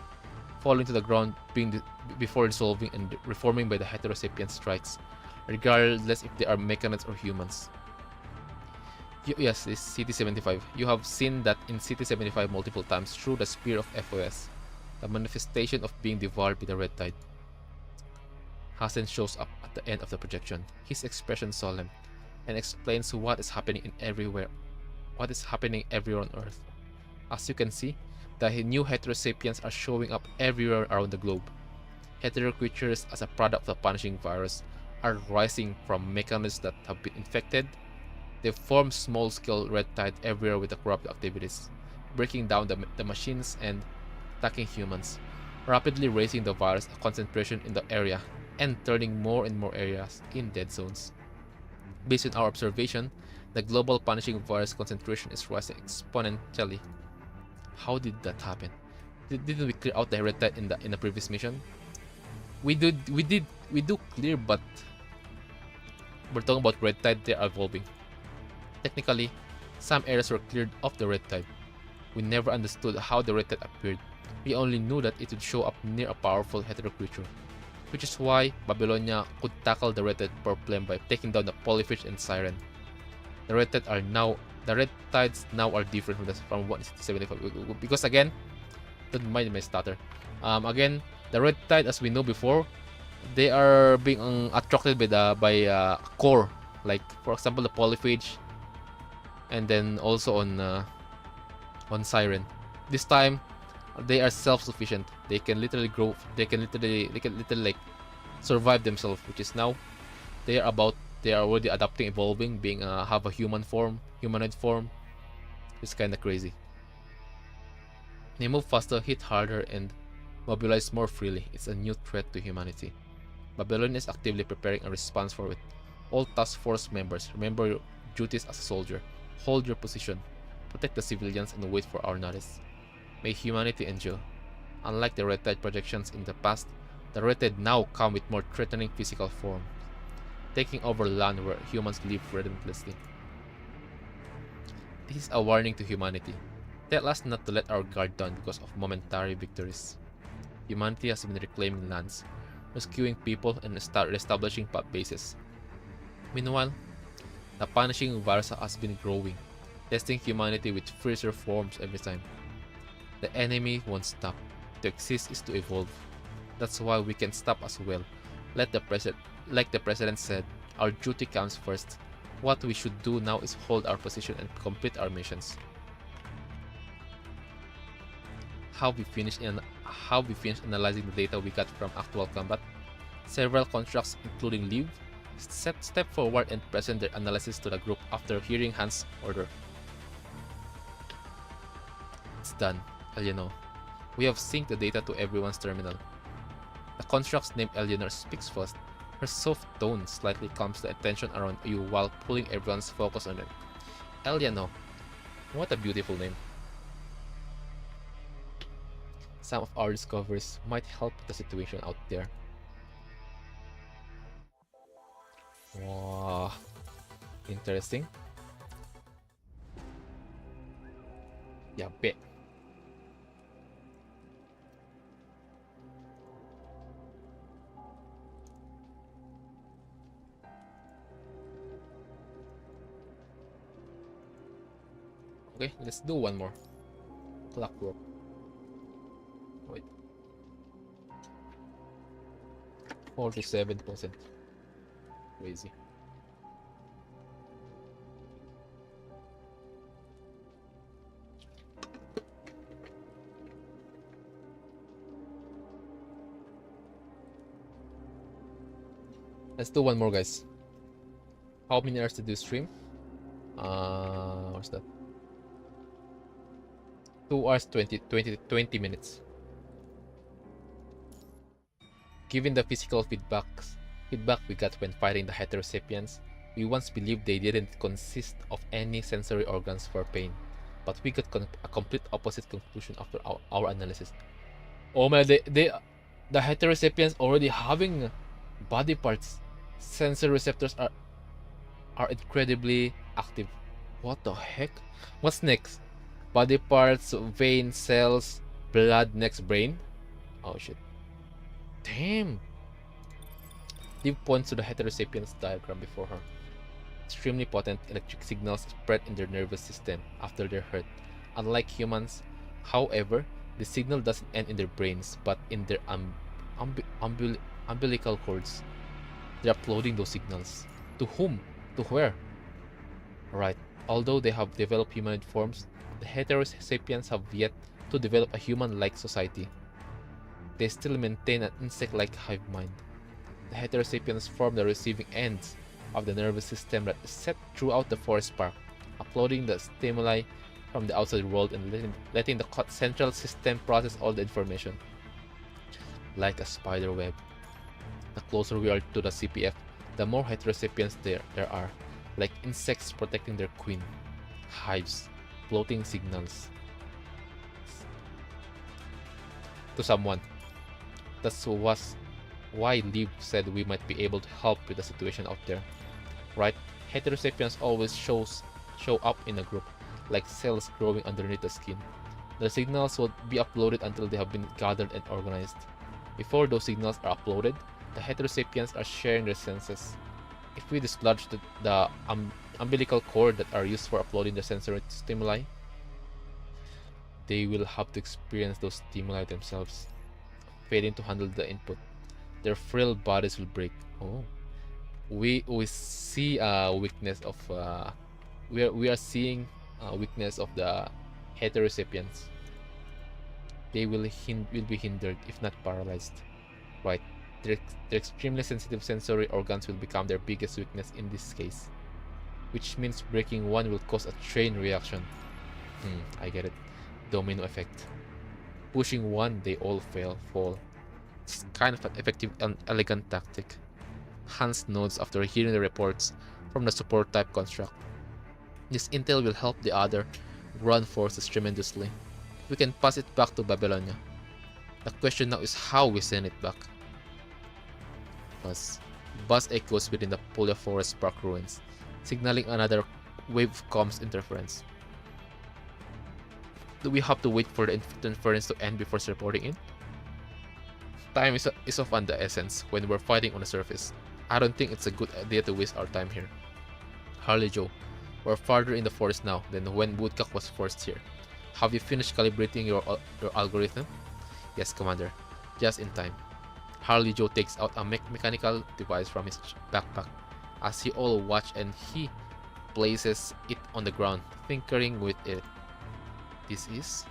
falling to the ground before dissolving and reforming by the heterosapien strikes, regardless if they are mechanics or humans. Yes, it's CT75. You have seen that in CT75 multiple times through the Spear of FOS, the manifestation of being devoured by the red tide. Hassen shows up at the end of the projection, his expression solemn, and explains what is happening everywhere on Earth. As you can see, the new heterosapiens are showing up everywhere around the globe. Hetero creatures, as a product of the punishing virus, are rising from mechanisms that have been infected. They form small-scale red tide everywhere with the corrupt activities, breaking down the machines and attacking humans, rapidly raising the virus concentration in the area and turning more and more areas in dead zones. Based on our observation, the global punishing virus concentration is rising exponentially. How did that happen? Didn't we clear out the red tide in the previous mission? We do clear, but we're talking about red tide. They are evolving. Technically, some areas were cleared of the red tide. We never understood how the red tide appeared. We only knew that it would show up near a powerful hetero creature, which is why Babylonia could tackle the red tide problem by taking down the polyfish and siren. The red tides now are different from 175 because again, don't mind my stutter. Again, the red tide, as we know before, they are being attracted by core, like for example the polyphage, and then also on siren. This time, they are self-sufficient. They can literally grow. They can literally like survive themselves. Which is now they are already adapting, evolving, being have a humanoid form. It's kind of crazy. They move faster, hit harder, and mobilize more freely. It's a new threat to humanity. Babylon is actively preparing a response for it. All task force members, remember your duties as a soldier. Hold your position, protect the civilians, and wait for our notice. May humanity endure. Unlike the red tide projections in the past, the red tide now come with more threatening physical form, taking over land where humans live relentlessly. This is a warning to humanity. Tell us not to let our guard down because of momentary victories. Humanity has been reclaiming lands, rescuing people, and establishing bases. Meanwhile, the punishing virus has been growing, testing humanity with fiercer forms every time. The enemy won't stop. To exist is to evolve. That's why we can stop as well. Like the president said, our duty comes first. What we should do now is hold our position and complete our missions. How we finish analyzing the data we got from actual combat. Several constructs, including Liv, step forward and present their analysis to the group after hearing Hans' order. It's done, Eleanor. We have synced the data to everyone's terminal. The construct's named Eleanor speaks first. Her soft tone slightly calms the attention around you while pulling everyone's focus on it. Eleanor. What a beautiful name. Some of our discoveries might help the situation out there. Wow. Interesting. Yeah, bet. Okay, let's do one more. Clockwork. Wait. 47%. Crazy. Let's do one more, guys. How many hours did you stream? What's that? 2 hours 20 minutes. Given the physical feedback we got when fighting the heterosapiens, we once believed they didn't consist of any sensory organs for pain, but we got a complete opposite conclusion after our analysis. Oh man, the heterosapiens already having body parts. Sensory receptors are incredibly active. What the heck? What's next? Body parts, veins, cells, blood, next brain? Oh shit. Damn! Liv points to the heterosapiens diagram before her. Extremely potent electric signals spread in their nervous system after they're hurt. Unlike humans, however, the signal doesn't end in their brains, but in their umbilical cords. They're uploading those signals. To whom? To where? Right. Although they have developed humanoid forms, the heterosapiens have yet to develop a human-like society. They still maintain an insect-like hive mind. The heterosapiens form the receiving ends of the nervous system that is set throughout the forest park, uploading the stimuli from the outside world and letting the central system process all the information. Like a spider web. The closer we are to the CPF, the more heterosapiens there are, like insects protecting their queen. Hives, floating signals. To someone. That was why Liv said we might be able to help with the situation out there. Right? Heterosapiens always show up in a group, like cells growing underneath the skin. The signals will be uploaded until they have been gathered and organized. Before those signals are uploaded, the heterosapiens are sharing their senses. If we dislodge the umbilical cord that are used for uploading the sensory stimuli, they will have to experience those stimuli themselves, failing to handle the input. Their frail bodies will break. Oh, we see a weakness of we are seeing a weakness of the heterosapiens. They will be hindered, if not paralyzed. Right? Their extremely sensitive sensory organs will become their biggest weakness in this case, which means breaking one will cause a chain reaction. I get it. Domino effect. Pushing one, they all fall. It's kind of an effective and elegant tactic. Hans nods after hearing the reports from the support type construct. This intel will help the other ground forces tremendously. We can pass it back to Babylonia. The question now is how we send it back. Buzz echoes within the Puglia Forest Park ruins, signaling another wave of comms interference. Do we have to wait for the interference to end before reporting in? Time is of the essence when we're fighting on the surface. I don't think it's a good idea to waste our time here. Harley Joe, we're farther in the forest now than when Woodcock was first here. Have you finished calibrating your algorithm? Yes, Commander. Just in time. Harley Joe takes out a mechanical device from his backpack as he all watch, and he places it on the ground, tinkering with it. This is?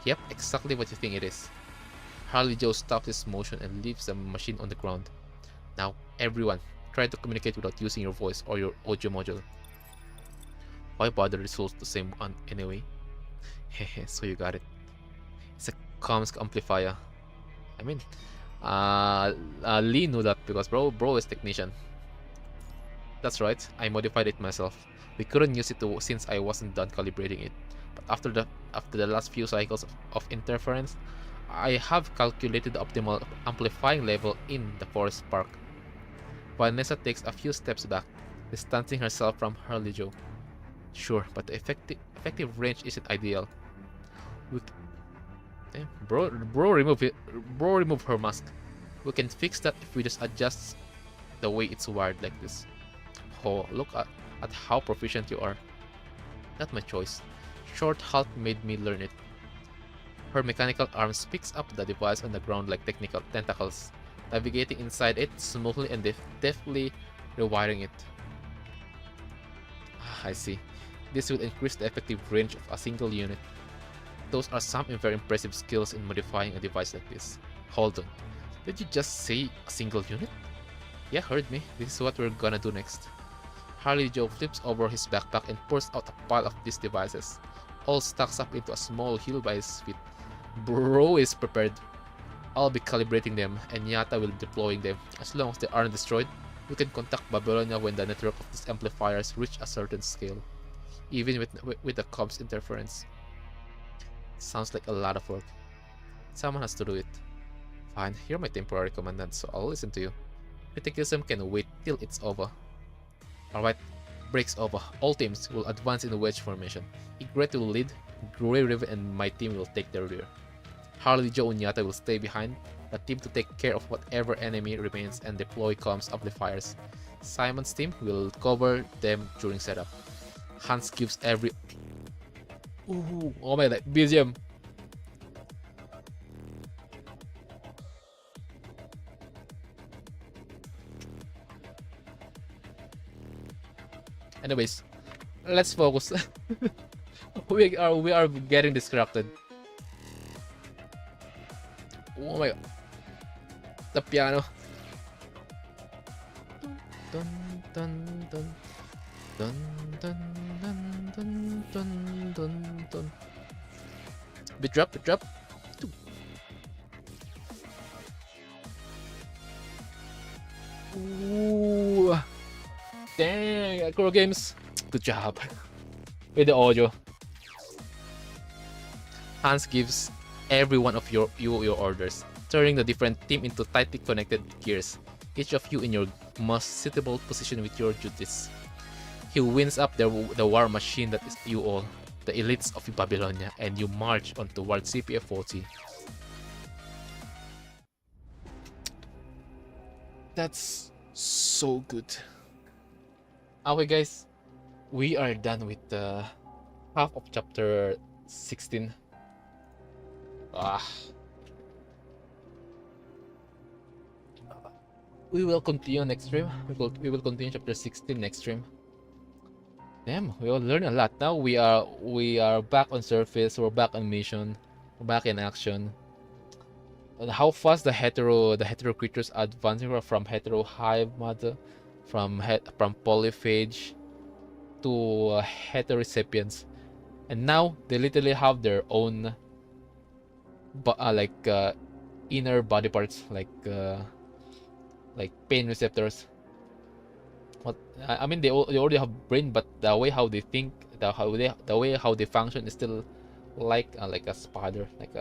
Yep, exactly what you think it is. Harley Joe stops his motion and leaves the machine on the ground. Now, everyone, try to communicate without using your voice or your audio module. Why bother results the same one anyway? Hehe, so you got it. It's a comms amplifier. I mean, Lee knew that because bro is technician. That's right, I modified it myself. We couldn't use it since I wasn't done calibrating it. But after the last few cycles of interference, I have calculated the optimal amplifying level in the forest park. Vanessa takes a few steps back, distancing herself from Harley Joe. Sure, but the effective range isn't ideal. Bro, remove her mask. We can fix that if we just adjust the way it's wired like this. Oh, look at how proficient you are. Not my choice. Short halt made me learn it. Her mechanical arms picks up the device on the ground like technical tentacles, navigating inside it smoothly and deftly rewiring it. I see. This will increase the effective range of a single unit. Those are some very impressive skills in modifying a device like this. Hold on. Did you just say a single unit? Yeah, heard me. This is what we're gonna do next. Harley Joe flips over his backpack and pours out a pile of these devices, all stacks up into a small hill by his feet. Bro is prepared. I'll be calibrating them, and Yata will be deploying them. As long as they aren't destroyed, we can contact Babylonia when the network of these amplifiers reach a certain scale, even with the comms interference. Sounds like a lot of work. Someone has to do it. Fine, you're my temporary commandant, so I'll listen to you. Criticism can wait till it's over. Alright, breaks over. All teams will advance in a wedge formation. Igret will lead, Grey River and my team will take the rear. Harley, Joe, and Yata will stay behind, the team to take care of whatever enemy remains and deploy comms amplifiers. Simon's team will cover them during setup. Hans gives every... Ooh, oh my god, BGM! Anyways, let's focus. we are getting distracted. Oh my god. The piano. Dun dun dun dun dun dun dun dun dun dun. Bit drop, bit drop. Ooh. Dang, Acro Games. Good job. With the audio. Hans gives every one of your orders, turning the different team into tightly connected gears, each of you in your most suitable position with your duties. He winds up the war machine that is you all, the elites of Babylonia, and you march on towards CPF-40. That's so good. Okay guys, we are done with half of chapter 16. We will continue next stream. We will continue chapter 16 next stream. Damn, we all learn a lot. Now we are back on surface. We're back on mission. We're back in action. And how fast the hetero creatures advancing from hetero hive mother, from polyphage to heterosapiens, and now they literally have their own inner body parts, like pain receptors. What I mean, they already have brain, but the way how they think, the way how they function is still like a spider, like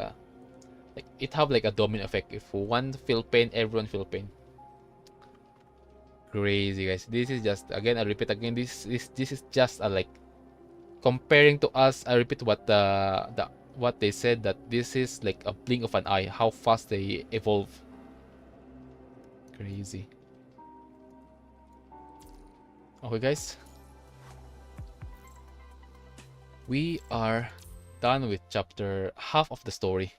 it have like a domino effect. If one feel pain, everyone feel pain. Crazy guys. This is just, again, I repeat again, this is just like comparing to us. I repeat what what they said, that this is like a blink of an eye how fast they evolve. Crazy. Okay guys, we are done with chapter half of the story.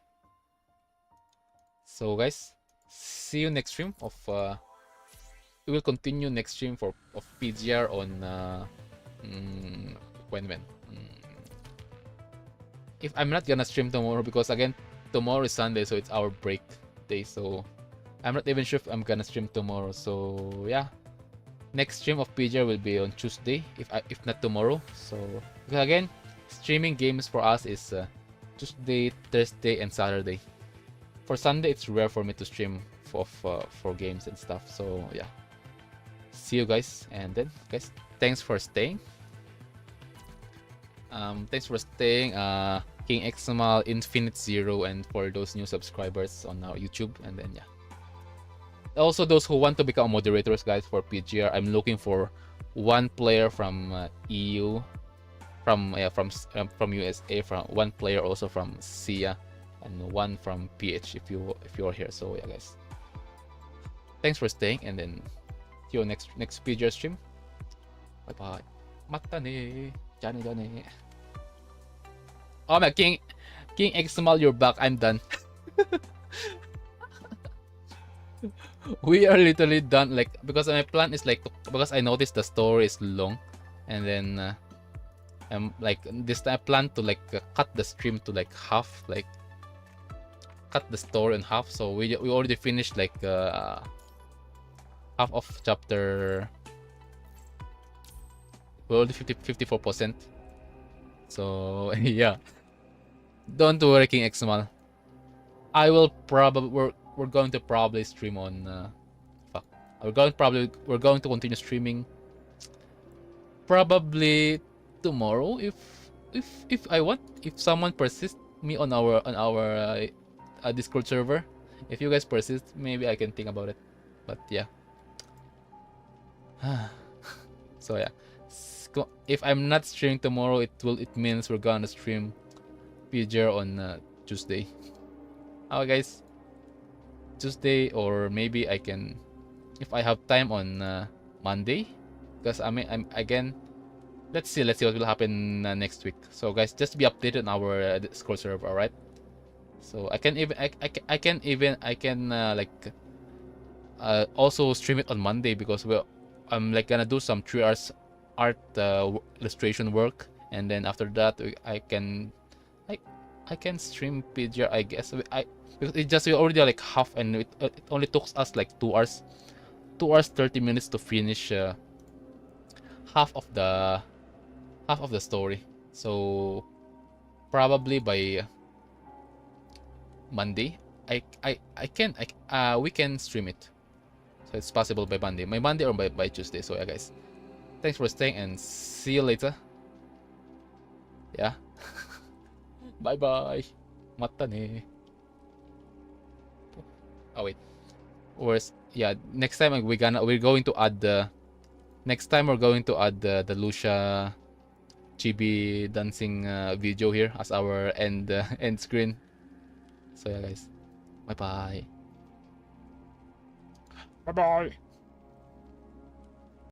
So guys, see you next stream of we will continue next stream of PGR on when if I'm not gonna stream tomorrow, because again tomorrow is Sunday, so it's our break day, so I'm not even sure if I'm gonna stream tomorrow. So yeah, next stream of PGR will be on Tuesday, if not tomorrow. So because again, streaming games for us is Tuesday, Thursday, and Saturday. For Sunday, it's rare for me to stream for games and stuff. So yeah, see you guys, and then guys, thanks for staying. Thanks for staying, King Xmal, Infinite Zero, and for those new subscribers on our YouTube. And then yeah, also those who want to become moderators, guys, for PGR, I'm looking for one player from EU, from USA, from one player also from SIA, and one from PH if you're here. So yeah guys, thanks for staying, and then see you next PGR stream. Bye bye. Mata ne. Johnny. Oh my King Xmal, you're back. I'm done. We are literally done, like, because my plan is like because I noticed the story is long, and then I'm like this time I plan to like cut the stream to like half, like cut the story in half. So we already finished like half half of chapter. We're only 54%. So yeah, don't worry, King Xmal. I will probably we're going to probably stream on. Fuck. We're going to continue streaming. Probably tomorrow if I want. If someone persists me on our Discord server, if you guys persist, maybe I can think about it. But yeah. So yeah. If I'm not streaming tomorrow, it means we're gonna stream PGR on Tuesday. Okay, guys. Tuesday, or maybe I can, if I have time, on Monday, because I'm again. Let's see what will happen next week. So guys, just be updated on our Discord server, all right? So I can even I can like also stream it on Monday, because I'm like gonna do some 3 hours art illustration work, and then after that I can stream PGR, I guess. Because it just we already like half, and it only took us like 2 hours, 2 hours 30 minutes to finish half of the story. So probably by Monday, we can stream it. So it's possible by Monday or by Tuesday. So yeah, guys, thanks for staying, and see you later. Yeah. Bye bye. Mata ne. Oh wait. Yeah, next time we're going to add the Lucia chibi dancing video here as our end screen. So yeah, guys. Bye bye. Bye bye.